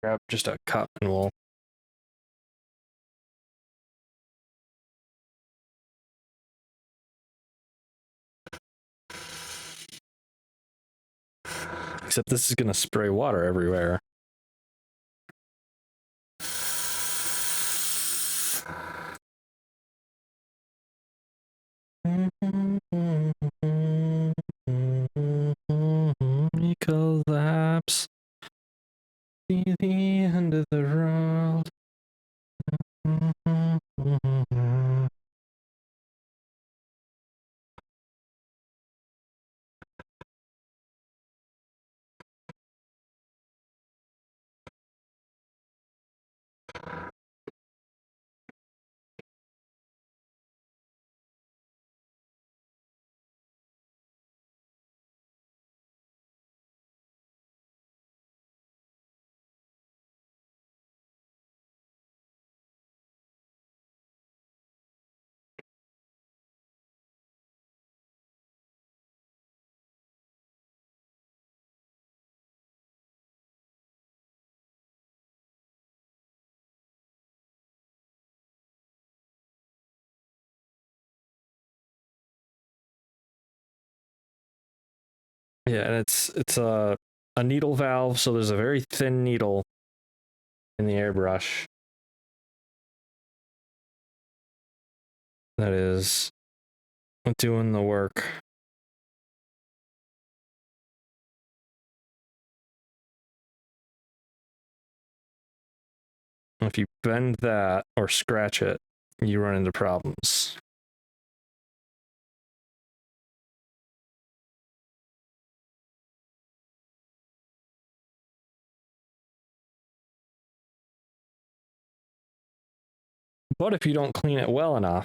Grab just a cup and we'll except this is gonna spray water everywhere. We collapse. See the end of the road. Yeah, and it's a needle valve, so there's a very thin needle in the airbrush that is doing the work. If you bend that or scratch it, you run into problems. But if you don't clean it well enough,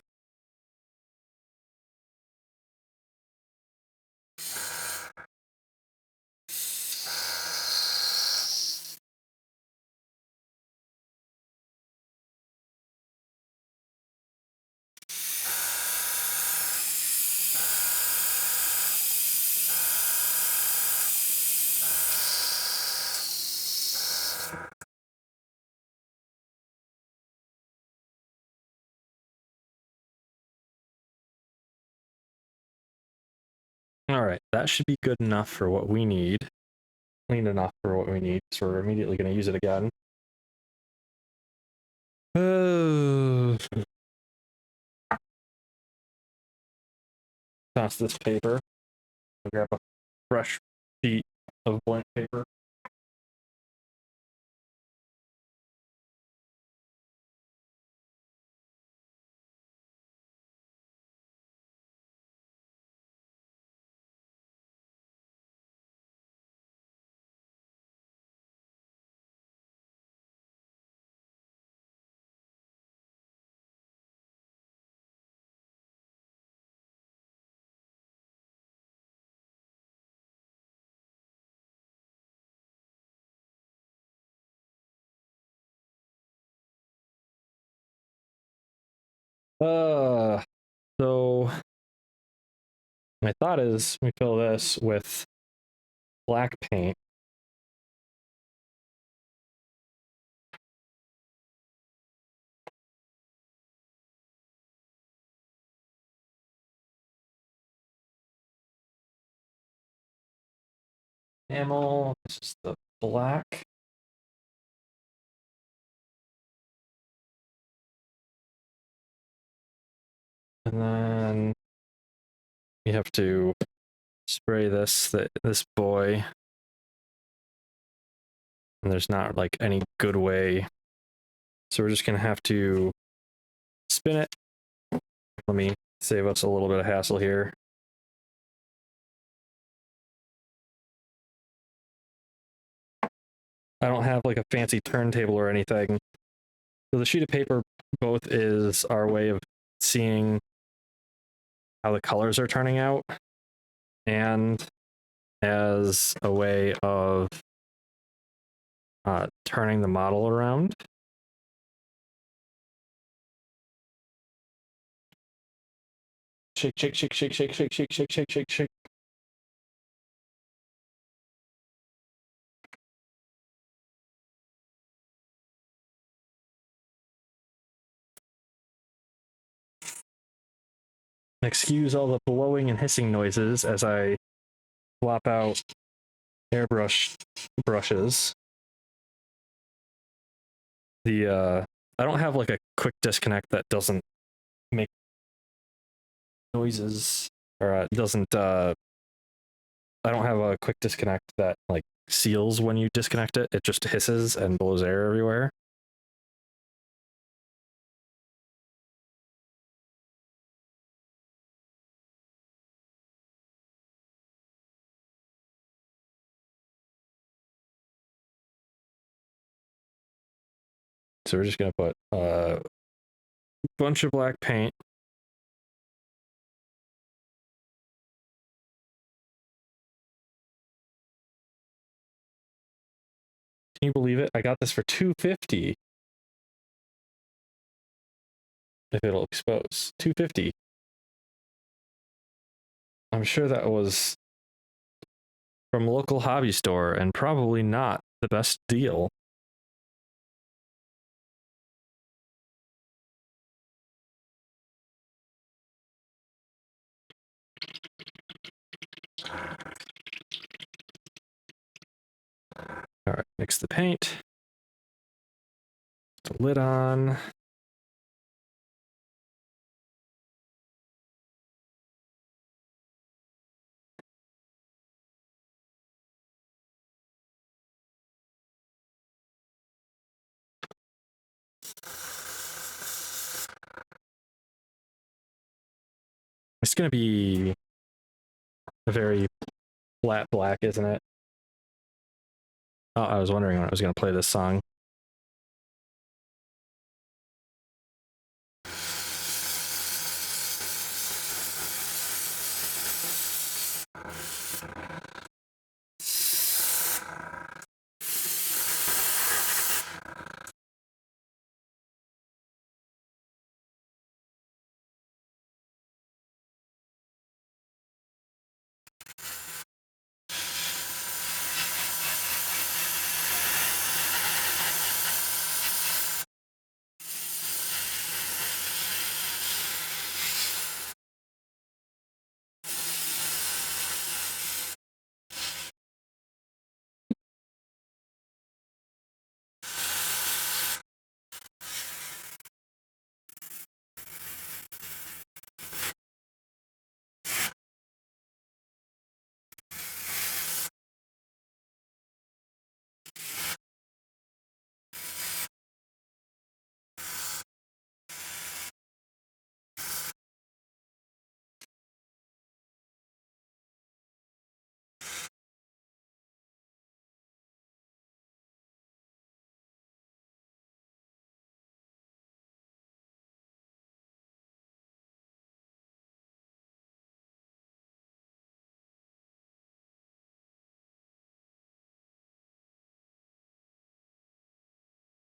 All right, that should be good enough for what we need. Clean enough for what we need, so we're immediately going to use it again. Toss this paper. I'll grab a fresh sheet of blank paper. So my thought is we fill this with black paint. Enamel, this is the black. And then you have to spray this boy. And there's not like any good way. So we're just gonna have to spin it. Let me save us a little bit of hassle here. I don't have like a fancy turntable or anything. So the sheet of paper both is our way of seeing how the colors are turning out and as a way of turning the model around. Shake, shake, shake, shake, shake, shake, shake, shake, shake, shake, shake. Excuse all the blowing and hissing noises as I swap out airbrush brushes. I don't have like a quick disconnect that doesn't make noises or doesn't I don't have a quick disconnect that like seals when you disconnect it. It just hisses and blows air everywhere. So we're just gonna put a bunch of black paint. Can you believe it? I got this for $250. If it'll expose. $250. I'm sure that was from a local hobby store and probably not the best deal. All right, mix the paint. The lid on. It's going to be a very flat black, isn't it? Oh, I was wondering when I was going to play this song.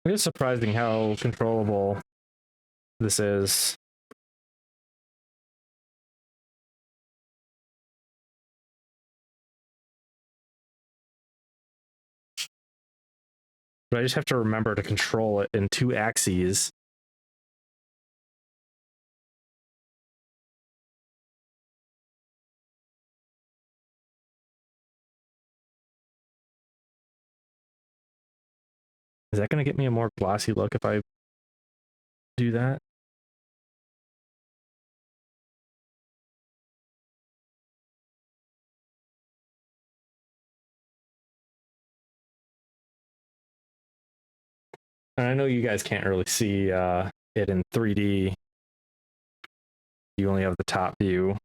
It is surprising how controllable this is. But I just have to remember to control it in 2 axes. Is that going to get me a more glossy look if I do that? And I know you guys can't really see it in 3D. You only have the top view.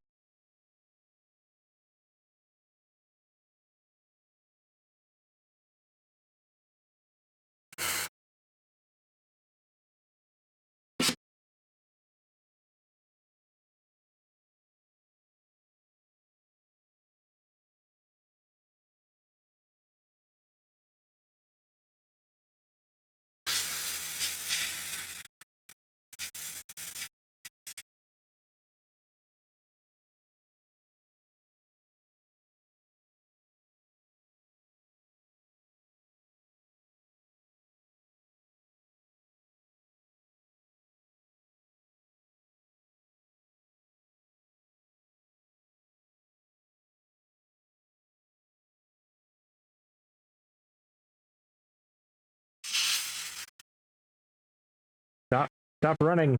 Stop running.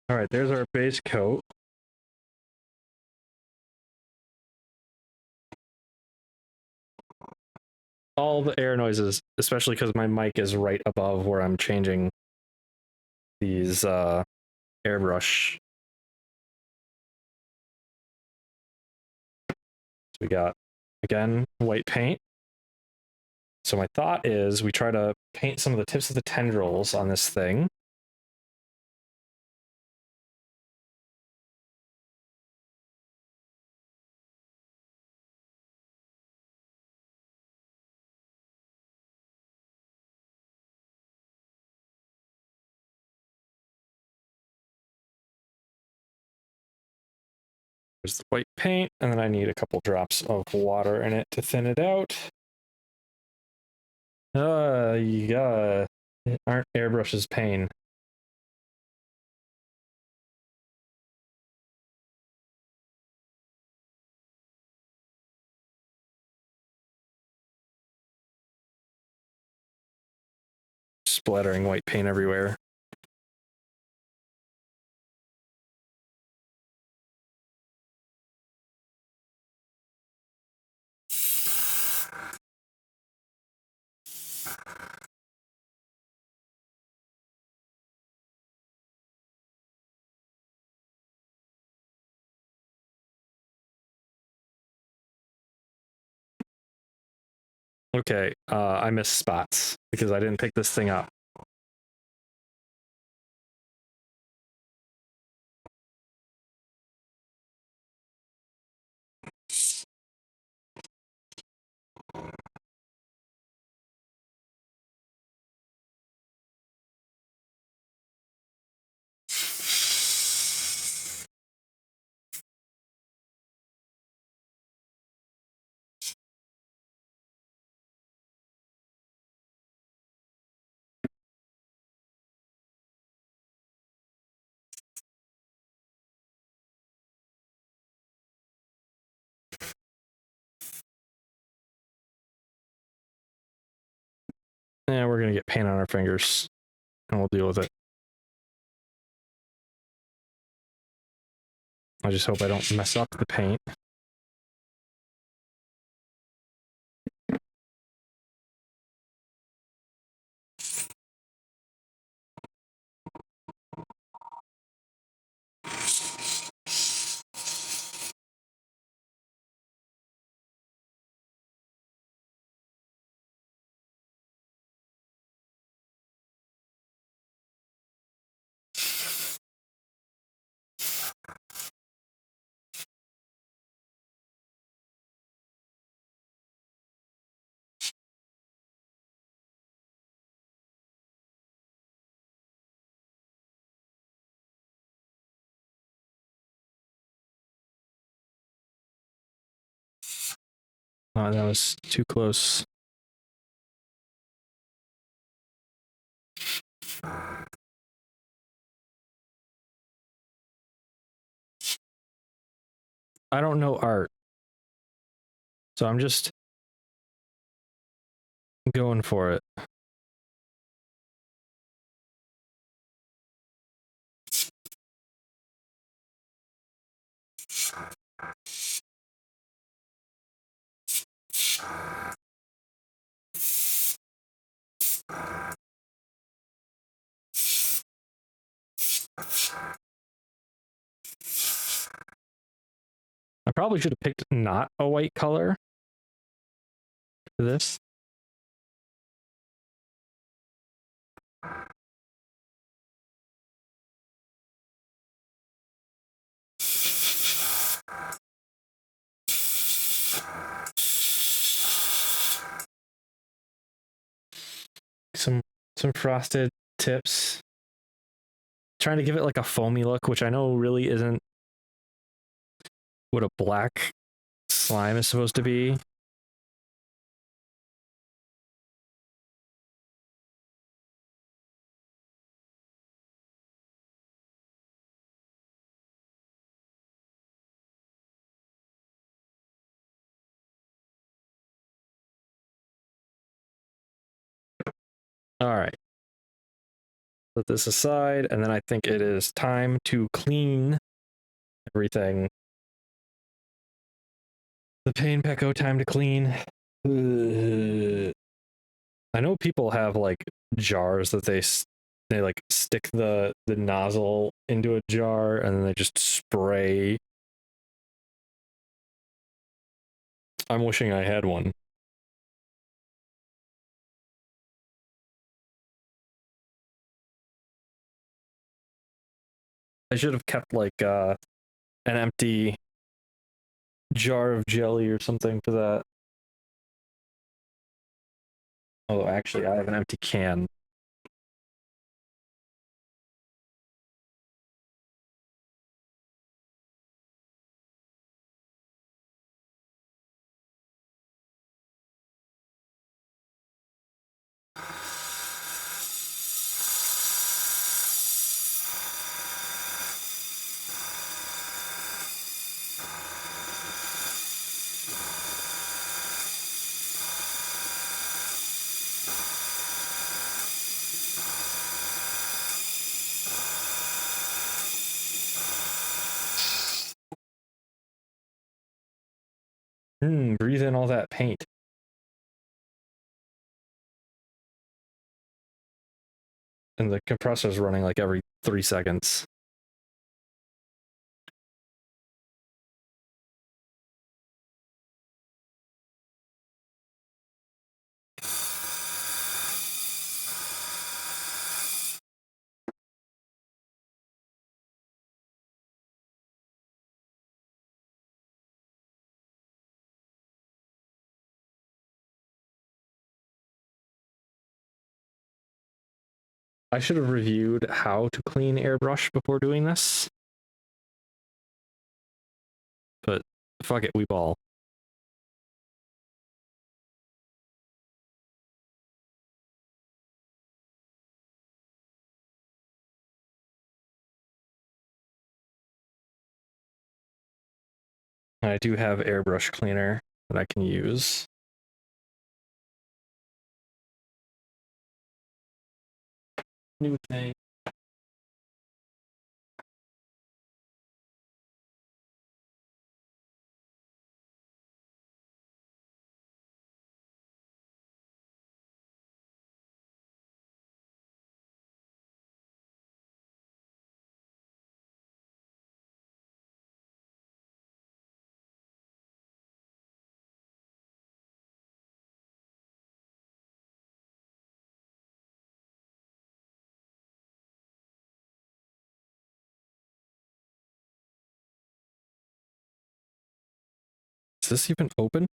All right, there's our base coat. All the air noises, especially because my mic is right above where I'm changing these airbrush. So we got, again, white paint. So my thought is we try to paint some of the tips of the tendrils on this thing. There's the white paint, and then I need a couple drops of water in it to thin it out. Yeah. Aren't airbrushes pain? Splattering white paint everywhere. Okay, I missed spots because I didn't pick this thing up. Yeah, we're gonna get paint on our fingers, and we'll deal with it. I just hope I don't mess up the paint. Oh, that was too close. I don't know art, so I'm just going for it. I probably should have picked not a white color for this. Some frosted tips. Trying to give it like a foamy look, which I know really isn't what a black slime is supposed to be. All right. Put this aside, and then I think it is time to clean everything. The Pain Pecco time to clean. I know people have like jars that they like stick the nozzle into a jar and then they just spray. I'm wishing I had one. I should have kept like an empty jar of jelly or something for that. Oh, actually, I have an empty can. Breathe in all that paint. And the compressor's running like every 3 seconds. I should have reviewed how to clean airbrush before doing this. But fuck it, we ball. I do have airbrush cleaner that I can use. New thing. Is this even open?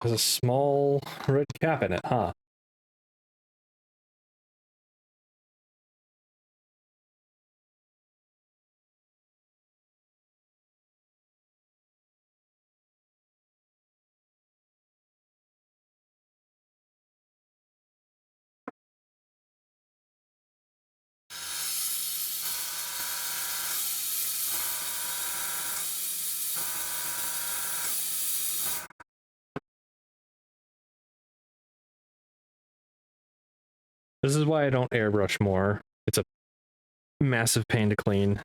There's a small red cap in it, huh? This is why I don't airbrush more. It's a massive pain to clean.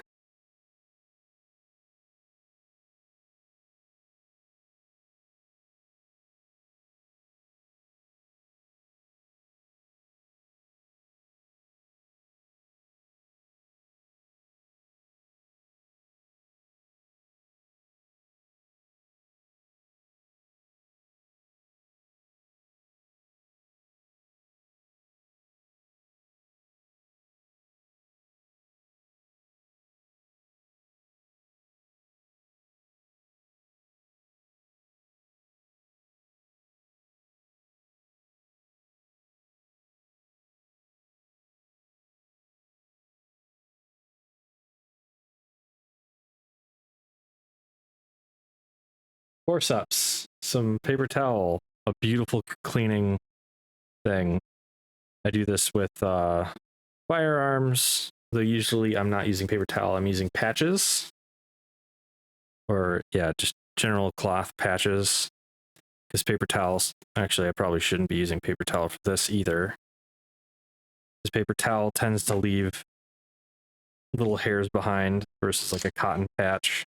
Forceps, some paper towel, a beautiful cleaning thing. I do this with firearms, though usually I'm not using paper towel, I'm using patches. Or, yeah, just general cloth patches. Because paper towels, actually, I probably shouldn't be using paper towel for this either. This paper towel tends to leave little hairs behind versus like a cotton patch.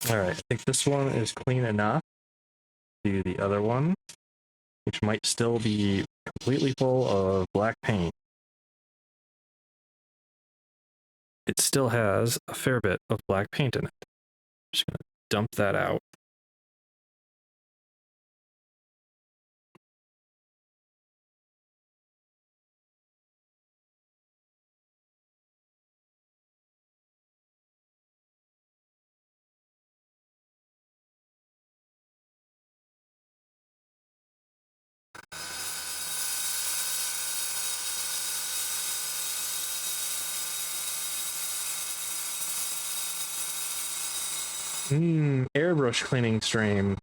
All right, I think this one is clean enough. Do the other one, which might still be completely full of black paint. It still has a fair bit of black paint in it. I'm just gonna dump that out. Airbrush cleaning stream.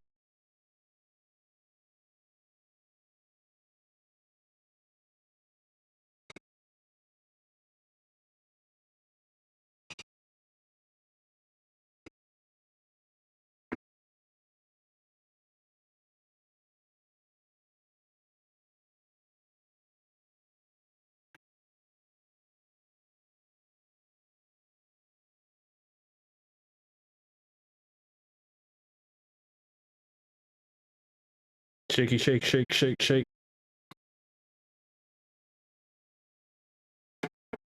Shaky, shake, shake, shake, shake.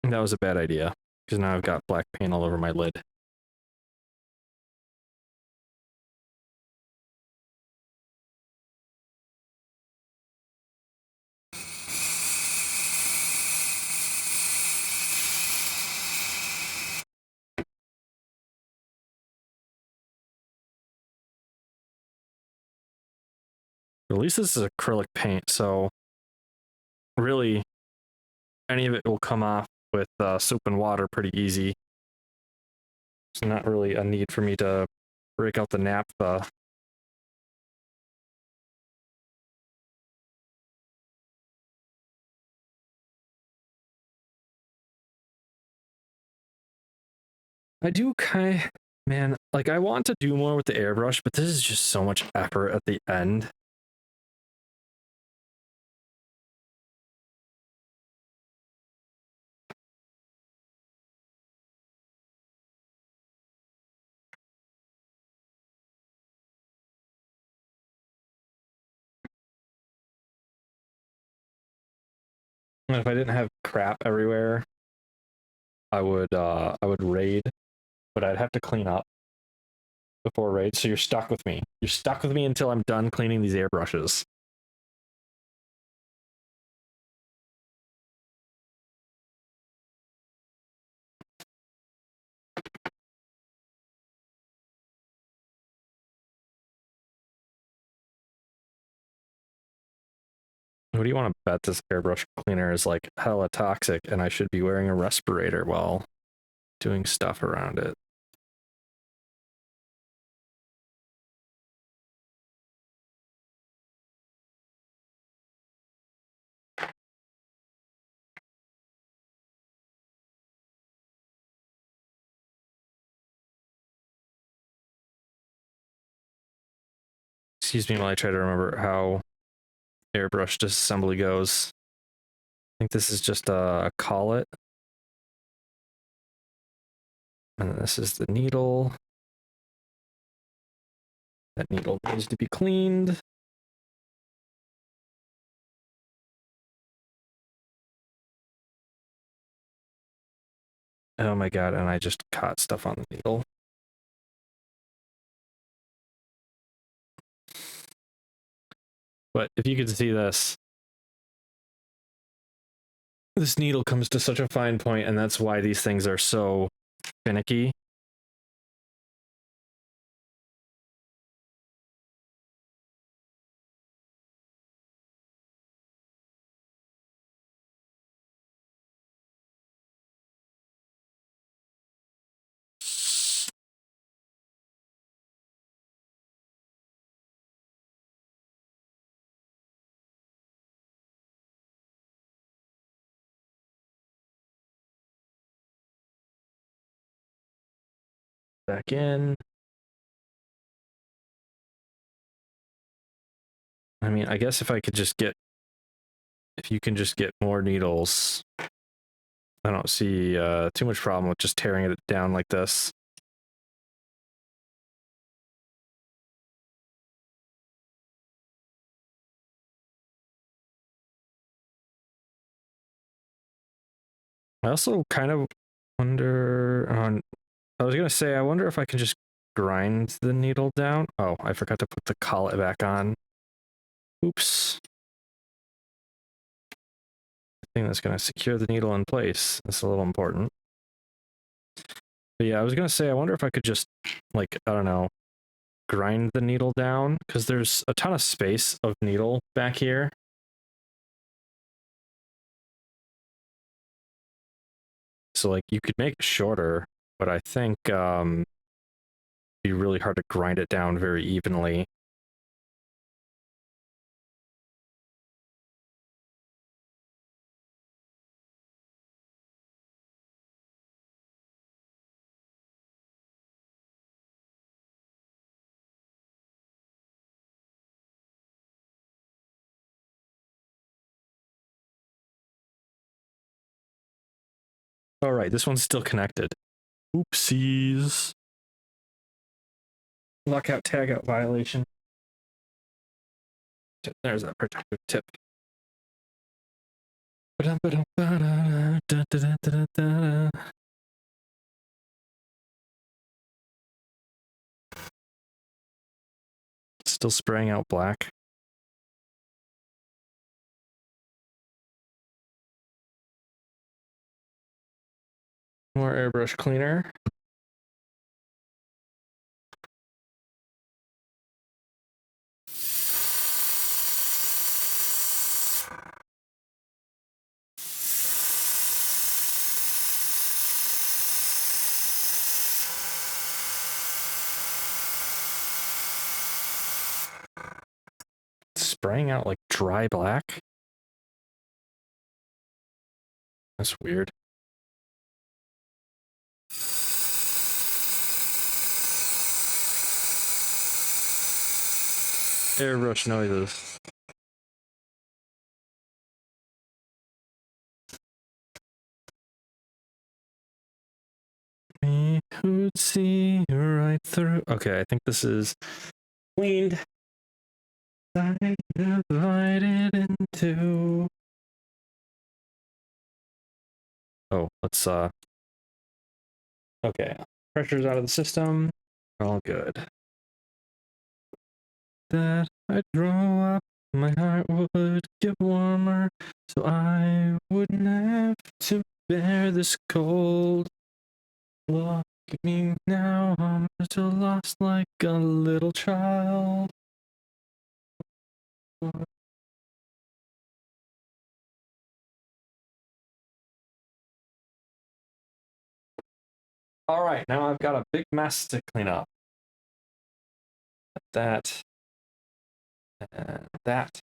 That was a bad idea, because now I've got black paint all over my lid. At least this is acrylic paint, so really any of it will come off with soap and water pretty easy. It's not really a need for me to break out the naphtha. I do man, like I want to do more with the airbrush, but this is just so much effort at the end. And if I didn't have crap everywhere, I would raid, but I'd have to clean up before raid. So you're stuck with me. You're stuck with me until I'm done cleaning these airbrushes. What do you want to bet this airbrush cleaner is like hella toxic and I should be wearing a respirator while doing stuff around it? Excuse me while I try to remember how airbrush disassembly goes. I think this is just a collet. And this is the needle. That needle needs to be cleaned. Oh my god, and I just caught stuff on the needle. But if you could see this, this needle comes to such a fine point, and that's why these things are so finicky. Back in. I mean, I guess if I could just get, if you can just get more needles, I don't see too much problem with just tearing it down like this. I also kind of wonder on, I was gonna say, I wonder if I can just grind the needle down. Oh, I forgot to put the collet back on. Oops. Thing that's gonna secure the needle in place. That's a little important. But yeah, I was gonna say, I wonder if I could just, like, I don't know, grind the needle down, because there's a ton of space of needle back here. So like you could make it shorter, but I think it'd be really hard to grind it down very evenly. All right, this one's still connected. Oopsies. Lockout tagout violation. There's that protective tip. Still spraying out black. More airbrush cleaner. Spraying out like dry black. That's weird. Airbrush noises. Me who'd see right through. Okay, I think this is cleaned. Divided into. Oh, let's okay. Pressure's out of the system. All good. That I'd grow up, my heart would get warmer, so I wouldn't have to bear this cold. Look at me now, I'm still lost like a little child. All right, now I've got a big mess to clean up. That and that.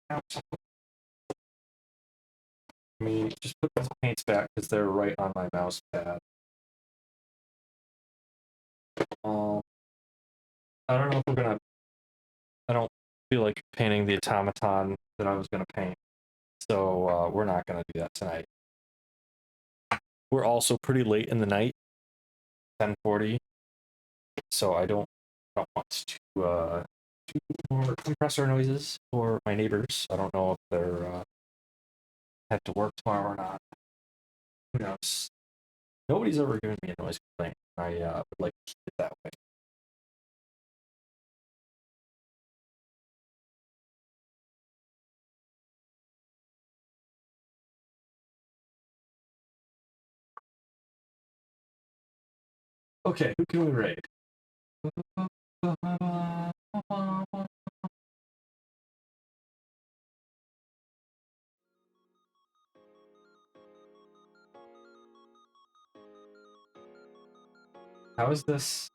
Out. I mean, just put those paints back because they're right on my mouse pad. I don't know if we're gonna. I don't feel like painting the automaton that I was gonna paint, so we're not gonna do that tonight. We're also pretty late in the night, 10:40, so I don't want to do more compressor noises for my neighbors. I don't know if they're have to work tomorrow or not. Who knows? Nobody's ever given me a noise complaint. I would like to keep it that way. Okay, who can we raid? How is this?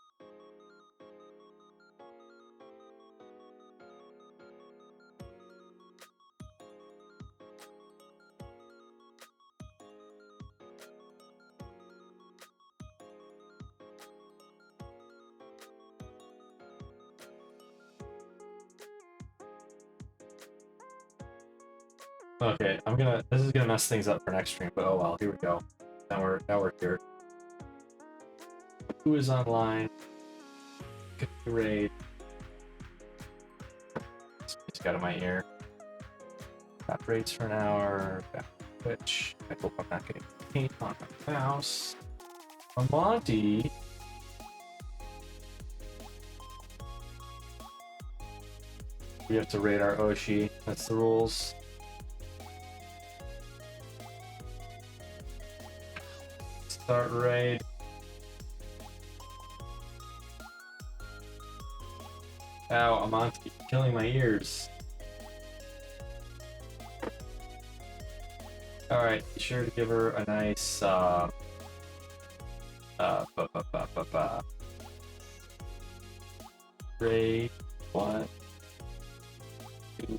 Okay, this is gonna mess things up for next stream, but oh well, here we go. Now we're here. Who is online? Raid. It's got in my ear. Got raids for an hour. Back to Twitch. I hope I'm not getting paint on my mouse. Monty. We have to raid our Oshi. That's the rules. Start raid. Ow, Amonti, killing my ears. Alright, be sure to give her a nice, raid. 1, 2.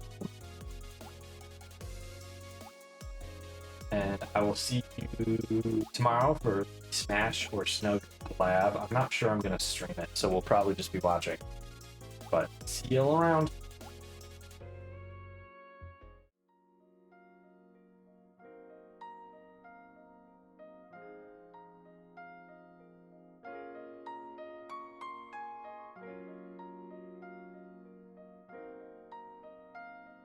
And I will see you tomorrow for Smash or Snow collab. I'm not sure I'm gonna stream it, so we'll probably just be watching. But see you all around.